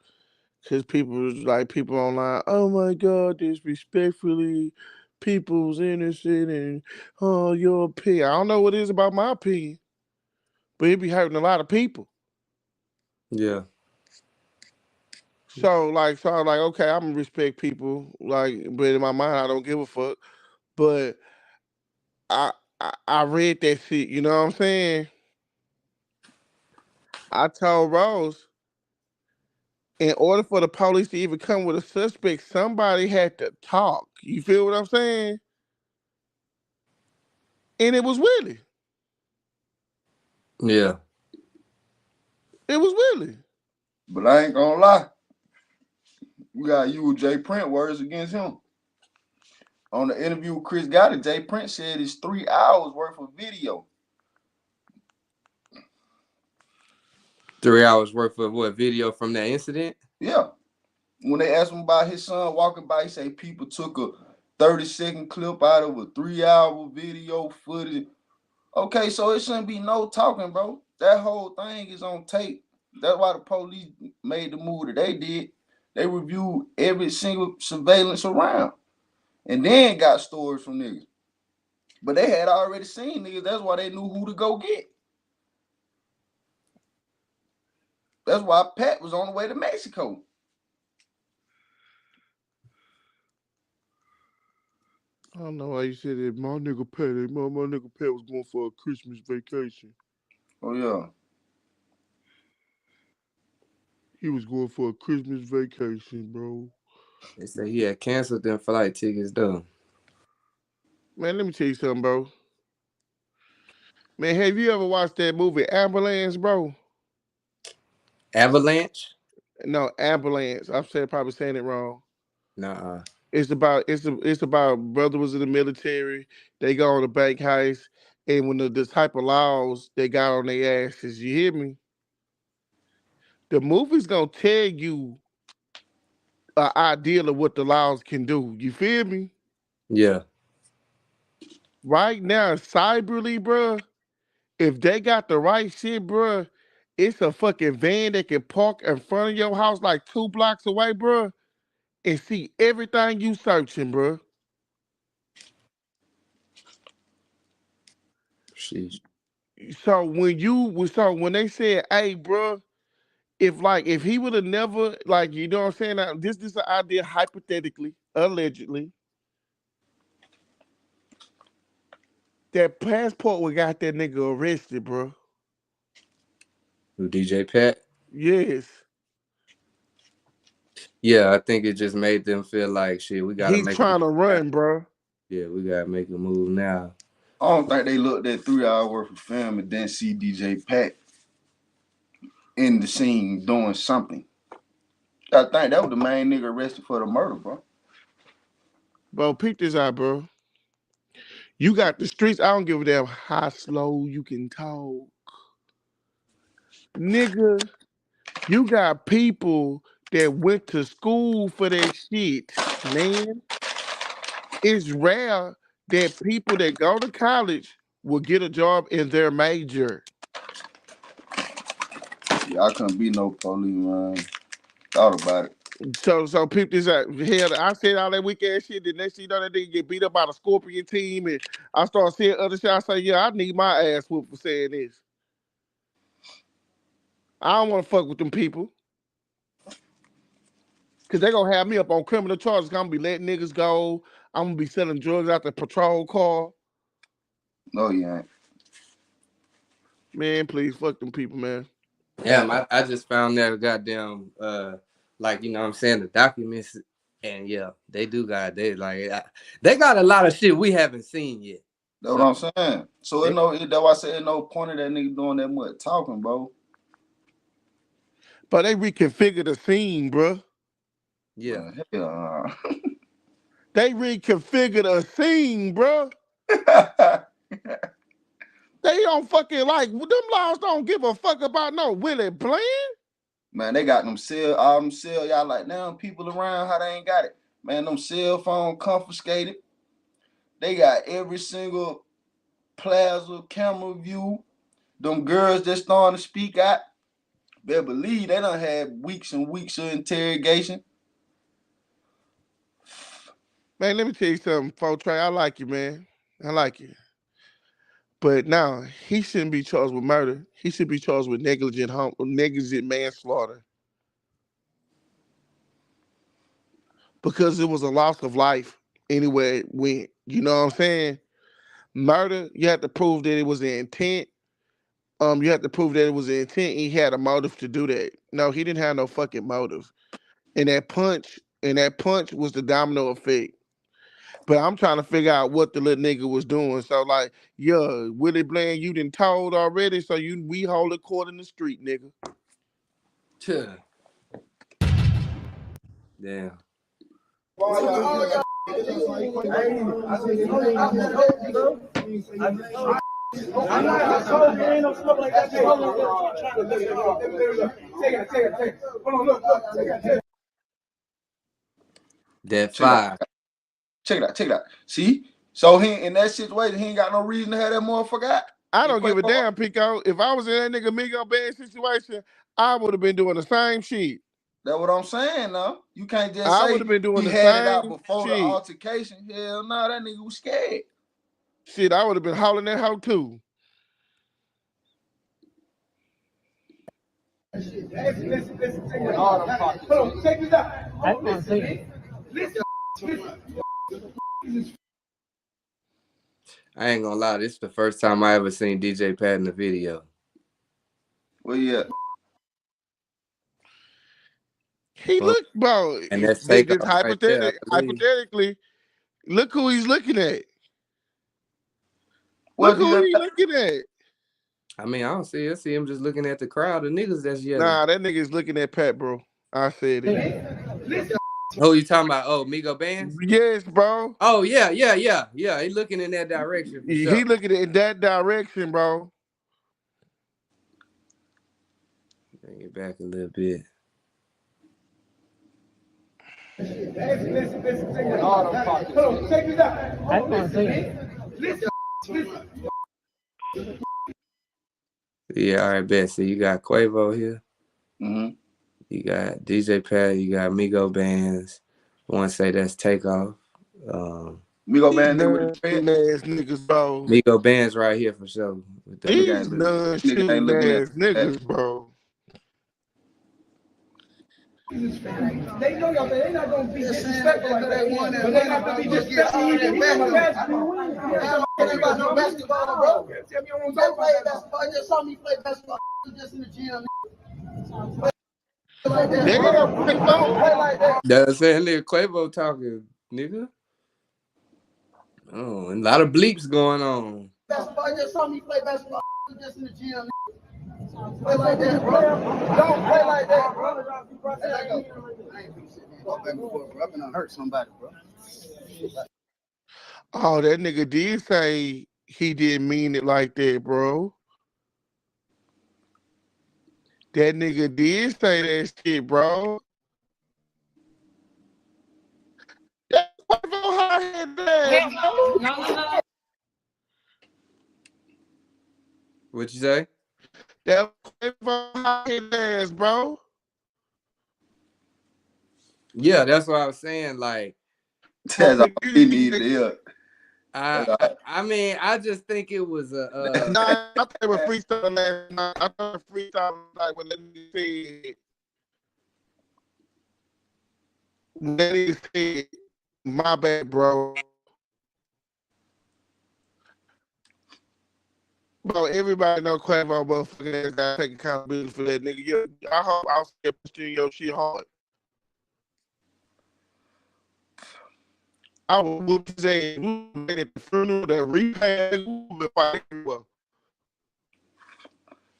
because people was like, people online, oh my God, disrespectfully, people's innocent, and oh, your opinion. I don't know what it is about my opinion, but it be hurting a lot of people. Yeah. So I'm like, okay, I'm gonna respect people, like, but in my mind, I don't give a fuck. But I read that shit. You know what I'm saying? I told Rose, in order for the police to even come with a suspect, somebody had to talk. You feel what I'm saying? And it was Willie. Yeah. It was Willie. But I ain't gonna lie. We got you with Jay Print words against him. On the interview with Chris Gotti, Jay Print said it's 3 hours worth of video. 3 hours worth of what, video from that incident? Yeah. When they asked him about his son walking by, he said people took a 30-second clip out of a 3-hour video footage. Okay, so it shouldn't be no talking, bro. That whole thing is on tape. That's why the police made the move that they did. They reviewed every single surveillance around and then got stories from niggas. But they had already seen niggas. That's why they knew who to go get. That's why Pat was on the way to Mexico. I don't know why you said that. My nigga Pat, my nigga Pat was going for a Christmas vacation. Oh yeah. He was going for a Christmas vacation, bro. They say he had canceled them flight tickets though. Man, let me tell you something, bro. Man, have you ever watched that movie Ambulance, bro? Avalanche? No, Ambulance. Probably saying it wrong. Nuh-uh. It's about brother was in the military. They go on a bank heist, and when the type of laws they got on their asses, you hear me? The movie's gonna tell you an idea of what the laws can do. You feel me? Yeah. Right now, cyberly, bruh, if they got the right shit, bruh, it's a fucking van that can park in front of your house like 2 blocks away, bruh, and see everything you searching, bruh. Sheesh. So when they said, hey, bruh, if he would have never, like, you know what I'm saying? Now, this is an idea hypothetically, allegedly, that passport would got that nigga arrested, bruh. Who, DJ Pat? Yes. Yeah, I think it just made them feel like shit. We gotta He's make a move trying to now. run, bruh. Yeah, we gotta make a move now. I don't think they looked at 3 hours worth of film and then see DJ Pat in the scene doing something. I think that was the main nigga arrested for the murder, bro. Bro, peep this out, bro. You got the streets. I don't give a damn how slow you can talk. Nigga, you got people that went to school for that shit, man. It's rare that people that go to college will get a job in their major. Yeah, I couldn't be no police, man. Thought about it. So peep this out. Hell, I said all that weak ass shit. The next thing you know, that nigga get beat up by the Scorpion team, and I start seeing other shit. I say, yeah, I need my ass whooped for saying this. I don't want to fuck with them people. Cause they gonna have me up on criminal charges. I'm gonna be letting niggas go. I'm gonna be selling drugs out the patrol car. No, you ain't. Man, please fuck them people, man. Yeah, I just found that goddamn like, you know what I'm saying, the documents, and yeah, they got a lot of shit we haven't seen yet. That's what I'm saying. So that's why I said no point of that nigga doing that much talking, bro. But they reconfigured the scene, bro. Yeah. Hell They reconfigured a scene, bro. They don't fucking like them laws. Don't give a fuck about no Willie Bland. Man, they got all them cell. Y'all like now people around how they ain't got it. Man, them cell phone confiscated. They got every single plaza camera view. Them girls that starting to speak out, better believe they done had weeks and weeks of interrogation. Man, let me tell you something, folks. Trey, I like you, man. I like you. But now he shouldn't be charged with murder. He should be charged with negligent manslaughter. Because it was a loss of life anywhere it went. You know what I'm saying? Murder, you have to prove that it was the intent. You have to prove that it was the intent. He had a motive to do that. No, he didn't have no fucking motive. And that punch was the domino effect. But I'm trying to figure out what the little nigga was doing. So like, yeah, Willie Bland, you done told already, so we hold a court in the street, nigga. Damn. That fire. Check it out. See? So he in that situation, he ain't got no reason to have that motherfucker out. I don't give a damn, Pico. If I was in that nigga Migo Bands situation, I would have been doing the same shit. That's what I'm saying now. You can't just I say would have been doing he the had it same out before shit. the altercation. Hell no, that nigga was scared. Shit, I would have been hauling that hoe too. Listen, hold on, check this out. I ain't gonna lie, this is the first time I ever seen DJ Pat in the video. Where you at? He Well, look, bro. and that's Just Takeoff right there, I believe. hypothetically, look who he's looking at. What Look who he looking at. I mean, I see him just looking at the crowd of niggas that's yelling. Nah, that nigga's looking at Pat, bro. I said it. Who you talking about? Oh, Migo Bands? Yes, bro. Oh, yeah. He looking in that direction for sure. He looking in that direction, bro. Bring it back a little bit. Yeah, all right, bet. So you got Quavo here. Mm-hmm. You got DJ Pat. You got Migo Bands. I want to say that's Takeoff. Migo Bands, niggas, bro. Migo Bands right here for sure. These non-shooting ass niggas, bro. They know y'all, they not gonna be disrespectful like that. But they have to be disrespectful. They got no basketball, bro. Tell me you don't play basketball. You just saw me play basketball just in the gym. That's saying nigga Quavo talking, nigga. Oh, and a lot of bleeps going on. Basketball, you just saw me play basketball just in the gym. Play like that, bro. Don't play like that, bro. I ain't been sitting there before, bro. I've been hurt somebody, bro. Oh, that nigga did say he didn't mean it like that, bro. That nigga did say that shit, bro. That's what What you say? That ass, bro. Yeah, that's what I was saying. Like, that's all he needed to hear. I mean, I just think it was a. Nah, I thought it was freestyle last night. I thought freestyle like when they said, "My bad, bro." Bro, everybody know Quavo motherfucking ass got taking accountability for that nigga. Yeah, I hope I'll see pushing your shit hard. I was saying, at the funeral, the repay,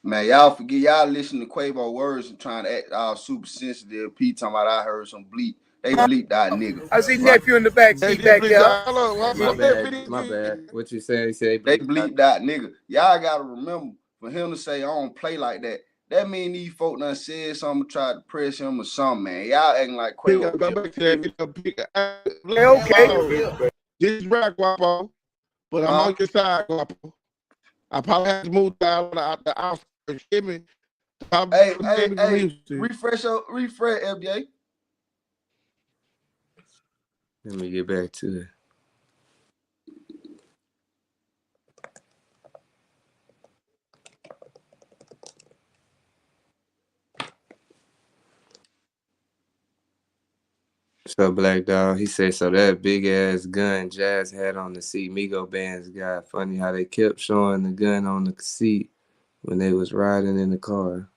man, y'all forget, y'all listen to Quavo words and trying to act all super sensitive. P talking about I heard some bleep. They bleeped that nigga. I see nephew in the back seat back there. My bad. What you saying? He said they bleeped that nigga. Y'all gotta remember, for him to say I don't play like that, that mean these folk done said something, tried to press him or something, man. Y'all acting like Quavo. Go back to that video. Okay. This is rap, Guapo, but I'm on your side, Guapo. I probably have to move down the outskirts. Hey, refresh FJ. Let me get back to it. So Black Dog, he said, so that big ass gun Jazz had on the seat, Migo Bands got funny how they kept showing the gun on the seat when they was riding in the car.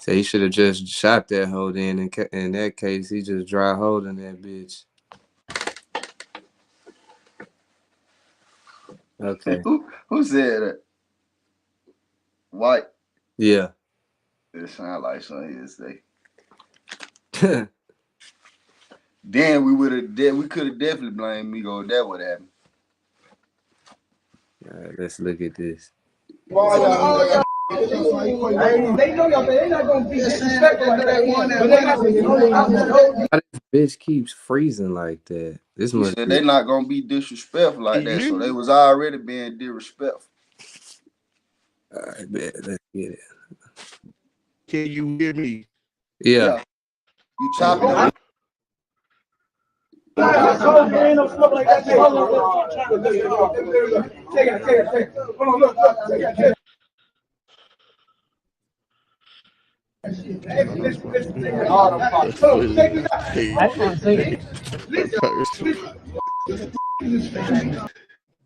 So he should have just shot that hoe then. In that case, he just dry holding that bitch. Okay. Who said that? White? Yeah. It sound like something he'd say. Then we could have definitely blamed Migo. That would happen. All right, let's look at this. They know y'all, they're not gonna be disrespectful like that. Why this bitch keeps freezing like that? This must be... They're not gonna be disrespectful like that, so they was already being disrespectful. All right, bet. Let's get it. Can you hear me? Yeah. You chopping it.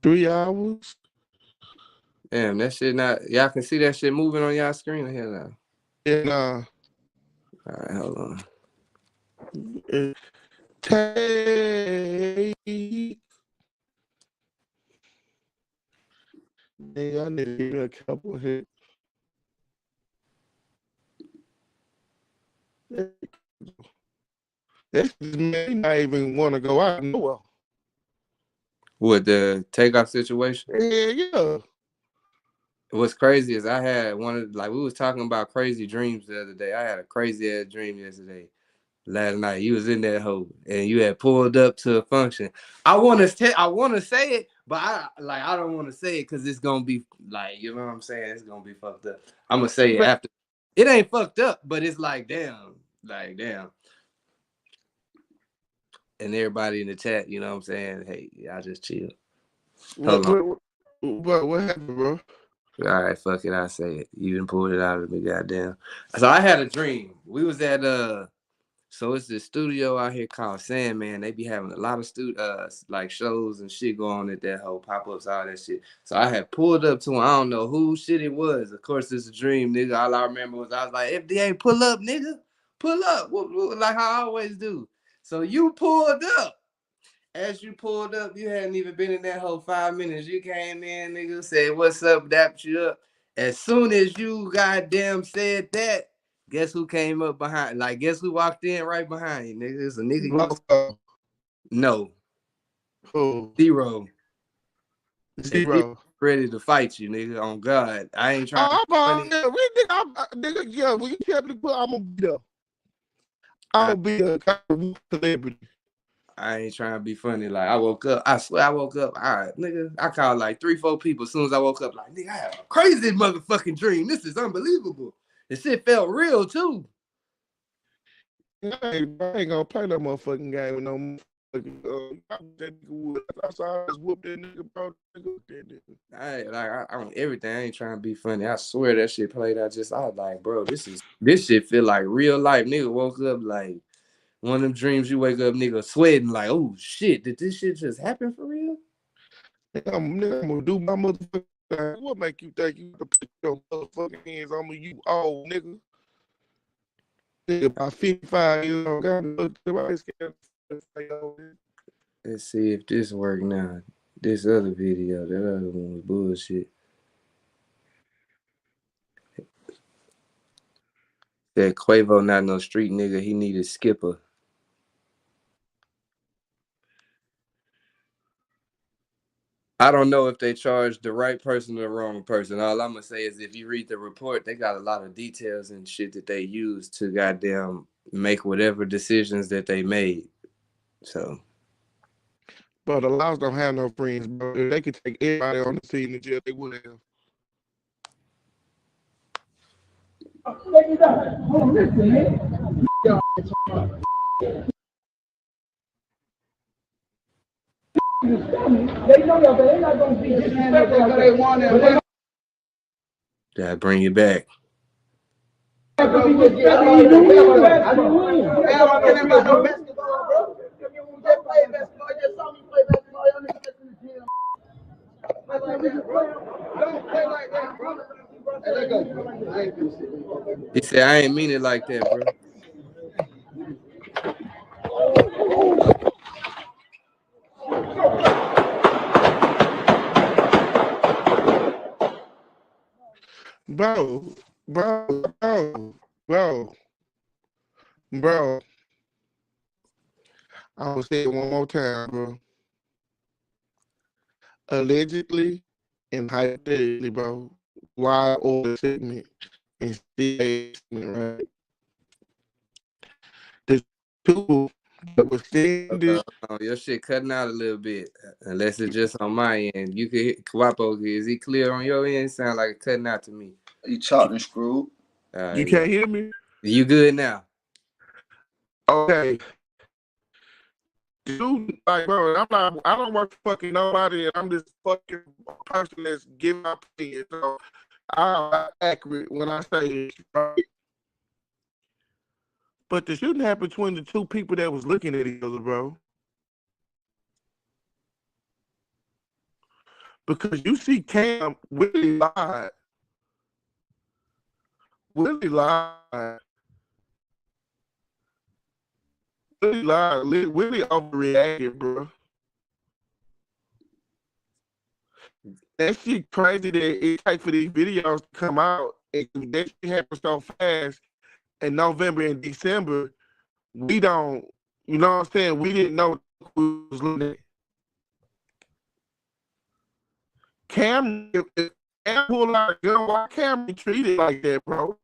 3 hours. Damn, that shit not. Y'all can see that shit moving on y'all screen here now. And All right, hold on. take. Nigga, I need to give you a couple hits. That may not even want to go out nowhere. With the takeoff situation? Yeah. What's crazy is I had one of, like, we was talking about crazy dreams the other day. I had a crazy ass dream yesterday. Last night, you was in that hole and you had pulled up to a function. I want to say it, but I don't want to say it because it's gonna be like, you know what I'm saying? It's gonna be fucked up. I'm gonna say it after. It ain't fucked up, but it's like damn. And everybody in the chat, you know what I'm saying? Hey, y'all just chill. Hold on. What happened, bro? All right, fuck it. I say it. You done pulled it out of me, goddamn. So I had a dream. We was at so it's this studio out here called Sandman. They be having a lot of like shows and shit going on at that whole pop-ups, all that shit. So I had pulled up to him. I don't know who shit it was. Of course, it's a dream, nigga. All I remember was I was like, FDA, pull up, nigga. Pull up. Like I always do. So you pulled up. As you pulled up, you hadn't even been in that whole 5 minutes. You came in, nigga, said, what's up, dapped you up. As soon as you goddamn said that, guess who came up behind? Like, guess who walked in right behind you, nigga? It's a nigga. No. Who? Zero. Zero. Ready to fight you, nigga. On God. I ain't trying to be funny. Nigga, yeah, when you tell me to put, I'm gonna be there. I'm gonna be a celebrity. I ain't trying to be funny. Like, I woke up. I swear I woke up. All right, nigga. I called like 3-4 people as soon as I woke up. Like, nigga, I had a crazy motherfucking dream. This is unbelievable. The shit felt real, too. I ain't gonna play no motherfucking game with no motherfucking. I saw us whoop that nigga, bro. I on everything. I ain't trying to be funny. I swear that shit played. I was like, bro, this shit feel like real life. Nigga woke up like one of them dreams you wake up, nigga, sweating like, oh shit, did this shit just happen for real? I'm gonna do my motherfucking thing. What make you think you gonna put your motherfucking hands on me, you old nigga? Nigga, about 55 years old. Let's see if this work now. This other video, that other one was bullshit. That Quavo not no street nigga. He needed Skipper. I don't know if they charged the right person or the wrong person. All I'm gonna say is if you read the report, they got a lot of details and shit that they use to goddamn make whatever decisions that they made. So, but the laws don't have no friends, bro. If they could take everybody on the scene in jail, they would have. They know that they're not gonna be disrespectful because they want it. that bring you back. He said, I ain't mean it like that, bro. Bro. I will say it one more time, bro. Allegedly and hypothetically, bro. Why order segment and still segment, right? The people that was standing. Your shit cutting out a little bit, unless it's just on my end. You could hit Quavo. Is he clear on your end? Sound like it's cutting out to me. You chopped and screwed. You can't hear me? You good now? Okay. Dude, like, bro, I don't work for fucking nobody, and I'm just fucking person that's giving my opinion. So I'm accurate when I say it, right? But the shooting happened between the two people that was looking at each other, bro. because you see Cam Willie lied. Willie lied. Willie lied. Willie overreacted, bro. That shit crazy that it takes for these videos to come out. And that shit happens so fast in November and December. We don't, you know what I'm saying? We didn't know we was looking at. Cam, if Cam pulled out a gun, why Cam treated like that, bro?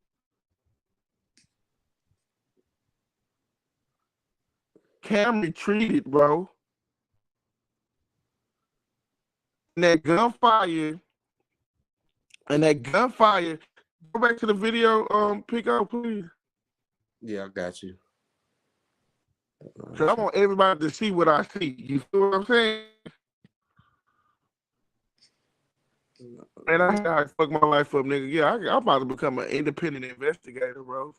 Cam retreated, bro. And that gunfire, go back to the video, Pico, please. Yeah, I got you. Cause I want everybody to see what I see. You feel what I'm saying? And I fuck my life up, nigga. Yeah, I'm about to become an independent investigator, bro.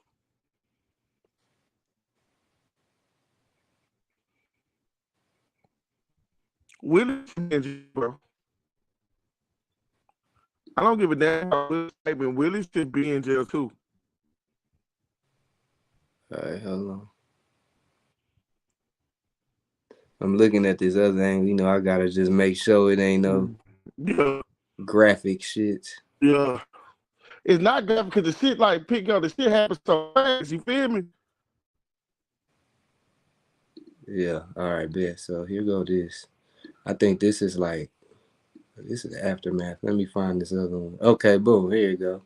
Willie, bro. I don't give a damn about Willie's statement. Willie should be in jail too. All right, hold on. I'm looking at this other thing. You know, I gotta just make sure it ain't no graphic shit. Yeah. It's not graphic because the shit like Pico, the shit happens so fast. You feel me? Yeah. All right, bet. So here go this. I think this is like, this is the aftermath. Let me find this other one. Okay, boom. Here you go.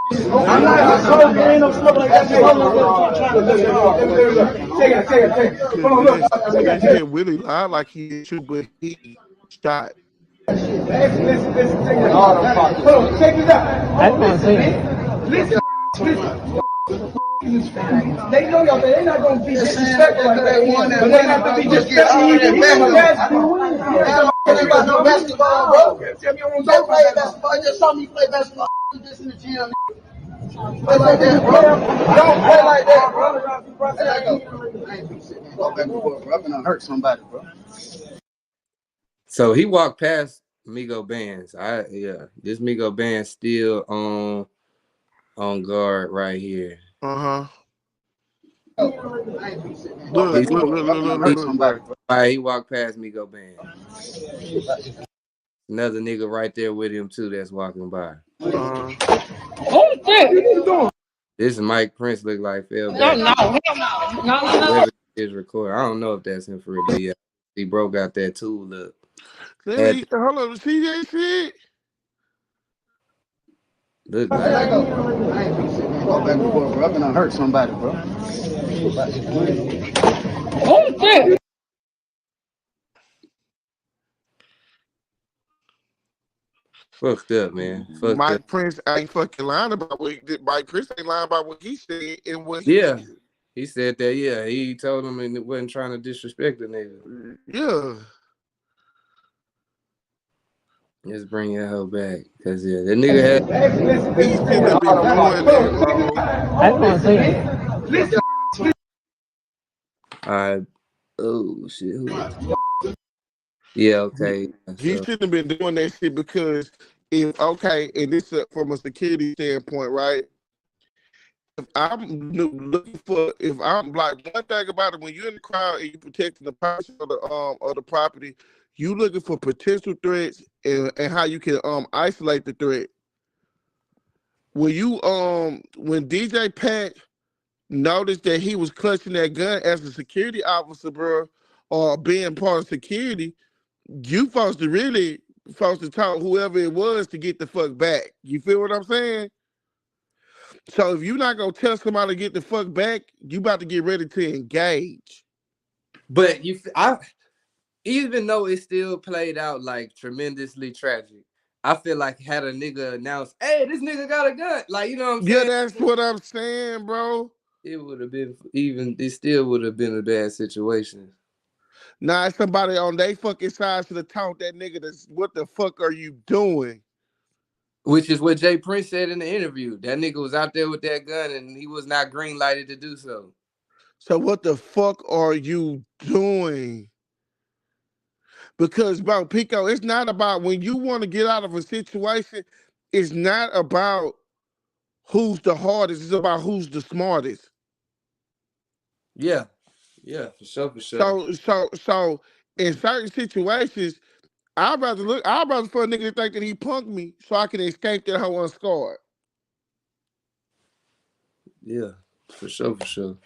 I'm not smoking, ain't no smoke like that. Take it. Hold on, look. That shit Willie lied like he did shoot, but he shot. Listen, take it out. Hold on, check this out. I want to say listen. They know y'all, they not gonna be disrespectful like that. But they have to be disrespectful. No basketball, bro. Tell me I don't play basketball. You just saw me play basketball. Just in the gym. Play like that, bro. Don't play like that, bro. I ain't been sitting there. Go back and forth, bro. I'm gonna hurt somebody, bro. So he walked past Migo Bands. This Migo Bands still on guard right here. Look. He walked past Migo Bands. Another nigga right there with him too that's walking by. Oh shit! This is Mike Prince look like fell No. Whether it's recorded, I don't know if that's him for real, but yeah, he broke out that tool up. Hold on, see that shit? Look like I ain't been sitting there. Go back and forth, bro. I'm gonna hurt somebody, bro. Oh shit! fucked up, man. Mike Prince ain't fucking lying about what he did. Mike Prince ain't lying about what he said and what he Yeah. did. He said that, yeah. He told him and wasn't trying to disrespect the nigga. Yeah. Let's bring that hoe back. Cause yeah, the nigga had He shouldn't have been doing that, bro. I want to say Alright. Oh shit. Yeah, okay. He shouldn't have been doing that shit because and this from a security standpoint, right? If I'm like one thing about it, when you're in the crowd and you're protecting the person of the property, you looking for potential threats and how you can isolate the threat. When DJ Pat noticed that he was clutching that gun as a security officer, bro, or being part of security, you supposed to talk whoever it was to get the fuck back. You feel what I'm saying? So if you're not gonna tell somebody to get the fuck back, you about to get ready to engage. But even though it still played out like tremendously tragic, I feel like had a nigga announced, "Hey, this nigga got a gun," like, you know what I'm saying? Yeah, that's what I'm saying, bro. It would have been it still would have been a bad situation. Now somebody on their fucking side should have taught that nigga what the fuck are you doing? Which is what Jay Prince said in the interview. That nigga was out there with that gun and he was not green lighted to do so. So what the fuck are you doing? Because, bro, Pico, it's not about when you want to get out of a situation, it's not about who's the hardest, it's about who's the smartest. Yeah. Yeah, for sure, for sure. So in certain situations, I'd rather for a nigga to think that he punked me so I can escape that hoe unscarred. Yeah, for sure, for sure.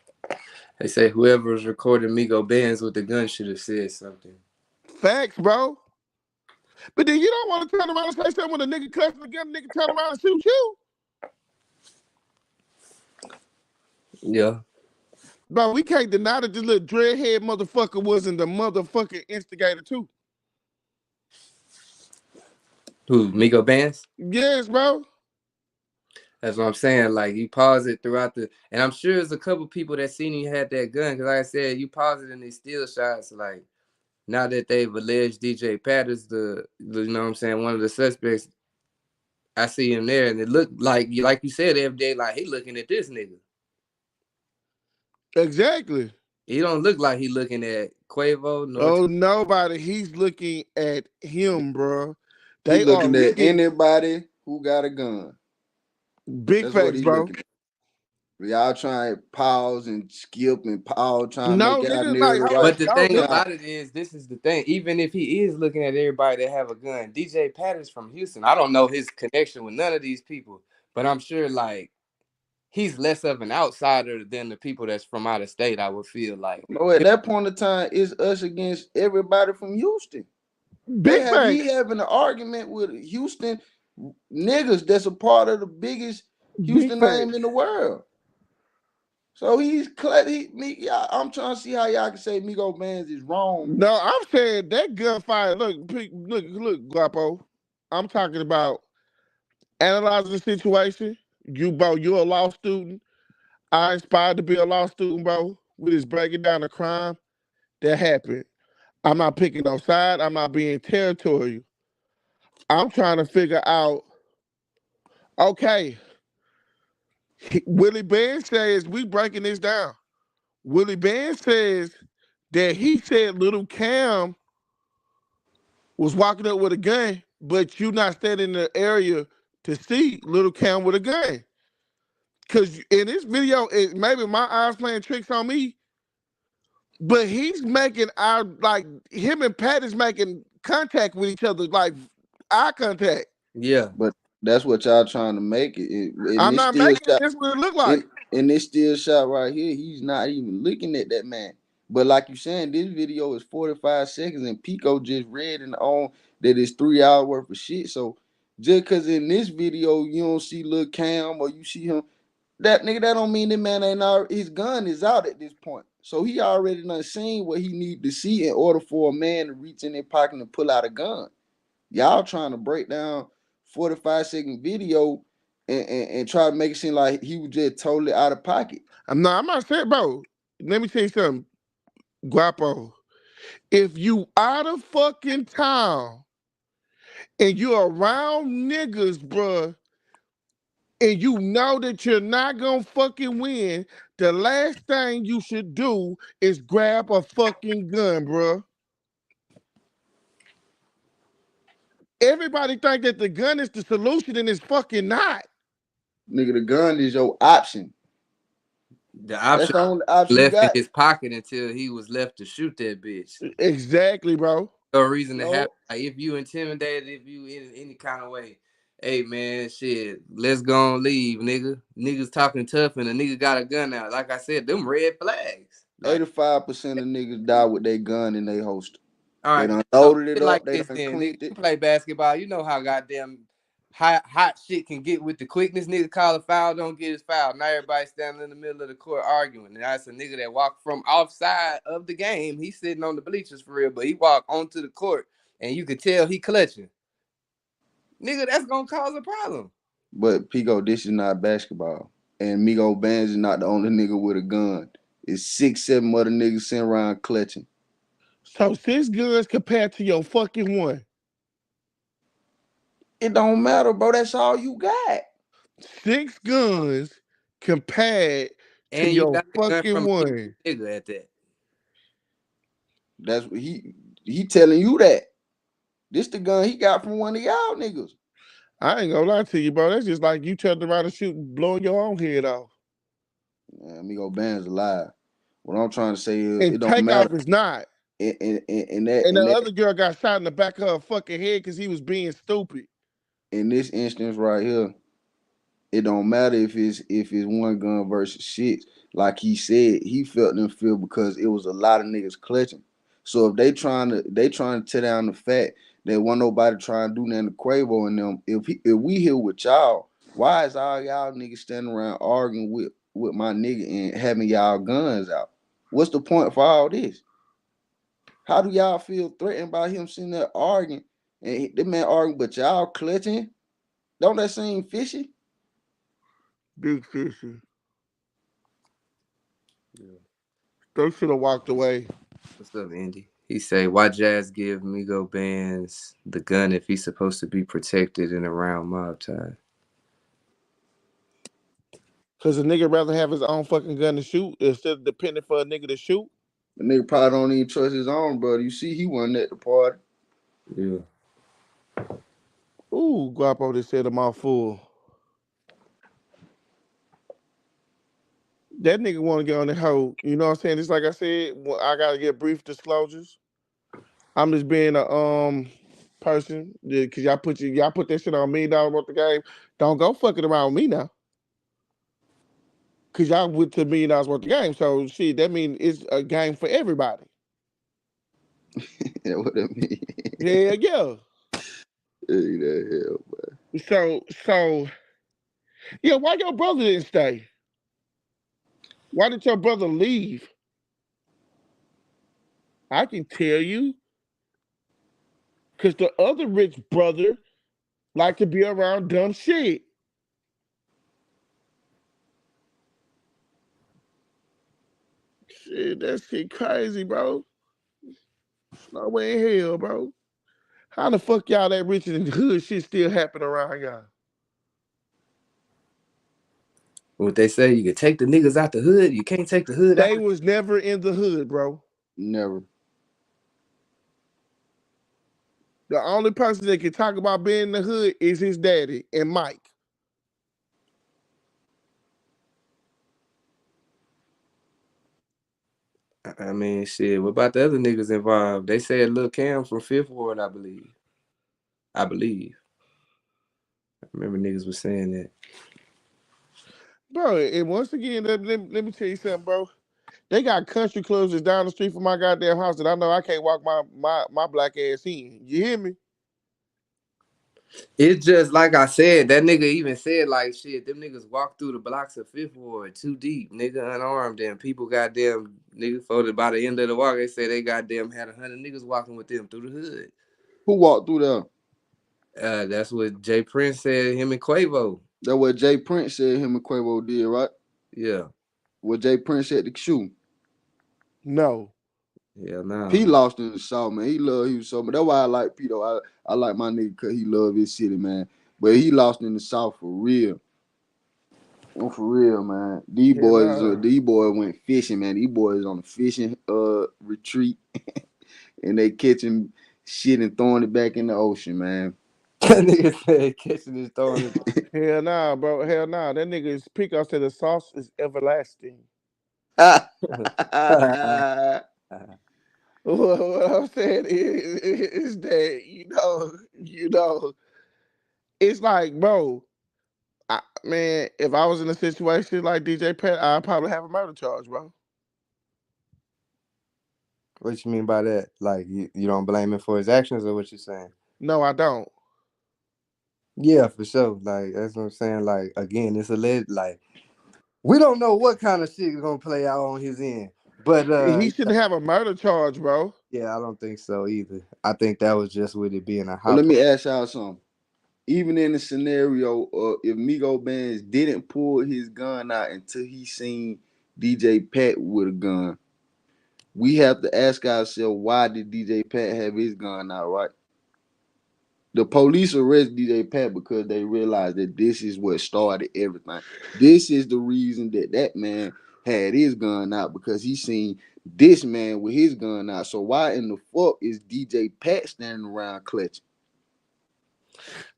They say whoever was recording Migo Bands with the gun should have said something. Facts, bro. But then you don't want to turn around and say something when a nigga cussing the gun, nigga turn around and shoot you. Yeah. Bro, we can't deny that this little dreadhead motherfucker wasn't the motherfucking instigator too. Who, Migo Bands? Yes, bro. That's what I'm saying. Like, you pause it throughout and I'm sure there's a couple people that seen you had that gun. Because like I said, you pause it in these still shots. Like, now that they've alleged DJ Pat is you know what I'm saying, one of the suspects, I see him there. And it looked like you said every day, like, he looking at this nigga. Exactly. He don't look like he looking at Quavo. Oh, nobody. He's looking at him, bro. He looking at anybody who got a gun. Big facts, bro. Y'all trying to pause and skip and pause, trying to make y'all niggas narrative like, right. But the thing about it is, this is the thing. Even if he is looking at everybody that have a gun, DJ Pat is from Houston. I don't know his connection with none of these people, but I'm sure like he's less of an outsider than the people that's from out of state. I would feel like. No, at that point in time, it's us against everybody from Houston. Big facts. He having an argument with Houston niggas that's a part of the biggest Houston name in the world. So I'm trying to see how y'all can say Migo Bands is wrong. No, I'm saying that gunfire. Look, Guapo. I'm talking about analyzing the situation. You're a law student. I inspired to be a law student, bro. We just breaking down the crime that happened. I'm not picking no side. I'm not being territorial. I'm trying to figure out, okay, Willie Ben says we breaking this down. Willie Ben says that he said little Cam was walking up with a gun, but you not standing in the area to see little Cam with a gun. Because in this video, maybe my eyes playing tricks on me, but he's making him and Pat is making contact with each other, like eye contact. Yeah. But that's what y'all trying to make it. I'm not making it. That's what it look like. In this still shot right here, he's not even looking at that man. But like you saying, this video is 45 seconds and Pico just read and on that it's 3 hours worth of shit. So just because in this video you don't see Lil Cam or you see him, that nigga, that don't mean that man ain't out. His gun is out at this point. So he already done seen what he need to see in order for a man to reach in their pocket and pull out a gun. Y'all trying to break down 45-second video and try to make it seem like he was just totally out of pocket. I'm not saying, bro. Let me tell you something, Guapo. If you out of fucking town and you around niggas, bruh, and you know that you're not gonna fucking win, the last thing you should do is grab a fucking gun, bruh. Everybody think that the gun is the solution and it's fucking not. Nigga, the gun is your option. The option, that's the only option left you got. in his pocket until he was left to shoot that bitch. Exactly, bro. No reason to have. Like, if you intimidated, if you in any kind of way, hey man, shit, let's go and leave, nigga. Niggas talking tough and a nigga got a gun out. Like I said, them red flags. Like, 85% of niggas die with their gun in their holster. All right, they done loaded it like up. They this done then, cleaned nigga. it. You play basketball, you know how goddamn hot shit can get with the quickness. Nigga call a foul, don't get his foul. Now everybody standing in the middle of the court arguing. And that's a nigga that walked from offside of the game. He's sitting on the bleachers for real, but he walked onto the court and you could tell he clutching. Nigga, that's gonna cause a problem. But Pico, this is not basketball. And Migo Bands is not the only nigga with a gun. It's 6, 7 other niggas sitting around clutching. So 6 guns compared to your fucking one. It don't matter, bro. That's all you got. 6 guns compared to And you your got the gun fucking from a one. nigga at that. That's what he telling you that. This the gun he got from one of y'all niggas. I ain't gonna lie to you, bro. That's just like you turning around and shooting, blowing your own head off. Man, Migo Bands alive. What I'm trying to say is And it don't matter. Takeoff is not. In And the that other girl got shot in the back of her fucking head because he was being stupid. in this instance right here, it don't matter if it's one gun versus six. Like he said, he felt them feel because it was a lot of niggas clutching. So if they trying to tear down the fact that wasn't nobody trying to do nothing to Quavo and them, if we here with y'all, why is all y'all niggas standing around arguing with my nigga and having y'all guns out? What's the point for all this? How do y'all feel threatened by him sitting there arguing and the man arguing, but y'all clutching? Don't that seem fishy? Big fishy. Yeah. They should have walked away. What's up, Andy? He say, why Jazz give Migo Bands the gun if he's supposed to be protected and around mob time? Because a nigga rather have his own fucking gun to shoot instead of depending for a nigga to shoot. The nigga probably don't even trust his own brother. You see, he wasn't at the party. Yeah. Ooh, Guapo just said I'm all full. That nigga want to get on the hoe. You know what I'm saying? Just like I said, I gotta get brief disclosures. I'm just being a person because y'all put that shit on $1 million worth of game. Don't go fucking around with me now. Cause y'all went to $1 million worth of game. So shit, that means it's a game for everybody. That's what I mean. Yeah, yeah. Hey, the hell, man. So yeah, why your brother didn't stay? Why did your brother leave? I can tell you. Cause the other rich brother like to be around dumb shit. Shit, that shit crazy, bro. No way in hell, bro. How the fuck y'all that rich and hood shit still happen around y'all? What they say, you can take the niggas out the hood, you can't take the hood out. They was never in the hood, bro. Never. The only person that can talk about being in the hood is his daddy and Mike. I mean, shit, what about the other niggas involved? They said Lil Cam from Fifth Ward, I believe. I remember niggas was saying that. Bro, and once again, let me tell you something, bro. They got country clubs that's down the street from my goddamn house that I know I can't walk my black ass in. You hear me? It's just like I said, that nigga even said like shit, them niggas walk through the blocks of Fifth Ward too deep, nigga unarmed, and people goddamn nigga folded by the end of the walk. They say they goddamn had 100 niggas walking with them through the hood. Who walked through there? That's what Jay Prince said, him and Quavo. That's what Jay Prince said him and Quavo did, right? Yeah. What Jay Prince said to shoot. No. Yeah, no. He lost in the South, man. He was so, but that's why I like Pico. I like my nigga because he love his city, man. But he lost in the South for real. For real, man. These boys went fishing, man. These boys on a fishing retreat, and they catching shit and throwing it back in the ocean, man. That nigga said catching his throwing it. Hell nah, bro. Hell nah. That nigga is Pico said the sauce is everlasting. What I'm saying is that you know, it's like, bro, man, if I was in a situation like DJ Pat, I'd probably have a murder charge, bro. What you mean by that? Like you don't blame him for his actions, or what you saying? No, I don't. Yeah, for sure. Like that's what I'm saying. Like again, it's alleged. Like we don't know what kind of shit is gonna play out on his end, but he shouldn't have a murder charge, bro. Yeah, I don't think so either. I think that was just with it being a hot. Well, let me ask y'all something. Even in the scenario, if Migo Bands didn't pull his gun out until he seen DJ Pat with a gun, we have to ask ourselves, why did DJ Pat have his gun out, right? The police arrest DJ Pat because they realized that this is what started everything. This is the reason that man had his gun out, because he seen this man with his gun out. So why in the fuck is DJ Pat standing around clutching?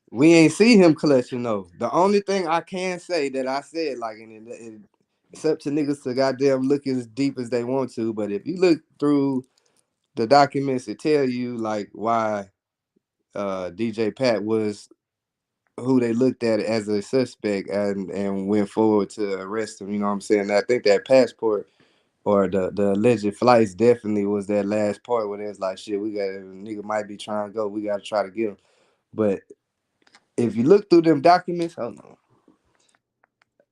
We ain't see him clutching though. The only thing I can say that I said, like, it's up to niggas to goddamn look as deep as they want to. But if you look through the documents, it tell you like why DJ Pat was who they looked at as a suspect and went forward to arrest him. You know what I'm saying? I think that passport or the alleged flights definitely was that last part where it's like, shit, we got a nigga might be trying to go. We got to try to get him. But if you look through them documents, hold on.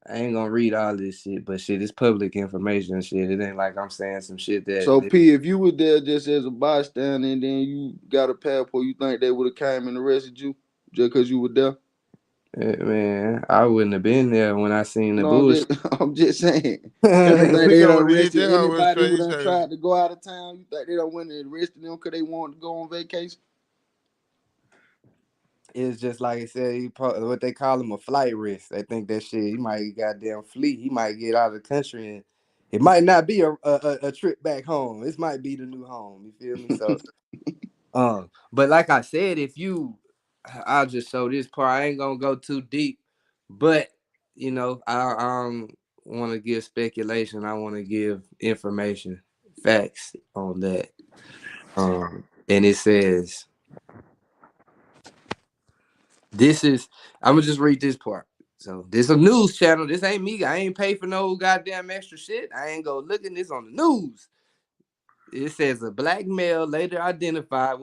I ain't gonna read all this shit, but shit, it's public information and shit. It ain't like I'm saying some shit So that P, if you were there just as a bystander and then you got a passport, you think they would have came and arrested you just because you were there? man, I wouldn't have been there when I seen the No, I'm bullshit. just, I'm just saying. You don't think We they done gonna read arrested that whole anybody who straight done face. tried to go out of town? You think they done went and arrested them because they wanted to go on vacation? It's just like I said, what they call him a flight risk. They think that shit, he might goddamn flee. He might get out of the country and it might not be a trip back home. This might be the new home. You feel me? So, but like I said, I'll just show this part. I ain't gonna go too deep, but you know, I don't want to give speculation. I want to give information, facts on that. And it says. I'm gonna just read this part. So this a news channel. This ain't me. I ain't pay for no goddamn extra shit. I ain't go looking this on the news. It says a black male later identified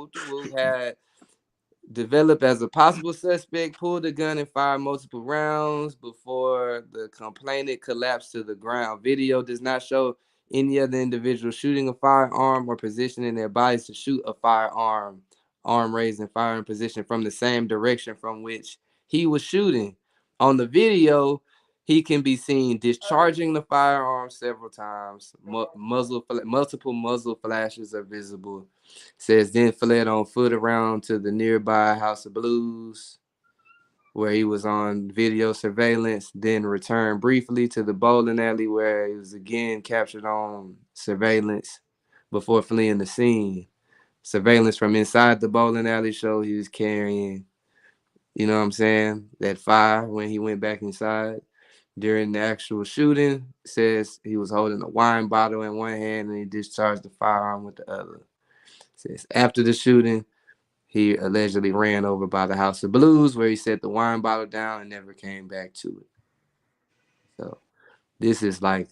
had developed as a possible suspect, pulled a gun and fired multiple rounds before the complainant collapsed to the ground. Video does not show any other individual shooting a firearm or positioning their bodies to shoot a firearm, arm raised and firing position from the same direction from which he was shooting. On the video, he can be seen discharging the firearm several times. Multiple muzzle flashes are visible. Says then fled on foot around to the nearby House of Blues, where he was on video surveillance, then returned briefly to the bowling alley where he was again captured on surveillance before fleeing the scene. Surveillance from inside the bowling alley showed he was carrying, you know what I'm saying, that fire when he went back inside. During the actual shooting, says he was holding a wine bottle in one hand and he discharged the firearm with the other. Says after the shooting, he allegedly ran over by the House of Blues where he set the wine bottle down and never came back to it. So this is like,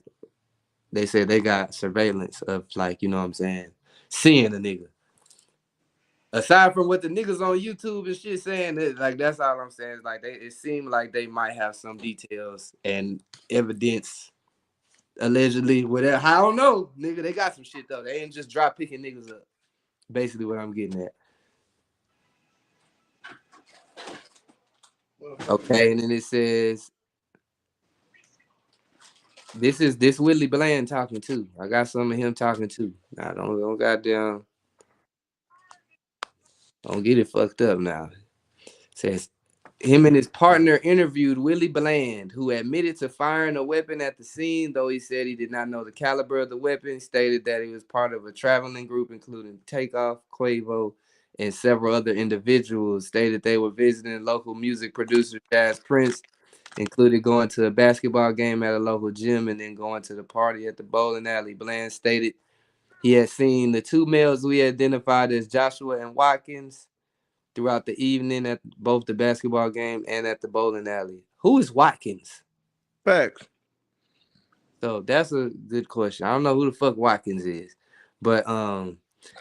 they said they got surveillance of, like, you know what I'm saying, seeing the nigga. Aside from what the niggas on YouTube and shit saying, that, like, that's all I'm saying. Is like it seemed like they might have some details and evidence, allegedly, whatever. I don't know, nigga. They got some shit though. They ain't just drop picking niggas up. Basically, what I'm getting at. Okay, and then it says this Willie Bland talking too. I got some of him talking too. Now don't goddamn don't get it fucked up now. It says him and his partner interviewed Willie Bland, who admitted to firing a weapon at the scene, though he said he did not know the caliber of the weapon. Stated that he was part of a traveling group, including Takeoff, Quavo, and several other individuals. Stated they were visiting local music producer Jazz Prince, included going to a basketball game at a local gym and then going to the party at the bowling alley. Bland stated he had seen the two males we identified as Joshua and Watkins throughout the evening at both the basketball game and at the bowling alley. Who is Watkins? Facts. So that's a good question. I don't know who the fuck Watkins is, but so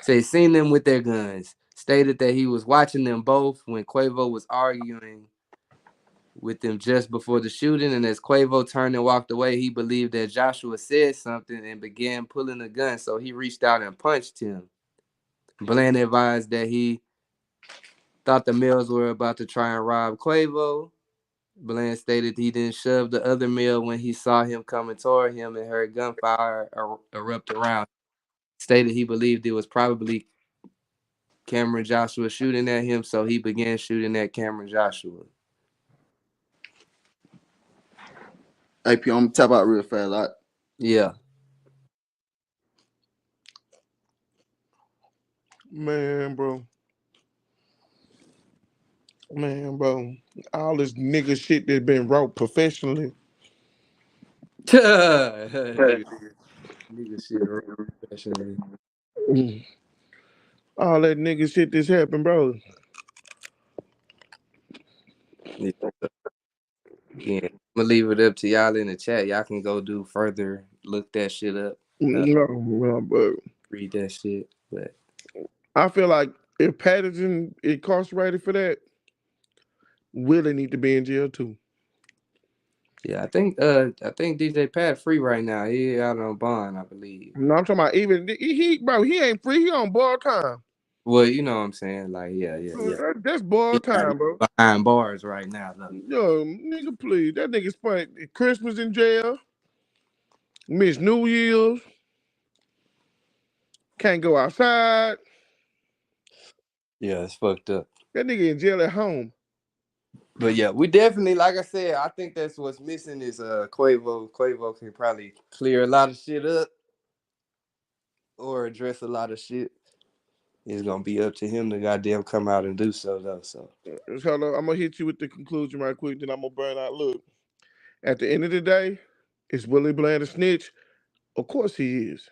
he seen them with their guns. Stated that he was watching them both when Quavo was arguing with them just before the shooting, and as Quavo turned and walked away, he believed that Joshua said something and began pulling a gun, so he reached out and punched him. Bland advised that he thought the males were about to try and rob Quavo. Bland stated he didn't shove the other male when he saw him coming toward him and heard gunfire erupt around. Stated he believed it was probably Cameron Joshua shooting at him, so he began shooting at Cameron Joshua. AP, I'm gonna tap out real fast. Like, Yeah. Man, bro. Man, bro. All this nigga shit that been wrote professionally. nigga shit professionally. All that nigga shit that's happened, bro. Yeah. Again, I'm gonna leave it up to y'all in the chat. Y'all can go do further, look that shit up, No, but read that shit. But I feel like if Patterson incarcerated for that, Willie need to be in jail too. yeah, I think DJ Pat free right now. He out on bond, I believe. No, I'm talking about even bro, he ain't free. He on borrowed time. Well, you know what I'm saying? Like, yeah. That's He borrowed not time, bro. behind bars right now, though. Yo, nigga, please. That nigga spent Christmas in jail, missed New Year's, can't go outside. Yeah, it's fucked up. That nigga in jail at home. But yeah, we definitely, like I said, I think that's what's missing is Quavo. Quavo can probably clear a lot of shit up or address a lot of shit. It's gonna be up to him to goddamn come out and do so though. So Hold on, I'm gonna hit you with the conclusion right quick, then I'm gonna burn out. Look, at the end of the day, is Willie Bland a snitch? Of course he is.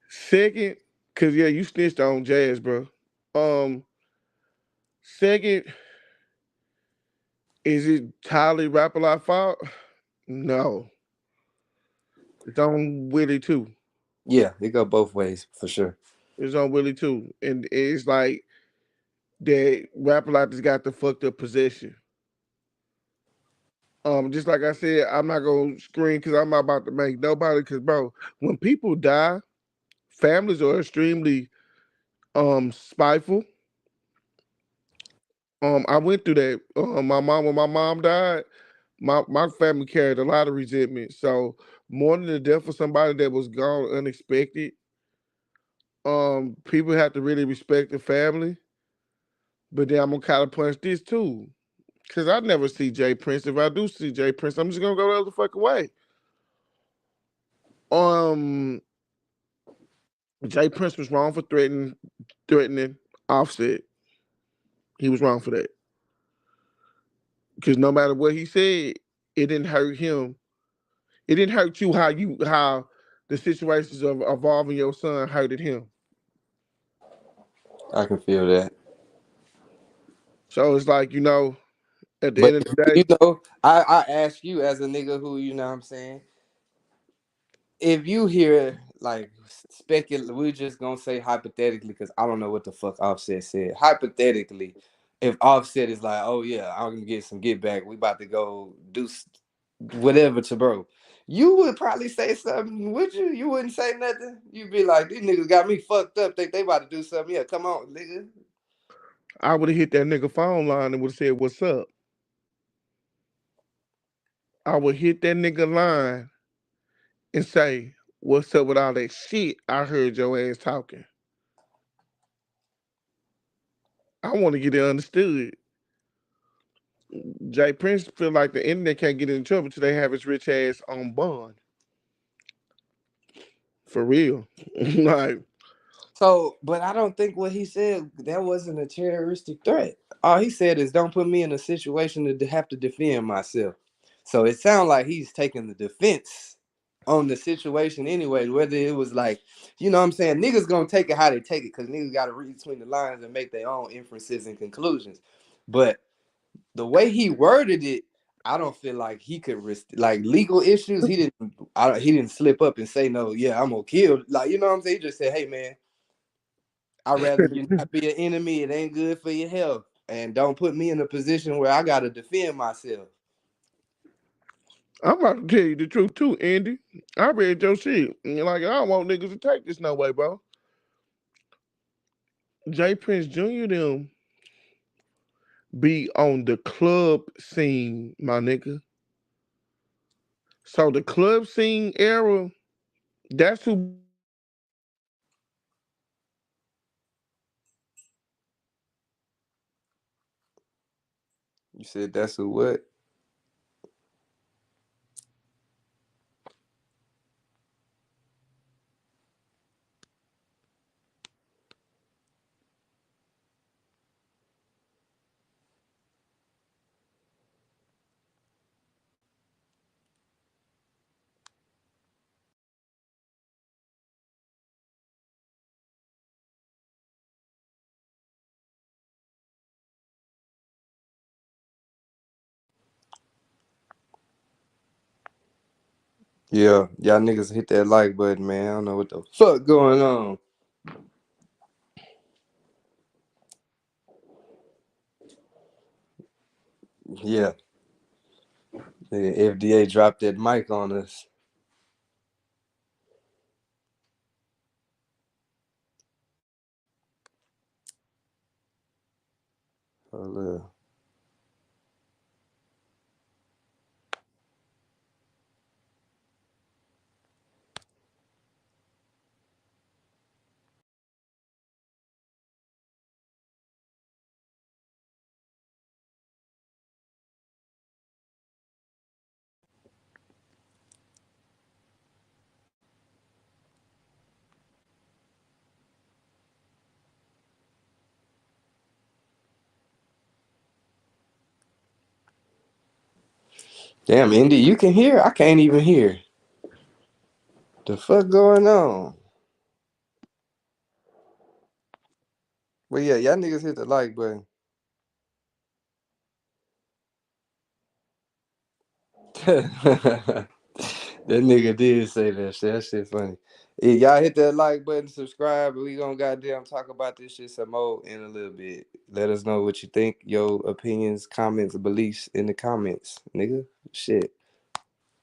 Second, cause yeah, you snitched on Jazz, bro. Second, is it Tyler Rap-A-Lot fault? No. It's on Willie too. yeah, it go both ways for sure. It's on Willie too. And it's like that Rap-A-Lot just got the fucked up possession. Just like I said, I'm not gonna scream because I'm not about to make nobody. Because bro, when people die, families are extremely spiteful. I went through that. When my mom died, my family carried a lot of resentment. So mourning the death of somebody that was gone unexpected, people have to really respect the family. But then I'm gonna kind of punch this too. Cause I never see Jay Prince. If I do see Jay Prince, I'm just gonna go the other fucking way. Um, Jay Prince was wrong for threatening Offset. He was wrong for that. Because no matter what he said, it didn't hurt him. It didn't hurt you how the situations of involving your son hurted him. I can feel that. So it's like, at the But end of the day, I ask you as a nigga who, you know what I'm saying, if you hear like speculate, we're just gonna say hypothetically because I don't know what the fuck Offset said. Hypothetically, if Offset is like, oh yeah, I'm gonna get some get back, we about to go do whatever to bro, you would probably say something, would you? You wouldn't say nothing. You'd be like, these niggas got me fucked up. Think they about to do something? Yeah, come on, nigga. I would have hit that nigga phone line and would have said, "What's up?" I would hit that nigga line and say, "What's up with all that shit I heard your ass talking?" I want to get it understood. Jay Prince feel like the internet can't get in trouble till they have his rich ass on bond. For real. Like, So, but I don't think what he said that wasn't a terroristic threat. All he said is, "Don't put me in a situation to have to defend myself." So it sounds like he's taking the defense on the situation anyway. Whether it was like, you know what I'm saying, niggas gonna take it how they take it because niggas got to read between the lines and make their own inferences and conclusions. But the way he worded it, I don't feel like he could risk like legal issues. He didn't slip up and say no. Yeah, I'm gonna kill. Like, you know what I'm saying. He just said, "Hey man, I'd rather you not be an enemy. It ain't good for your health. And don't put me in a position where I gotta defend myself." I'm about to tell you the truth too, Andy. I read your shit. And like, I don't want niggas to take this no way, bro. Jay Prince Jr. them be on the club scene, my nigga. So the club scene era, that's who. You said that's a what? Yeah, y'all niggas hit that like button, man. I don't know what the fuck going on. Yeah, the FDA dropped that mic on us. Hold up. Damn, Indy, you can hear? I can't even hear. The fuck going on? But yeah, y'all niggas hit the like button. That nigga did say that shit. That shit funny. If y'all hit that like button, subscribe, and we gonna goddamn talk about this shit some more in a little bit. Let us know what you think, your opinions, comments, beliefs in the comments, nigga. Shit.